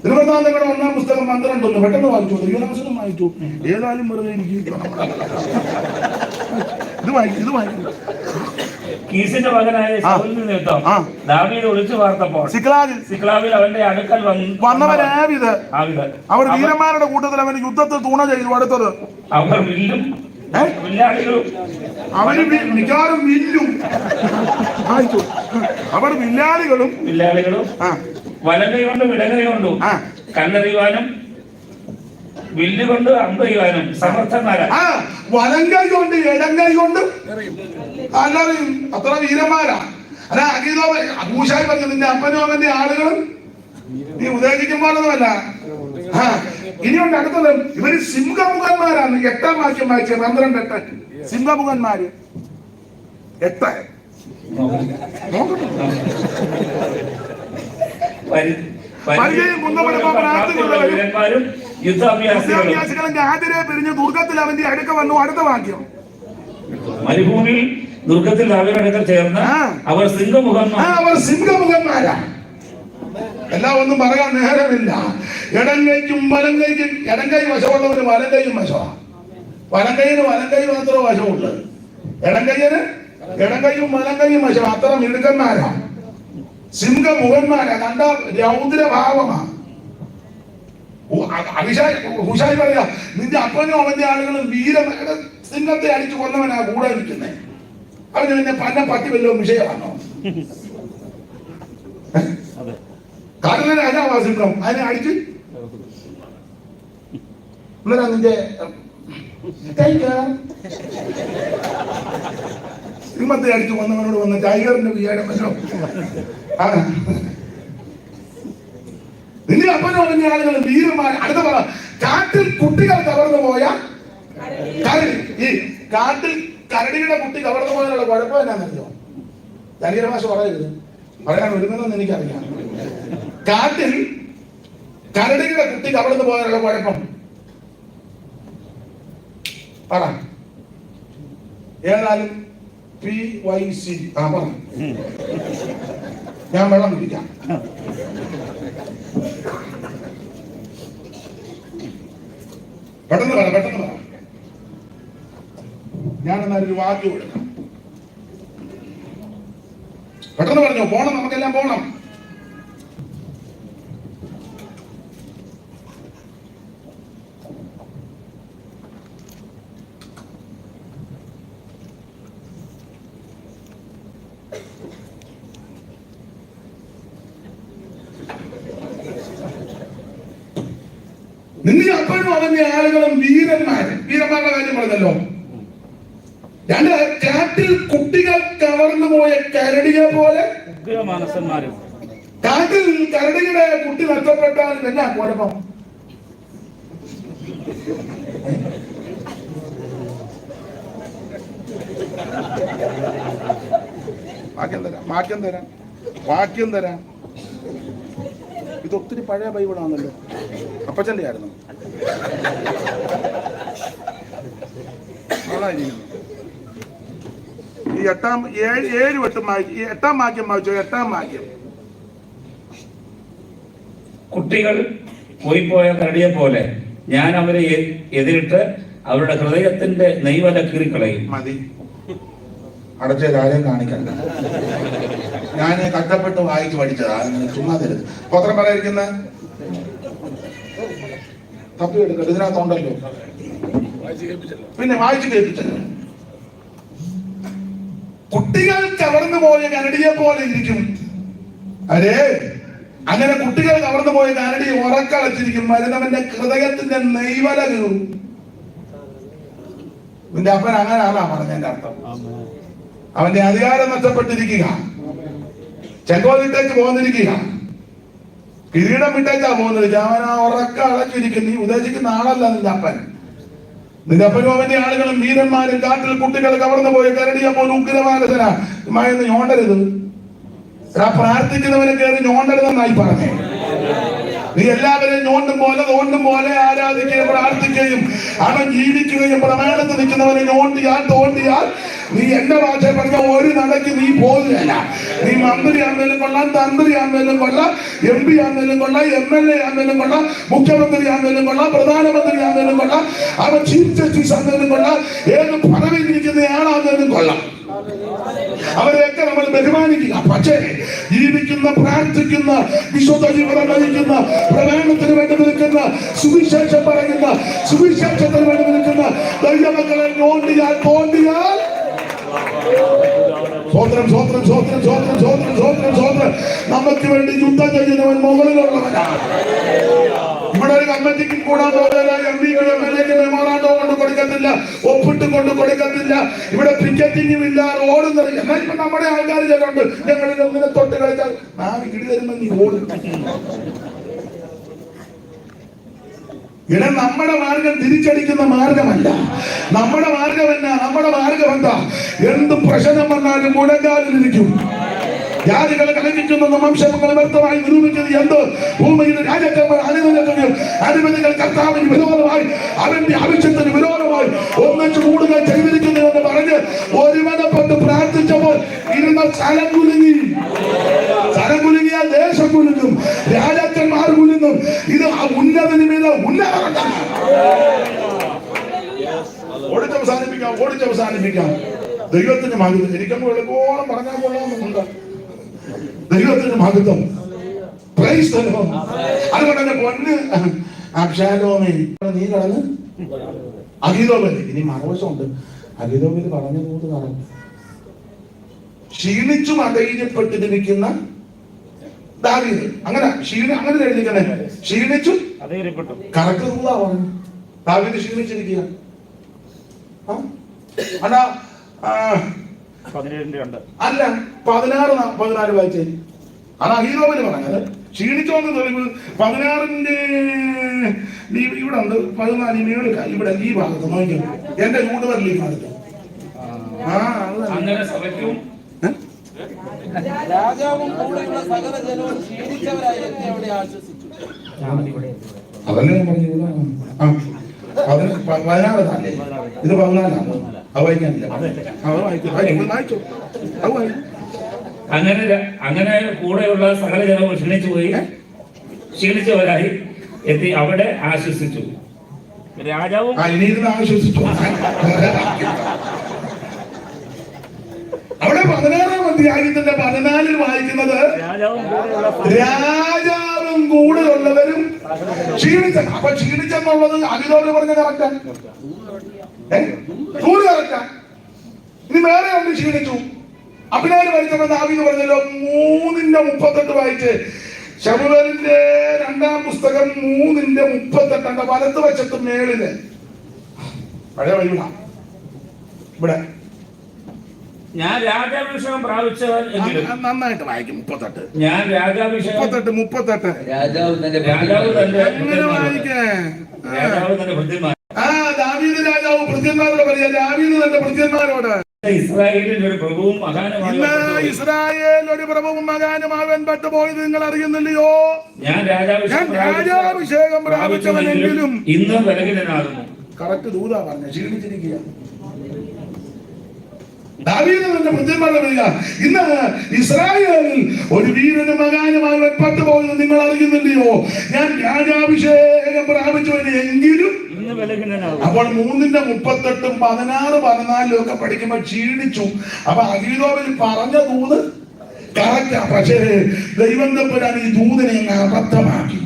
തിരുവനന്തപുരം 1-ാം പുസ്തകം 12 ഒന്നും. പെട്ടെന്ന് വായിച്ചു, യുവനാശനം വായിച്ചു. ഏതായാലും വെറുതെ എനിക്ക് ഇത് വായിക്കും. കീസിന്റെ മകനായ ശൗലിന്റെ നിമിത്തം ദാവീദ് ഒളിച്ചു പാർത്തപ്പോൾ സിക്ലാഗിൽ അവന്റെ അടുക്കൽ വന്നവരാവിത് അവർ വീരന്മാരുടെ കൂട്ടത്തിൽ അവന് യുദ്ധത്തിൽ തുണ ചെയ്തു. അടുത്തത് അവർ വില്ലും വില്ലാളികളും അവര് മിക്കവാറും വില്ലും അവർ വില്ലാളികളും വലങ്കൈ കൊണ്ടും ഇടങ്കൈ കൊണ്ടും കല്ലെറിയുവാനും വില്ലുകൊണ്ട് അമ്പെയ്യുവാനും സമർത്ഥന്മാരാണ്. വലങ്കൈ കൊണ്ട് ഇടങ്കൈ കൊണ്ടും കല്ലെറിയും. അത്ര വീരന്മാരാ. അല്ല അഗീതോ ഭൂഷായി പറഞ്ഞു, നിന്റെ അപ്പനും അവന്റെ ആളുകളും നീ ഉദ്ദേശിക്കുമ്പോഴൊന്നുമല്ല. ഇനിയുണ്ട് അടുത്തത്. ഇവര് സിംഹമുഖന്മാരാണ്. 8-ാം വാക്യം വായിച്ച 12-8 സിംഹമുഖന്മാര് 8. യുദ്ധാഭ്യാസികളും ഗാദിരെ പിരിഞ്ഞ് ദുർഗത്തിൽ അവന്റെ അടുക്ക വന്നു. അടുത്ത വാക്യം മരുഭൂമിയിൽ ദുർഗത്തിൽ അവരുടെ ചേർന്ന് അവർ സിംഹമുഖന്മാരാ. എല്ലാം ഒന്നും പറയാൻ നേരമില്ല. ഇടങ്കൈക്കും വലങ്കൈക്കും ഇടങ്കൈ വശമുള്ളവന് വലങ്കൈയും വശമാണ്. വലങ്കൈന് വലങ്കൈ മാത്രമേ വശമുള്ളൂ. ഇടങ്കൈന് ഇടങ്കൈയും വലങ്കൈയും വശം. അത്ര മിടുക്കന്മാരാ, സിംഹമുഖന്മാരാ. കണ്ട രൗദ്രഭാവമാണ്. ഹുഷായി പറയാ, നിന്റെ അപ്പനും അവന്റെ ആളുകളും സിംഹത്തെ അടിച്ചു കൊന്നവനാ കൂടെ നിൽക്കുന്നേ. അവന് പിന്നെ പറ്റി വല്ലതും വിഷയമാണോ? കടലിലെ രാജാവാ സിംഹം. അതിനെ അടിച്ച് നിന്റെ സിംഹത്തെ അടിച്ചു കൊന്നവനോട് വന്ന ടൈഗറിന്റെ വിചാരം വല്ലോ. നിന്റെ അപ്പനോ അവന്റെ ആളുകൾ വീരന്മാർ. അടുത്ത പറ, കാട്ടിൽ കുട്ടികൾ കവർന്നു പോയ കരടി. ഈ കാട്ടിൽ കരടിയുടെ കുട്ടി കവർന്നു പോയാലുള്ള കുഴപ്പം എന്നാന്നറിയോ? ശരീര ഭാഷ പറയരുത്, പറയാൻ ഒരുങ്ങുന്നെന്ന് എനിക്കറിയാം. കാട്ടിൽ കരടിയുടെ കുട്ടി കവർന്നു പോയാലുള്ള കുഴപ്പം പറ. ഏതായാലും PYC പറ. ഞാൻ വെള്ളം കുടിക്കാം. പെട്ടെന്ന് പറ. ഞാൻ എന്നാലൊരു വാക്ക് കൊടുക്കാം. പെട്ടെന്ന് പറഞ്ഞോ. പോണം, നമുക്കെല്ലാം പോണം. അവനും അവന്റെ ആളുകളും വീരന്മാരുടെ കാര്യം പറഞ്ഞല്ലോ. രണ്ട്, കാട്ടിൽ കുട്ടികൾ കവർന്നു പോയ കരടിയെ പോലെ. കാട്ടിൽ കരടിയുടെ കുട്ടി നഷ്ടപ്പെട്ടാൽ എന്നാ കുഴപ്പം? വാക്യം തരാം. ഇത് ഒത്തിരി പഴയ ബൈബിളാണല്ലോ, അപ്പച്ചന്റെ ആയിരുന്നു. ഈ എട്ടാം വാക്യം വായിച്ചോ. 8-ാം വാക്യം. കുട്ടികൾ പോയിപ്പോയ കരടിയെ പോലെ ഞാൻ അവരെ എതിരിട്ട് അവരുടെ ഹൃദയത്തിന്റെ നെയ്വല കീറിക്കളയും. മതി, അടച്ച കാര്യം കാണിക്കണ്ട. ഞാൻ കഷ്ടപ്പെട്ട് വായിച്ച് പഠിച്ചതാ, ചുമ്മാ തരുത്. പത്രം പറയാതിരിക്കുന്ന തപ്പി എടുക്കട്ടെ, ഇതിനകത്തുണ്ടല്ലോ. പിന്നെ വായിച്ച് കേൾപ്പിച്ചല്ലോ. കുട്ടികൾ കവർന്നു പോയ കരടിയെ പോലെ ഇരിക്കും. അരേ, അങ്ങനെ കുട്ടികൾ കവർന്നു പോയ കരടി ഉറക്കളച്ചിരിക്കും. മരുന്നവന്റെ ഹൃദയത്തിന്റെ നെയ്വല കീറും. നിന്റെ അപ്പൻ അങ്ങനെയാണോ പറഞ്ഞതിന്റെ അർത്ഥം? അവന്റെ അധികാരം നഷ്ടപ്പെട്ടിരിക്കുക, ചെങ്കോലിട്ടേക്ക് പോന്നിരിക്കുക, കിരീടം വിട്ടേക്കാ പോകുന്നിരിക്കുക. അവൻ ആ ഉറക്ക അടച്ചിരിക്കും. നീ ഉദ്ദേശിക്കുന്ന ആളല്ല നിന്റെ അപ്പൻ. നിന്റെ അപ്പനും അവന്റെ ആളുകളും വീരന്മാരും കാട്ടിൽ കുട്ടികൾ കവർന്നു പോയ കരടിയെ പോലെ ഉഗ്രമാനസനായെന്ന് ഞോണ്ടരുത്. പ്രാർത്ഥിക്കുന്നവനെ കയറി ഞോണ്ടരുതെന്നായി പറഞ്ഞേ. നീ എല്ലാവരെയും ഞോണ്ടും പോലെ തോണ്ടും പോലെ ആരാധിക്കുകയും പ്രാർത്ഥിക്കുകയും അവൻ ജീവിക്കുകയും പ്രമാണത്തിൽ നിൽക്കുന്നവനെ തോണ്ടിയാൽ നീ എന്റെ ഭാഷ പറഞ്ഞ ഒരു നടക്ക് നീ പോകുകയല്ല. നീ മന്ത്രി ആണെങ്കിലും കൊള്ളാം, തന്ത്രി ആണെങ്കിലും കൊള്ളാം, MP ആണെങ്കിലും കൊള്ളാം, MLA ആണെങ്കിലും കൊള്ളാം, മുഖ്യമന്ത്രി ആണെങ്കിലും കൊള്ളാം, പ്രധാനമന്ത്രി ആണെങ്കിലും കൊള്ളാം, അവൻ ചീഫ് ജസ്റ്റിസ് ആണെങ്കിലും കൊള്ളാം, ഏത് പദവിയിലിരിക്കുന്ന ആളാണെങ്കിലും കൊള്ളാം, അവരെയൊക്കെ നമ്മൾ ബഹുമാനിക്കുക. പക്ഷേ ജീവിക്കുന്ന, പ്രാർത്ഥിക്കുന്ന, വിശുദ്ധ ജീവിതം നയിക്കുന്ന, പ്രമാണത്തിന് വേണ്ടി നിൽക്കുന്ന, സുവിശേഷം പറയുന്ന, സുവിശേഷത്തിന് വേണ്ടി നിൽക്കുന്ന ദൈവമക്കളെ തോണ്ടിയാൽ സ്വോത്രം സ്വോത്രം സ്വോത്രം സ്വോത്രം സ്വോത്രം സ്വോത്രം സ്വോത്രം. നമുക്ക് വേണ്ടി യുദ്ധം ചെയ്യുന്നവൻ മുകളിലുള്ളവനാണ്. ഇവിടെ ഒരു കമ്മിറ്റിക്ക് കൂടാൻ പോകില്ല, MP-ക്ക് MLA-ക്ക് മെമ്മോറാണ്ടോ കൊണ്ട് കൊടുക്കത്തില്ല, ഒപ്പിട്ട് കൊണ്ട് കൊടുക്കത്തില്ല. ഇവിടെ പിക്കറ്റിംഗും ഇല്ല, റോഡും നിറയില്ല. എന്നാൽ ഇപ്പൊ നമ്മുടെ ആൾക്കാർ ചിലരുണ്ട്, ഞങ്ങളിൽ ഒന്നിനെ തൊട്ട് കളിച്ചാൽ നാളെ ഇടി തരുമ്പോൾ നീ ഓടും. ഇവിടെ നമ്മുടെ മാർഗം തിരിച്ചടിക്കുന്ന മാർഗമല്ല. നമ്മുടെ മാർഗം എന്നാ? നമ്മുടെ മാർഗം എന്താ? എന്ത് പ്രശ്നം വന്നാലും മുഴങ്കാലിലിരിക്കും. ജാതികളെ കളിപ്പിക്കുന്ന വംശങ്ങൾ വ്യക്തമായി നിരൂപിച്ചത് എന്ത്? ഭൂമിയിൽ രാജാക്കന്മാർ അനുകൂലക്കുകയും അധിപതികൾ കർത്താവിന് വിരോധമായി, അവന്റെ ആവശ്യത്തിന് വിരോധമായി ഒന്നിച്ചു കൂടുതൽ ചെയ്തിരിക്കുന്നു എന്ന് പറഞ്ഞ് ഒരുമനപ്പെട്ട് പ്രാർത്ഥിച്ചപ്പോൾ ഇരുന്ന സ്ഥലം കുലുങ്ങി. സ്ഥലം കുലുങ്ങിയാൽ ദേശം കുലുങ്ങും, രാജാക്കന്മാർ കുലുങ്ങും. ഇത് ഉന്നതന് മീത ഉന്നതമാണ്. ഓടിച്ചവസാനിപ്പിക്കാം. ദൈവത്തിന് മഹത്വം. എനിക്കങ്ങ് എളുപ്പോളം പറഞ്ഞാൽ കൊള്ളാമെന്നുണ്ട്. ദൈവത്തിന് മഹത്വം. അതുകൊണ്ട് തന്നെ പൊന്ന് അബ്ശാലോമേ നീ കടന്ന് അഗീതോബല്. ഇനി മറുവശമുണ്ട്. അഗീതോബല് പറഞ്ഞ കൂട്ട് നടന്നു. ക്ഷീണിച്ചും അധൈര്യപ്പെട്ടിരിക്കുന്ന ദാവീദ്. അങ്ങനെ അങ്ങനെ എഴുതിക്കണേ. ക്ഷീണിച്ചും കറക്റ്റ് പറഞ്ഞു. ദാവീദ് ക്ഷീണിച്ചിരിക്കുക. അല്ല 16 വായിച്ചേ. അതാ ഹീറോവിന് പറഞ്ഞത്. ക്ഷീണിച്ചോന്ന് തെളിവ് 16-ന്റെ ഇവിടെ ഉണ്ട്. 14 മേളിൽ ഇവിടെ ഈ ഭാഗത്ത് നോക്കും. എന്റെ ചൂടുവരൽ ഈ ഭാഗത്ത്. അങ്ങനെ സഭയ്ക്കും രാജാവും കൂടെയുള്ള സകല ജനവും ക്ഷീണിച്ചവരായി എന്നെ അവിടെ ആശ്വസിച്ചു. അതല്ലേ ഞാൻ പറഞ്ഞു. 16 ഇത് 14. അത് വായിക്കാനില്ല. അങ്ങനെ കൂടെയുള്ള സകല ജനവും ക്ഷീണിച്ചവരായി എത്തി അവിടെ ആശ്വസിച്ചു. രാജാവും ഇനിയിരുന്ന് ആശ്വസിച്ചു. അവിടെ 16-ാം അധ്യായത്തിന്റെ 14-ൽ വായിക്കുന്നത് രാജാവും കൂടെയുള്ളവരും ക്ഷീണിച്ച. അപ്പൊ ക്ഷീണിച്ചെന്നുള്ളത് അഗീതോബല് പറഞ്ഞ കറക്റ്റാ. കറക്റ്റാ. ഇനി വേറെ ഒന്ന് ക്ഷീണിച്ചു. അബ്നേർ മരിച്ചപ്പോൾ ദാവീദ് പറഞ്ഞല്ലോ 3:38 വായിച്ച് ശമൂവേലിന്റെ 2-ാം പുസ്തകം 3:38 വലത്ത് വശത്ത് മേളില് പഴയ ബൈബിളാ. ഇവിടെ ഞാൻ രാജാഭിഷേകം പ്രാപിച്ചവൻ എങ്കിലും നന്നായിട്ട് വായിക്കും. 38 ഞാൻ രാജാഭിഷേകം 38 രാജാവ് തന്റെ രാജാവ് തന്റെ അങ്ങനെ വായിക്കേ. രാജാവ് തന്റെ ഭൃത്യന്മാർ ദാവീദ് രാജാവ് ഭൃത്യന്മാരോട് പറയാ, ദാവീദ് തന്റെ ഭൃത്യന്മാരോട്, ഇസ്രായേലിൽ ഒരു പ്രഭുവും ഇന്ന് ഇസ്രായേൽ ഒരു പ്രഭുവും മകാനുമാവൻ പെട്ടുപോയത് നിങ്ങൾ അറിയുന്നില്ലയോ? ഞാൻ രാജാഭിഷേകം പ്രാപിച്ചവനെങ്കിലും ഇന്ന് ബലഹീനനാകുന്നു. കറക്റ്റ് ദൂതാ പറഞ്ഞ, ക്ഷീണിച്ചിരിക്കുക. ദാവീദ് തന്റെ ഭൃത്യന്മാരോട് പറയുക, ഇന്ന് ഇസ്രായേലിൽ ഒരു വീരനും മകാനുമാവൻ പെട്ടുപോയത് നിങ്ങൾ അറിയുന്നില്ലയോ? ഞാൻ രാജാഭിഷേകം പ്രാപിച്ചവനെങ്കിലും. അപ്പോൾ 3:38, 16, 14 ഒക്കെ പഠിക്കുമ്പോൾ ക്ഷീണിച്ചു. അപ്പൊ അഹീതോവിൽ പറഞ്ഞ ദൂത് കറക്റ്റാ. പക്ഷേ ദൈവം തമ്പുരാൻ ഈ ദൂതിനെ അബദ്ധമാക്കി.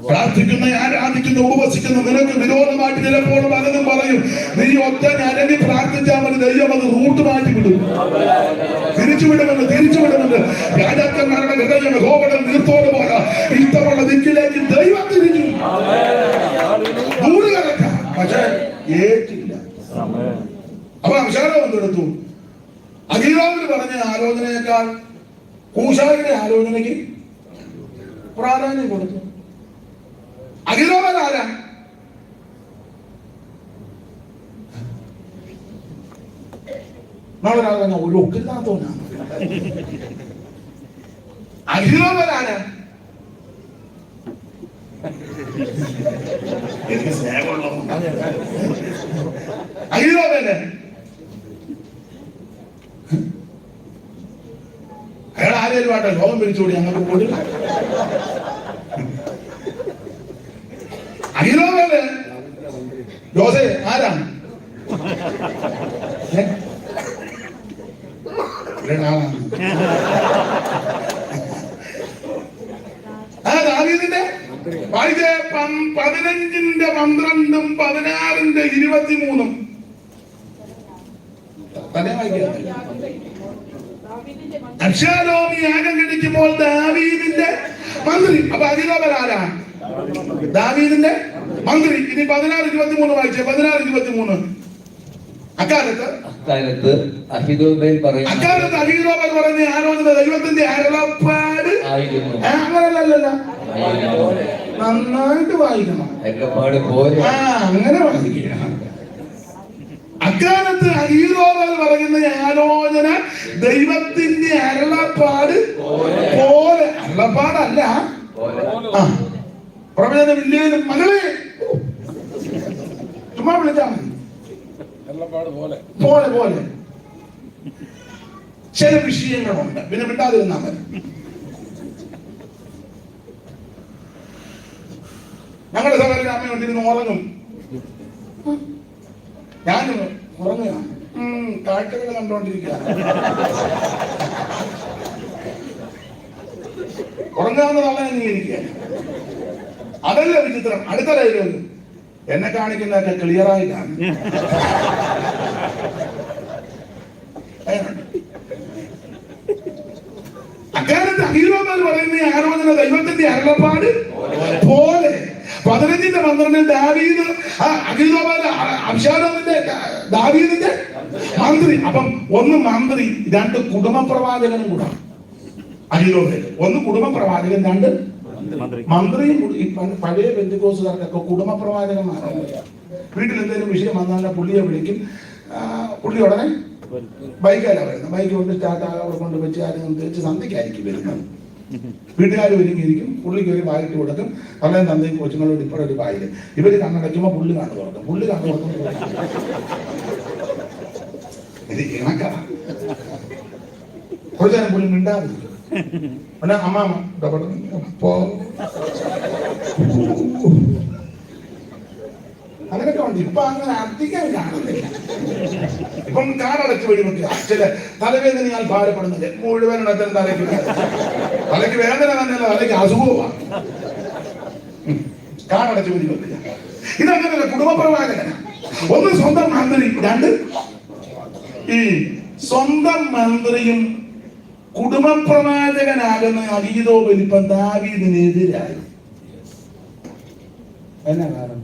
പ്രാർത്ഥിക്കുന്ന, ആരാധിക്കുന്ന, ഉപവസിക്കുന്ന നിനക്ക് വിരോധമായിട്ട് ചിലപ്പോൾ പലതും പറയും. നീ ഒറ്റ ഞരങ്ങി പ്രാർത്ഥിച്ചാൽ മതി, ദൈവം അത് റൂട്ട് മാറ്റി വിടും. തിരിച്ചുവിടുമെന്ന് രാജാക്കന്മാരുടെ ഹൃദയം യഹോവയുടെ നീർത്തോട് പോലെ ഇഷ്ടമുള്ള ദിക്കിലേക്ക് ദൈവം തിരിച്ചു. ദൂത് കറക്റ്റാ, പക്ഷേ ഏറ്റില്ല. അപ്പൊ അംശാലം എന്തെടുത്തു? അഹീതോവിൽ പറഞ്ഞ ആലോചനയേക്കാൾ കൂശായിയുടെ ആലോചനയ്ക്ക് പ്രാധാന്യം കൊടുത്തു. അഹീതോവൽ ആരാ? ഒരു ഒക്കില്ലാത്തവനാണ്. അഹീതോവൽ ആരാ? എനിക്ക് സ്നേഹമുള്ള അഹീതോവല് അയാൾ ആരെയും ആട്ടെ ലോകം പിരിച്ചുകൂടി അങ്ങോട്ട് കൂടി. അഹീതോവല് ജോസേ ആരാണ്? ദാവീദിന്റെ 15-ന്റെ 12-ഉം 16-ന്റെ 23-ഉം അബ്ശാലോം യാഗം കഴിക്കുമ്പോൾ ദാവീദിന്റെ മന്ത്രി. അപ്പൊ അഹീതോവൽ ആരാ? ദാവീദിന്റെ മന്ത്രി. ഇനി 16-23 വായിച്ചേ. 16-23. അക്കാലത്ത് അഹീതോവൽ പറയുന്ന ആലോചന ദൈവത്തിന്റെ അരുളപ്പാട് അങ്ങനല്ലല്ല, നന്നായിട്ട് വായിക്കണം. അങ്ങനെ വായിക്കണം. അക്കാലത്ത് അഹീതോവൽ പറയുന്ന ആലോചന ദൈവത്തിന്റെ അരുളപ്പാട് പോലെ. അരുളപ്പാടല്ല, പ്രവചനം ഇല്ലേലും മകളെ ചുമ്മാ വിളിച്ചാൽ മതി. പോലെ പോലെ ചില വിഷയങ്ങളുണ്ട്, പിന്നെ വിട്ടാതിരുന്നാൽ മതി. ഞങ്ങളുടെ സഹോദരൻ അമ്മ കൊണ്ടിരുന്ന് ഉറങ്ങും, ഞാനും ഉറങ്ങുകയാണ്, കാഴ്ചകൾ കണ്ടുകൊണ്ടിരിക്കുകയാണ്. ഉറങ്ങാവുന്നതല്ല അംഗീകരിക്കുകയാണ്. അതല്ല വിചിത്രം. അടുത്ത ഡയലോഗ് എന്നെ കാണിക്കുന്നതൊക്കെ ക്ലിയർ ആയിട്ടാണ്. അക്കാലത്ത് അഹീതോവൽ പറയുന്ന ആലോചന ദൈവത്തിന്റെ അരുളപ്പാട് പോലെ. 15-ന്റെ 12-ൽ ദാവീദ് അഹീതോവൽ അബ്ശാലോമിന്റെ ദാവീദിന്റെ മന്ത്രി. അപ്പം ഒന്ന് മന്ത്രി, 2 കുടുംബ പ്രവാചകനും കൂടെ. അഹീതോവൽ ഒന്ന് കുടുംബ പ്രവാചകൻ, 2 മന്ത്രിയും. പഴയ പെന്തക്കോസ്തുകാർക്കൊക്കെ കുടുംബ പ്രവാചകന്മാരാണ്. വീട്ടിൽ എന്തെങ്കിലും വിഷയം വന്നാൽ പുള്ളിയെ വിളിക്കും. പുള്ളി ഉടനെ ബൈക്കല്ല വരുന്നത്. ബൈക്ക് കൊണ്ട് സ്റ്റാർട്ട് അവിടെ കൊണ്ട് വെച്ച് ആരും തിരിച്ച് സന്ധ്യക്കായിരിക്കും വരുന്നത്. വീട്ടുകാർ ഒരുങ്ങിയിരിക്കും. പുള്ളിക്ക് ഒരു വായിട്ട് കൊടുക്കും. പല തന്തയും കൊച്ചുങ്ങളോട് ഇപ്പോഴൊരു വായില്. ഇവര് കണ്ണടയ്ക്കുമ്പോൾ പുള്ളി കണ്ണു തുറക്കും. പുള്ളി കണ്ണു തുറക്കും. ഇത് ഇണക്കാ. കുറച്ചു നേരം പുള്ളി മിണ്ടാതിരിക്കും. പിന്നെ അമ്മാമ അങ്ങനെയൊക്കെ ഉണ്ട്. ഇപ്പൊ അങ്ങനെ അധികം കാണുന്നില്ല. ഇപ്പം കാടടച്ച് വെടിവെക്കുക. ചില തലവേദനയാൽ ഭാരപ്പെടുന്നത് മുഴുവൻ തലയ്ക്ക് വേദന തന്നെയല്ല, തലയ്ക്ക് അസുഖമാണ്. കാടടച്ച് വെടിവെക്കുക. ഇതങ്ങനെയല്ല. കുടുംബ പ്രവാചകനാണ്. ഒന്ന് സ്വന്തം മന്ത്രി, 2 ഈ സ്വന്തം മന്ത്രിയും കുടുംബപ്രവാചകനാകുന്ന അഹീതോഫേൽ ഇപ്പം ദാവീദിനെതിരായി. എന്നാ കാരണം?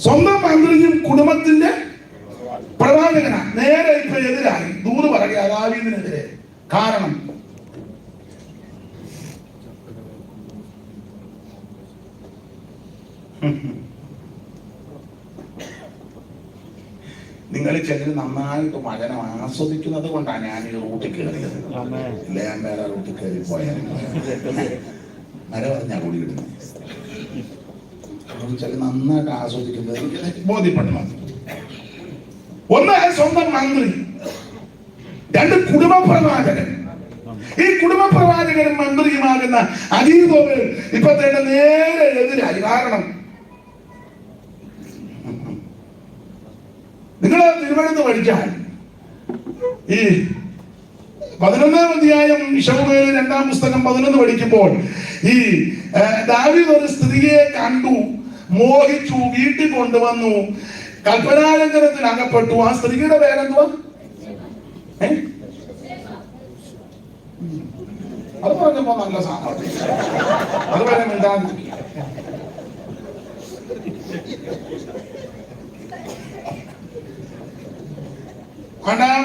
സ്വന്തം മന്ത്രിയും കുടുംബത്തിന്റെ പ്രവാചകനാ നേരെ ഇപ്പൊ എതിരായി ദൂത് പറയുക ദാവീദിനെതിരെ. കാരണം നിങ്ങൾ ചിലർ നന്നായിട്ട് മകനം ആസ്വദിക്കുന്നത് കൊണ്ടാണ് ഞാൻ ഈ റൂട്ടിൽ കയറിയത്. ഇല്ല, ഞാൻ വേറെ റൂട്ടിൽ കയറി പോയാൽ മര പറഞ്ഞാ കൂടി ഇടുന്നത്. ചില നന്നായിട്ട് ആസ്വദിക്കുന്നത് എനിക്ക് ബോധ്യപ്പെടണം. ഒന്ന് സ്വന്തം മന്ത്രി, രണ്ട് കുടുംബ പ്രവാചകൻ. ഈ കുടുംബ പ്രവാചകനും മന്ത്രിയുമാകുന്ന അഹീതോഫേൽ ഇപ്പത്തെ നേരെ എതിരായി. കാരണം നിങ്ങൾ തിരുവനന്തപുരത്ത് പഠിച്ചാൽ ഈ 11-ാം അധ്യായം ശമൂവേൽ 2-ാം പുസ്തകം 11 പഠിക്കുമ്പോൾ ഈ ദാവീദ് ഒരു സ്ത്രീയെ കണ്ടു, മോഹിച്ചു, വീട്ടിൽ കൊണ്ടുവന്നു, കൽപ്പനാലംഘനത്തിൽ അകപ്പെട്ടു. ആ സ്ത്രീയുടെ പേരെന്തുവാ? അത് പറഞ്ഞപ്പോ നല്ല സാമർത്ഥ്യം. അത് പറയാൻ എന്താണ്? കാരണം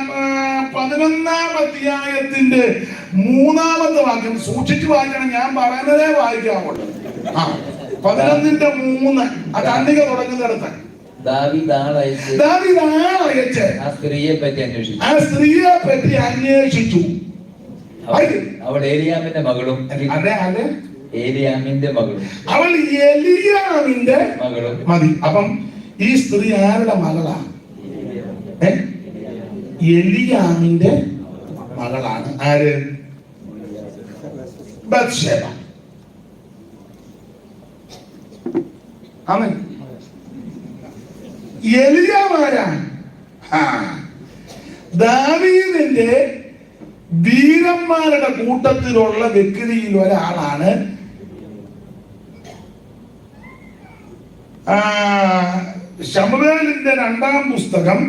11-ാം അധ്യായത്തിന്റെ 3-ാമത്തെ വാക്യം സൂക്ഷിച്ചു വായിക്കണം. ഞാൻ പറയുന്നതേ വായിക്കാവുള്ളൂ. 11-ന്റെ 3 ആ ഖണ്ഡിക തുടങ്ങുന്നിടത്ത് ദാവീദ് ആളയച്ച് ആ സ്ത്രീയെ പറ്റി അന്വേഷിച്ചു. അവൾ ഏലിയാമിന്റെ മകളും അവൾ എലിയാമിന്റെ മതി. അപ്പം ഈ സ്ത്രീ ആരുടെ മകളാണ്? എലിയാമിന്റെ മകളാണ്. ആര്? ബത്ശേബ. ആമേൻ. എലിയാമാരാണ് ദാവീദിന്റെ വീരന്മാരുടെ കൂട്ടത്തിലുള്ള വ്യക്തിയിൽ ഒരാളാണ് ശമൂവേലിന്റെ 2-ാം പുസ്തകം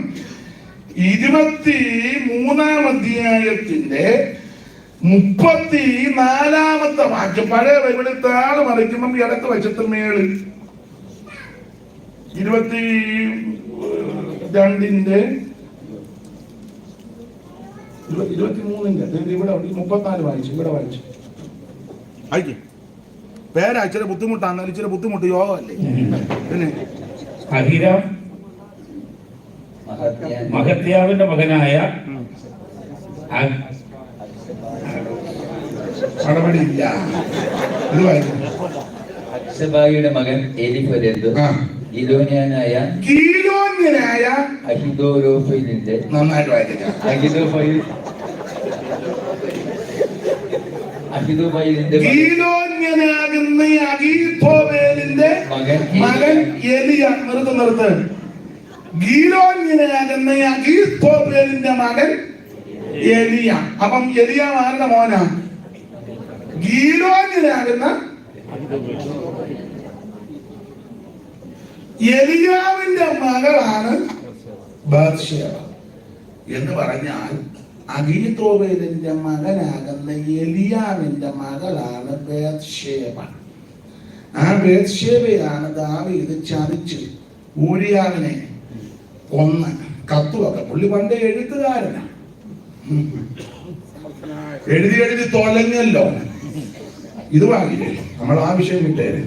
23-ാം അധ്യായത്തിന്റെ 34-ാമത്തെ വാക്യം. പഴയ ബൈബിളിൽ താഴെ മറിക്കുമ്പം ഇടത്ത് വശത്ത് മേളിൽ 22-ന്റെ 23-ന്റെ ഇവിടെ 34 വായിച്ചു. ഇവിടെ വായിച്ചു അയച്ചു. പേരാ ഇച്ചിരി ബുദ്ധിമുട്ടാണ്. ഇച്ചിരി ബുദ്ധിമുട്ട് യോഗമല്ലേ. പിന്നെ അഹീരാം മഹത്യാവിന്റെ മകനായ നടപടിയില്ല. ഇത് വായിക്കും. അക്സബായിയുടെ മകൻ എലിഫലെന്ത് ഗിലോന്യനായ അഹിതോഫേലിന്റെ നന്നായിട്ട് വായിക്കാം. അഹിതോഫേലിന്റെ മകൻ എലിയ. നിർത്ത്. ഗീലോന്യനാകുന്ന അഹീതോഫേലിന്റെ മകൻ എലിയ. അപ്പം എലിയ ആരുടെ മോനാ? ഗീലോന്യനാകുന്ന എലിയാവിന്റെ മകളാണ് ബത്ശേബ. എന്ന് പറഞ്ഞാൽ അഹീതോഫേലിന്റെ മകനാകുന്ന എലിയാവിന്റെ മകളാണ് ബത്ശേബ. ആ ബത്ശേബയാണ് ദാവീദ് ചതിച്ച് ഊരിയാവിനെ കൊന്ന് കത്തുവൊക്കെ. പുള്ളി പണ്ട് എഴുത്തുകാരനാണ്. എഴുതി തൊലഞ്ഞല്ലോ. ഇത് വാങ്ങില്ലേ നമ്മൾ ആ വിഷയം വിട്ടേര്.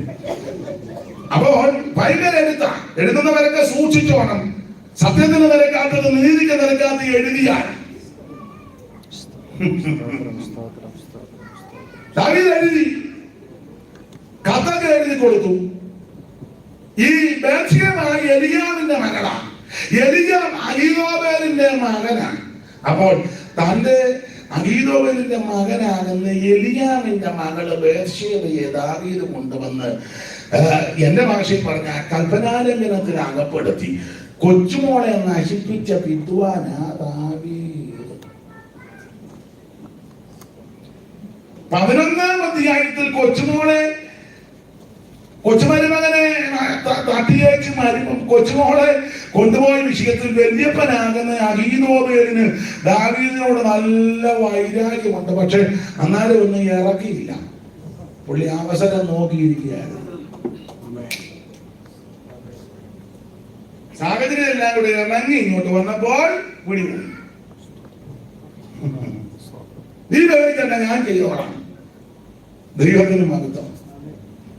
അപ്പോൾ ഭയങ്കര എഴുതുന്നവരൊക്കെ സൂക്ഷിച്ചോണം. സത്യത്തിന് നിരക്കാത്തത് നീതിക്ക് നിരക്കാത്ത എഴുതിയാൽ ദാവീദ് എഴുതി കഥകൾ എഴുതി കൊടുത്തു. ഈ ബത്ശേബ എലിയാവിന്റെ മകളാണ്. എലിയാം അഹീതോഫേലിന്റെ മകനാണ്. അപ്പോൾ തന്റെ അഹീതോഫേലിന്റെ മകനാകുന്ന എലിയാമിന്റെ മകള് ബത്ശേബയെ ദാവീദ് കൊണ്ടുവന്ന് എന്റെ ഭാഷയിൽ പറഞ്ഞ കൽപ്പനാലംഘനത്തിൽ അകപ്പെടുത്തി കൊച്ചുമോളെ നശിപ്പിച്ച വിദ്വാനാ ദാവീദ്. 11-ാം അധ്യായത്തിൽ കൊച്ചുമോളെ കൊച്ചുമരുമകനെ തട്ടിയേച്ച് കൊച്ചുമോളെ കൊണ്ടുപോയ വിഷയത്തിൽ വല്യപ്പനാകുന്ന അഹീതോബേലിന് ദാവീദിനോട് നല്ല വൈരാഗ്യമുണ്ട്. പക്ഷെ അന്നാലും ഒന്നും ഇറക്കിയില്ല. പുള്ളി അവസരം നോക്കിയിരിക്കുകയായിരുന്നു. സാഹചര്യം എല്ലാം കൂടി ഇറങ്ങി ഇങ്ങോട്ട് വന്നപ്പോൾ പിടികൂടി. നീ വേദിക്കണ്ട, ഞാൻ ചെയ്തോളാം. ദൈവത്തിന് മഹത്വം.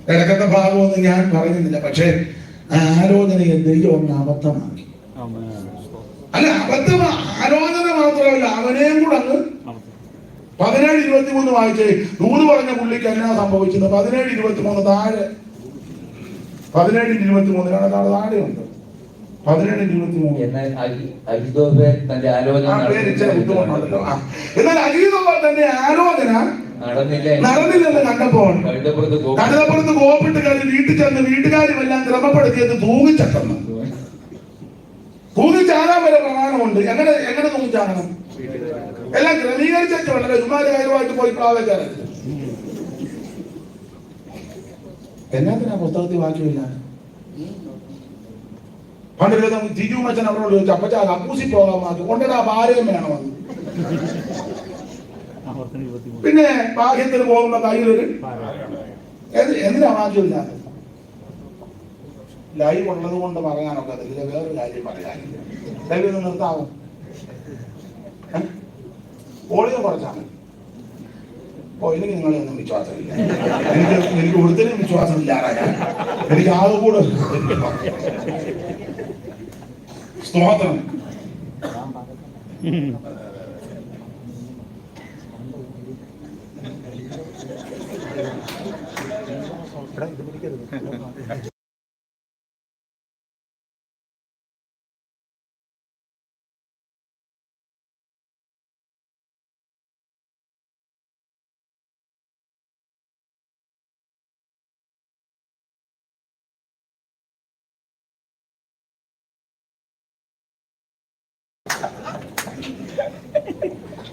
കിടക്കത്തെ ഭാഗമൊന്നും ഞാൻ പറയുന്നില്ല. പക്ഷെ ആലോചനയെ ദൈവം ഒന്ന് അബദ്ധമാക്കി. അല്ല, അബദ്ധം ആലോചന മാത്രമല്ല, അവനെയും കൂടെ അങ്ങ് 17:23 വായിച്ചേ. ദൂത് പറഞ്ഞ പുള്ളിക്ക് എന്നാ സംഭവിച്ചത്? 17:23 താഴെ, 17:23 താഴെയുണ്ട്. 17:23. എന്നാൽ അഹിതോഫേൽ തന്റെ ആലോചന എന്നാൽ അഹീതോഫേൽ തന്റെ ആലോചന നടന്നില്ലെന്ന് കണ്ടപ്പോൾ കഴുതപ്പുറത്ത് കോപ്പിട്ട് കയറി വീട്ടിൽ ചെന്ന് വീട്ടുകാരുമെല്ലാം ക്രമപ്പെടുത്തിയത് തൂങ്ങിച്ചട്ടെന്ന്. തൂങ്ങിച്ചാടാൻ വരെ പ്രമാണമുണ്ട്. എങ്ങനെ തൂങ്ങിച്ചാടണം? എല്ലാം ക്രമീകരിച്ചു വളരെ ചുമ്മാരുമായിട്ട് പോയി പ്രാവശ്യം. എന്നാത്തിനാ പുസ്തകത്തിൽ വാക്യമില്ല? പണ്ടൊരു തിരിവ് മച്ചൻ അവരോട് ചോദിച്ചു, അപ്പച്ച കക്കൂസി പോകാൻ മാറ്റി കൊണ്ടിടാ ഭാരം വേണമെന്ന്. പിന്നെ ബാഹ്യത്തിന് പോകുമ്പോ കയ്യിലൊരു എന്തിനാ വാക്യമില്ല? ലൈവ് ഉള്ളത് കൊണ്ട് പറയാനൊക്കെ അതില്ല. വേറൊരു കാര്യം പറയാനില്ല. ലൈവ് ഒന്ന് നിർത്താവോ? ഓളിയോ കുറച്ചാണ്. ഇല്ലെങ്കിൽ നിങ്ങളെയൊന്നും വിശ്വാസമില്ല. എനിക്ക് ഒരുത്തിനും വിശ്വാസമില്ലാറാ. എനിക്ക് ആകെ കൂടെ സ്തോത്രം.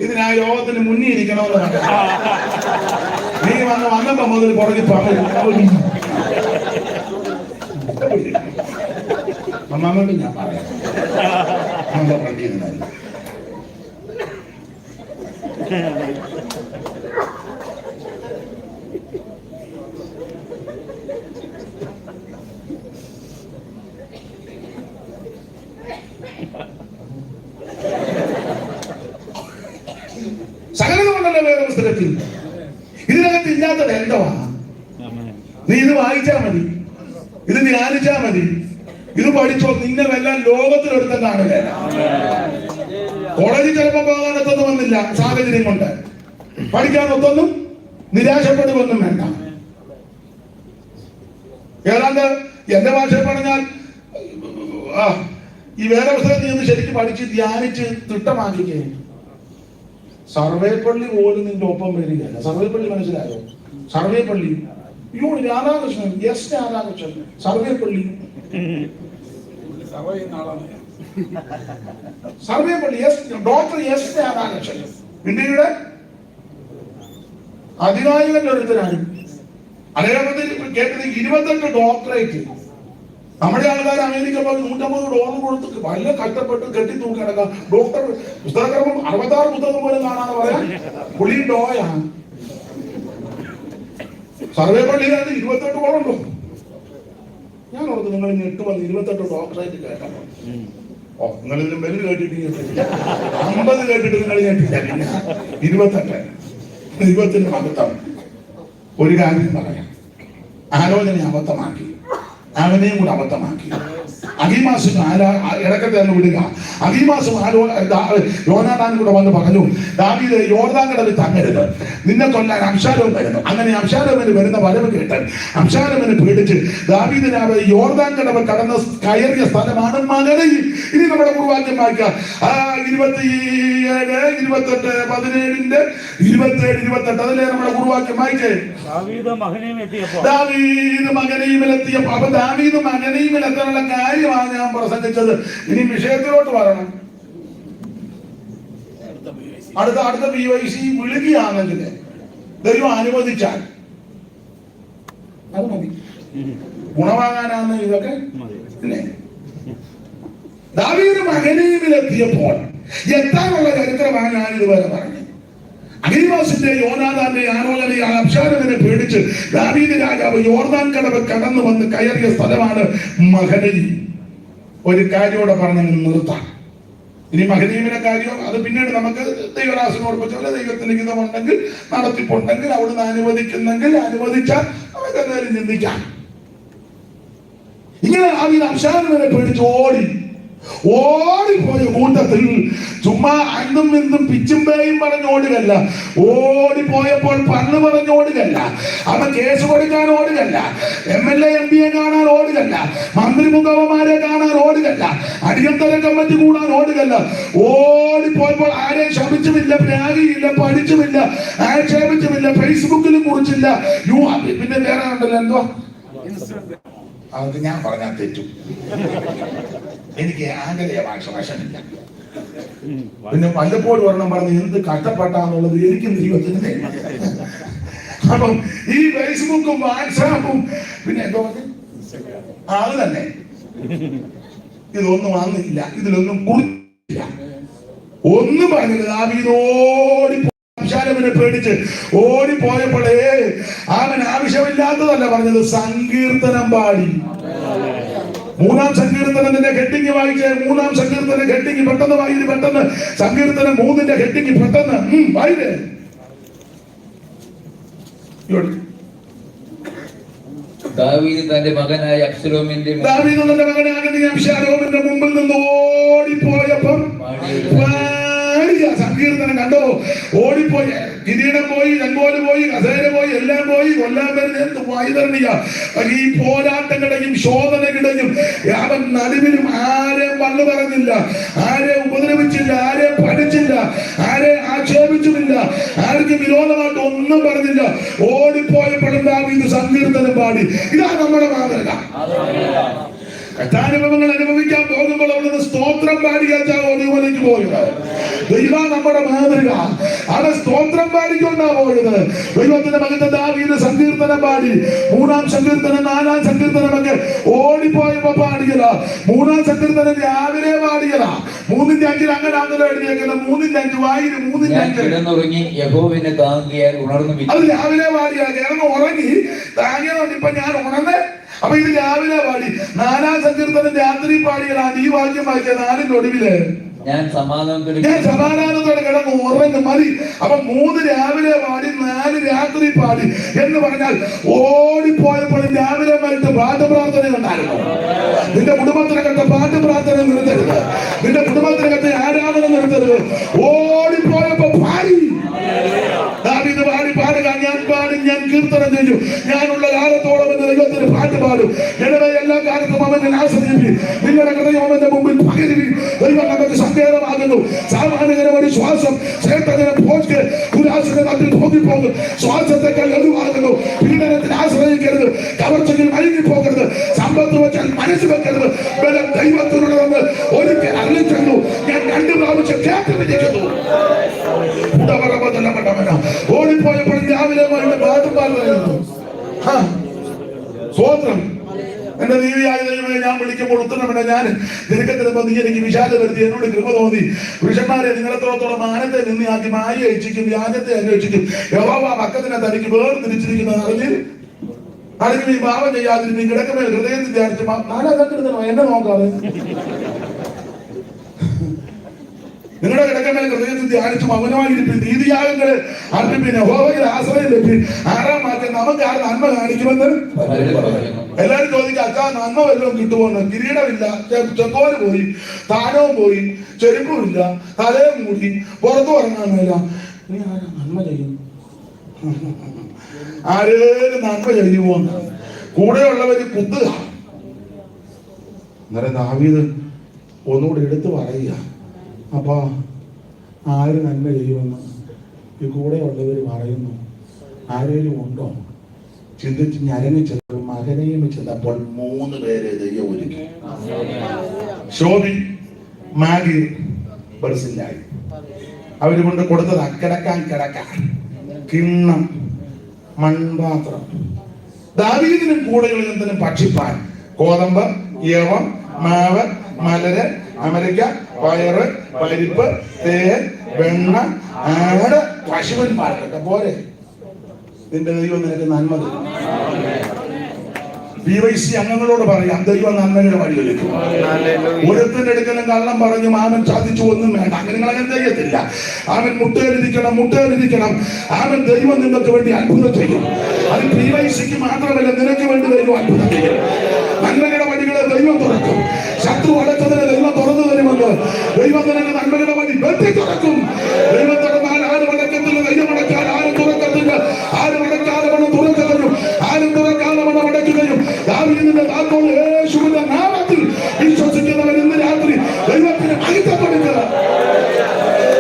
ഇതിനാ യോഗത്തിന് മുന്നിൽ ഇരിക്കണമെന്ന് നീ വന്നപ്പോ മുതൽ പുറകിൽ അമ്മാമ്മയോട് ഞാൻ പറയാം. സകലതുകൊണ്ടല്ലേ വേദപുസ്തകത്തിൽ. ഇതിനകത്ത് ഇല്ലാത്തത് എന്തുവാ? നീ ഇത് വായിച്ചാ മതി, ഇത് ധ്യാനിച്ചാ മതി, ഇത് പഠിച്ചോ. നിന്നെ വല്ല ലോകത്തിലൊരുത്തം കാണില്ല. കോളേജിൽ ചിലപ്പോ പോകാനൊത്തൊന്നും വന്നില്ല, സാഹചര്യം കൊണ്ട് പഠിക്കാനൊത്തൊന്നും നിരാശപ്പെടുകയൊന്നും വേണ്ട. ഏതാണ്ട് എന്റെ ഭാഷയിൽ പറഞ്ഞാൽ ഈ വേദപുസ്തകത്തിൽ നിന്ന് ശരിക്കും പഠിച്ച് ധ്യാനിച്ച് തിട്ടമാക്കിക്കേ. സർവേപ്പള്ളി പോലും നിന്റെ ഒപ്പം വരികയല്ല. സർവേപ്പള്ളി മനസ്സിലായോ? Sarvepalli Radhakrishnan, S Radhakrishnan, Sarvepalli Sarvepalli doctor S Radhakrishnan ഇന്ത്യയുടെ അധികാരികളുടെ ഒരുത്തരാണ്. അദ്ദേഹത്തിൽ കേട്ടത് 28 ഡോക്ടറേറ്റ്. നമ്മുടെ ആൾക്കാർ അമേരിക്ക പോയി $150 കൊടുത്ത് വല്ല കഷ്ടപ്പെട്ട് കെട്ടി തൂക്കി കിടക്കാം. ഡോക്ടർ പുസ്തകക്രമം 66 പുസ്തകം പോലും കാണാന്ന് പറയാൻ പുള്ളി ഡോയാണ്. സർവേപ്പള്ളിയിലാണ് 28 കോളുണ്ടോ? ഞാൻ ഓർത്ത് നിങ്ങൾ 8 വന്ന് 28 ഡോക്ടറേറ്റ് കേട്ടോ. നിങ്ങൾ ഇതിന് ബെല്ല് കേട്ടിട്ട് 50 കേട്ടിട്ട് നിങ്ങൾ കേട്ടില്ല. പിന്നെ 28 മഹത്വം. ഒരു കാര്യം പറയാം, ആലോചന അബദ്ധമാക്കി, അവനെയും കൂടെ അബദ്ധമാക്കി. അഹിമാസും ഇടക്കത്തെ തന്നെ വിടുക. അഹിമാസും യോനാഥാനും കൂടെ വന്ന് പറഞ്ഞു, ദാവീദ് യോർദാൻ കടലിൽ തങ്ങരുത്, നിന്നെ കൊല്ലാൻ അബ്ശാലോം വരുന്നു. അങ്ങനെ അബ്ശാലോമിന് വരുന്ന വരവ് കേട്ട് അബ്ശാലോമിനെ പേടിച്ച് ദാവീദിനെ യോർദാൻ കടവ് കടന്ന് കയറിയ സ്ഥലമാണ് മകനയിൽ. ഇനി നമ്മുടെ പൂർവാക്യം വായിക്കുക. 27, 28, 17, 27, 28 അതിലെ നമ്മുടെ പൂർവാക്യം വായിച്ചേ. ദാവീദ് മകനീമിലെത്തിയപ്പോ അപ്പൊ ദാവീദ് മകനീമിലെത്താനുള്ള കാര്യമാണ് ഞാൻ പ്രസംഗിച്ചത്. ഇനി വിഷയത്തിലോട്ട് വരണം. അടുത്ത PYC വിളിക്കുകയാണെങ്കിൽ ദൈവം അനുവദിച്ചാൽ അത് മതി. ഗുണവാനാണ് ഇതൊക്കെ. പിന്നെ ദാവീദ് മഹനയീമിലെത്തിയപ്പോൾ എത്താനുള്ള ചരിത്രമാണ് ഞാൻ ഇതുവരെ പറഞ്ഞത്. അഹീമാസിന്റെ യോനാഥാന്റെ ആലോചന അബ്ശാലോമിനെ പേടിച്ച് ദാവീദ് രാജാവ് യോർദാൻ കടവ് കടന്നു വന്ന് കയറിയ സ്ഥലമാണ് മഹനയീം. ഒരു കാര്യത്തോടെ പറഞ്ഞ് നിർത്താം. ഇനി മഹനയീമിന്റെ കാര്യം അത് പിന്നീട് നമുക്ക് ദൈവദാസനോട് പറ്റുള്ള ദൈവത്തിന് ഹിതമുണ്ടെങ്കിൽ, നടത്തിപ്പുണ്ടെങ്കിൽ, അവിടുന്ന് അനുവദിക്കുന്നെങ്കിൽ അനുവദിച്ചാൽ നമുക്ക് എന്തായാലും ചിന്തിക്കാം. ഇങ്ങനെ ദാവീദ് അബ്ശാലോമിനെ പേടിച്ച് ഓടിപ്പോയ കൂട്ടത്തിൽ ചുമ്മാ അന്നും ഇന്നും പിച്ചും പേയും പറഞ്ഞോടുകല്ല, ഓടിപ്പോയപ്പോൾ പണ്ണ് പറഞ്ഞോടുകല്ല, അവൻ കേസ് കൊടുക്കാൻ ഓടുകല്ല, MLA MP കാണാൻ ഓടുകല്ല, മന്ത്രി മുഖവന്മാരെ കാണാൻ ഓടുകല്ല, അടിയന്തര കമ്മിറ്റി കൂടാൻ ഓടുകല്ല. ഓടിപ്പോയപ്പോൾ ആരെയും ശമിച്ചുമില്ല, പ്രാഗിയില്ല, പഠിച്ചുമില്ല, ആക്ഷേപിച്ചുമില്ല, ഫേസ്ബുക്കിലും കുറിച്ചില്ല. പിന്നെ വേറെ ഉണ്ടല്ലോ എന്തോ, അത് ഞാൻ പറഞ്ഞാൽ തെറ്റും. എനിക്ക് ആംഗലേയ ഭാഷ വശമില്ല. പിന്നെ വല്ലപ്പോഴും ഒരെണ്ണം പറഞ്ഞ് എന്ത് കഷ്ടപ്പെട്ടാന്നുള്ളത് എനിക്കും ദൈവത്തിന്. അപ്പം ഈ ഫേസ്ബുക്കും വാട്സാപ്പും പിന്നെ എന്തോ അത് തന്നെ, ഇതൊന്നും വന്നില്ല, ഇതിലൊന്നും കുറിച്ചില്ല, ഒന്നും പറഞ്ഞില്ല. ദാവീദ് അബ്ശാലോമിനെ പേടിച്ച് ഓടിപ്പോയപ്പോഴേ അവൻ ആവശ്യമില്ലാത്തതല്ല പറഞ്ഞത്, സങ്കീർത്തനം പാടി. 3-ാം സങ്കീർത്തനത്തിന്റെ ഹെഡിങ് വായിച്ച്, 3-ാം സങ്കീർത്തന ഹെഡിങ് പെട്ടെന്ന് വായിച്ച്, പെട്ടെന്ന് സങ്കീർത്തനം 3-ന്റെ ഹെഡിങ് പെട്ടെന്ന് വായില്. ദാവീദ് തന്റെ മകനായ അബ്ശാലോമിന്റെ മുമ്പിൽ നിന്ന് ഓടിപ്പോയപ്പം സങ്കീർത്തനം കണ്ടോ, ഓടിപ്പോയി, കിരീടം പോയി, ചെങ്കോല് പോയി, കസേര പോയി, എല്ലാം പോയി, കൊല്ലാൻ വരുന്ന എന്ത് വൈതരണിയ. ഈ പോരാട്ടങ്ങളുടെയും ശോധനകളുടെയും അവൻ നടുവിലും ആരെയും വന്നു പറഞ്ഞില്ല, ആരെയും ഉപദ്രവിച്ചില്ല, ആരെയും പഠിച്ചില്ല, ആരെയും ആക്ഷേപിച്ചുമില്ല, ആർക്കും വിരോധമായിട്ട് ഒന്നും പറഞ്ഞില്ല. ഓടിപ്പോയപ്പോഴും ദാവീദ് സങ്കീർത്തനം പാടി. ഇതാണ് നമ്മുടെ മാതൃക. കഷ്ടാനുഭവങ്ങൾ അനുഭവിക്കാൻ പോകുമ്പോൾ അവിടുന്ന് സ്തോത്രം പാടിയാച്ചാ ഓടിയോലേക്ക് പോയത്. ദൈവം നമ്മുടെ മാതൃക. അത് സ്തോത്രം പാടിക്കൊണ്ടാ പോയത്. ദൈവത്തിന്റെ മകന്റെ ദാവീദ് സങ്കീർത്തനം പാടി. 3-ാം സങ്കീർത്തനം, 4-ാം സങ്കീർത്തനമൊക്കെ ഓടിപ്പോയപ്പോ പാടിയല. 3-ാം സങ്കീർത്തനം രാവിലെ പാടിയല. 3-ന്റെ 5 അങ്ങനെ ആണല്ലോ എഴുതിയേക്കുന്നത്. 3-ന്റെ 5 വായില് 3-ന്റെ 5 കിടന്നുറങ്ങി യഹോവനെ താങ്ങിയാൽ ഉണർന്നു. അത് രാവിലെ പാടിയാ, കിടന്ന് ഉറങ്ങി താങ്ങിയതുകൊണ്ട് ഇപ്പൊ ഞാൻ ഉണർന്ന്. അപ്പൊ ഇത് രാവിലെ പാടി. 4-ാം സങ്കീർത്തനം രാത്രി പാടിയതാണ്. ഈ വാക്യം വായിച്ച 4-ന്റെ ഒടുവില് ഞാൻ സമാധാനത്തോടെ കിടന്നു ഉറങ്ങും മതി. അപ്പൊ 3 രാവിലെ പാടി, 4 രാത്രി പാടി എന്ന് പറഞ്ഞാൽ ഓടിപ്പോയപ്പോഴും രാവിലെ വൈകിട്ട് പാട്ട് പ്രാർത്ഥന ഉണ്ടായിരുന്നു. നിന്റെ കുടുംബത്തിനകത്ത് പാട്ട് പ്രാർത്ഥന നിർത്തരുത്, നിന്റെ കുടുംബത്തിനകത്ത് ആരാധന നിർത്തരുത്. ഓടിപ്പോയപ്പോ പാടി. ദാവീദ് പാടി പാടുക, ഞാൻ പാടും, ഞാൻ കീർത്തനം ചെയ്യും, ഞാനുള്ള കാലത്തോളം എന്ന് ദൈവത്തിന് പാട്ട് പാടും. ജനമേ, എല്ലാ കാലത്തും അവനെ ആശ്രയിപ്പി, നിങ്ങളുടെ ഹൃദയം അവന്റെ മുമ്പിൽ പകരുവി. ദൈവം നമുക്ക് സങ്കേതമാകുന്നു. സാമാന്യകരമായ ശ്വാസം ശ്രേഷ്ഠതയെ പോസ്റ്റ് ദുരാശയുടെ നാട്ടിൽ പോകിപ്പോകും. ശ്വാസത്തെക്കാൾ ലഘുവാകുന്നു. പീഡനത്തിന് ആശ്രയിക്കരുത്, കവർച്ചയിൽ മയങ്ങിപ്പോകരുത്, സമ്പത്ത് വെച്ചാൽ മനസ്സ് വെക്കരുത്. ബലം ദൈവത്തിനുള്ളതെന്ന് ഒരിക്കൽ അറിയിച്ചു. ഞാൻ 2 പ്രാവശ്യം കേട്ടിരിക്കുന്നു. ഓടിപ്പോയപ്പോൾ രാവിലെ പാട്ടും പാടുന്നു. സ്വോത്രം. എന്റെ നീതിയായ ദൈവമേ, ഞാൻ വിളിക്കുമ്പോൾ ഉത്തരമില്ല. ഞാൻ നിനക്കെത്തിരുമ്പോ നീ എനിക്ക് വിശാല വരുത്തി, എന്നോട് കൃപ തോന്നി. പുരുഷന്മാരെ, നിങ്ങളെത്തോളത്തോളം മാനത്തെ നിന്നയാക്കി മായ അയച്ചിക്കും, വ്യാജത്തെ അന്വേഷിക്കും. യഹോവ പക്കത്തിനെ തനിക്ക് വേർതിരിച്ചിരിക്കുന്നത് അറിഞ്ഞ് നീ പാപം ചെയ്യാതിരുന്ന് നീ കിടക്കമേൽ ഹൃദയത്തിൽ ധ്യാനിച്ചു. 4-ാം സങ്കീർത്തനം എന്നെ നോക്കാതെ നിങ്ങളുടെ കിടക്കമേൽ ഹൃദയത്തിൽ ധ്യാനിച്ചു മൗനമായിരിക്കും. നീതിയാഗങ്ങള് അർപ്പിപ്പിന് യഹോവയിൽ ആശ്രയം ലഭ്യം. 6-ാം വാക്യം, നമുക്ക് ആർ നന്മ കാണിക്കുമെന്ന് എല്ലാവരും ചോദിക്കുക. അച്ഛാ, നന്മ വല്ലതും കിട്ടുമോന്ന്? കിരീടമില്ല, ചെങ്കോല് പോയി, സ്ഥാനവും പോയി, ചെരുപ്പുമില്ല, തലയും മൂടി, പുറത്തു ഇറങ്ങാനില്ല. നീ ആരാ നന്മ ചെയ്യും? ആരേലും നന്മ ചെയ്യുമോ? കൂടെയുള്ളവര് കുത്തുക. അന്നേരം ദാവീദ് ഒന്നുകൂടെ എടുത്തു പറയുക, അപ്പൊ ആര് നന്മ ചെയ്യുമെന്ന് ഈ കൂടെ ഉള്ളവർ പറയുന്നു. ആരേലും ഉണ്ടോ? ചിന്തിച്ച് ഞരങ്ങി ചെന്നപ്പോൾ മകനെയും ചെന്നപ്പോൾ 3 പേരെ ദൈവം ഒരുക്കി. Shobhi, Maggi, Barzillai. അവര് കൊണ്ട് കൊടുത്തത് കിടക്കാൻ കിടക്ക, കിണ്ണം, മൺപാത്രം, ദാവീദിനും കൂടെയുള്ളതിനും ഭക്ഷിപ്പാൻ കോതമ്പ്, യവം, മാവ്, മലര്, അമരിക്ക, പയറ്, പരിപ്പ്, തേൻ, വെണ്ണ, ആട്, പശുവന്മാർക്കൊക്കെ പോരെ. നിന്റെ ദൈവം നിനക്ക് നന്മ തരും. PYC അംഗങ്ങളോട് പറയാം, ദൈവം നന്മയുടെ വഴി ഒരുക്കും. ഒരുത്തിന്റെ അടുക്കലും കള്ളം പറഞ്ഞു ആമൻ സാധിച്ചു ഒന്നും വേണ്ട, അങ്ങനെ ചെയ്യത്തില്ല. ആമൻ മുട്ടേറിരിക്കണം. ആമൻ ദൈവം നിങ്ങൾക്ക് വേണ്ടി അത്ഭുതം ചെയ്യും. അത് PYCക്ക് മാത്രമല്ല, നിനക്ക് വേണ്ടി ദൈവം അത്ഭുതം ചെയ്യും. നന്മയുടെ വഴികളെ ദൈവം തുറക്കും. ശത്രു അടച്ചതിനെ ദൈവം തുറന്നു തരുമെന്ന്. ദൈവം നിനക്ക് നന്മയുടെ വഴി വെട്ടി തുറക്കും. ദൈവം തുറന്നാൽ ആരും അടക്കത്തില്ല, ദൈവം അടച്ചാൽ ആരും തുറക്കത്തില്ല. ആരും അടക്കാതെ വണ്ണം തുറക്കലും, ആരും തുറക്കാതെ വണ്ണം അടയ്ക്കുകയും. ദാവീദിന്റെ താക്കോൽ യേശുവിന്റെ നാമത്തിൽ വിശ്വസിക്കുന്നവർ ഇന്ന് രാത്രി ദൈവത്തിന് അഴിക്കപ്പെടുക.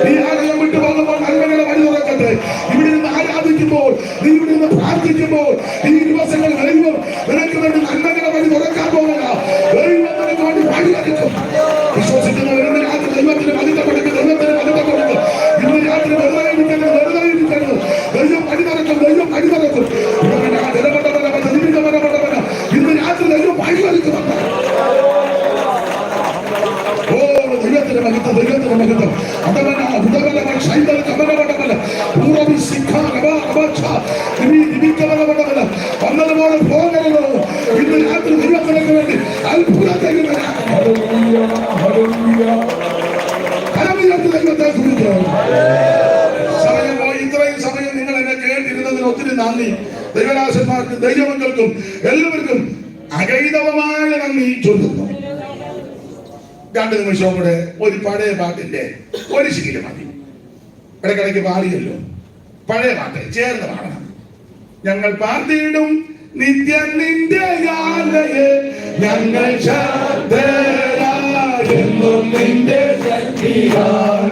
നീ ആലയം വിട്ടു പോകുമ്പോൾ നന്മകളുടെ വഴി തുറക്കട്ടെ. ഇവിടെ നിന്ന് ആരാധിക്കുമ്പോൾ, നീ ഇവിടെ നിന്ന് പ്രാർത്ഥിക്കുമ്പോൾ, ഈ ദിവസങ്ങൾ ദൈവം നിനക്ക് വേണ്ടി നന്മകളുടെ വഴി തുറക്കാൻ പോകുക. ദൈവം നിനക്ക് വേണ്ടി വഴി ഒരുക്കും. വിശ്വസിക്കുന്നവർ ഇന്ന് രാത്രി ദൈവത്തിന് അധികപ്പെടുക്കും. ദൈവത്തിന് അധികപ്പെടുക്കും. ഇന്ന് രാത്രി വെറുതെ ഇരിക്കരുത്. ദൈവം വഴി തുറക്കും. ദൈവം വഴി തുറക്കും. ഇന്ന് രാത്രി ദൈവം വഴി ഒരുക്കുന്നുണ്ട്. ഓ ദൈവത്തിന്റെ മഹത്വം, ദൈവത്തിന്റെ മഹത്വം. വന്നതുപോലെ പോകരുത്. ഇന്ന് രാത്രി ദൈവത്തിനു വേണ്ടി അത്ഭുതം ദൈവത്തെ കുറിച്ച് സമയം പോയി. ഇത്രയും സമയം നിങ്ങൾ എന്നെ കേട്ടിരുന്നതിന് ഒത്തിരി നന്ദി. ദൈവദാസന്മാർക്കും ദൈവമക്കൾക്കും എല്ലാവർക്കും അഗൈതവമായ നന്ദി ചൊല്ലുന്നു. 2 നിമിഷവും കൂടെ ഒരു പഴയ പാട്ടിന്റെ ഒരു ശീലം മതി. ഇടയ്ക്കിടയ്ക്ക് പാടിയല്ലോ, പഴയ പാട്ട് ചേർന്ന് പാടണം. ഞങ്ങൾ പാർത്തിയിടും നിത്യം നിന്റെ യാലയെ, ഞങ്ങൾ ശാന്തരായെന്നും നിന്റെ ശക്തിയാൽ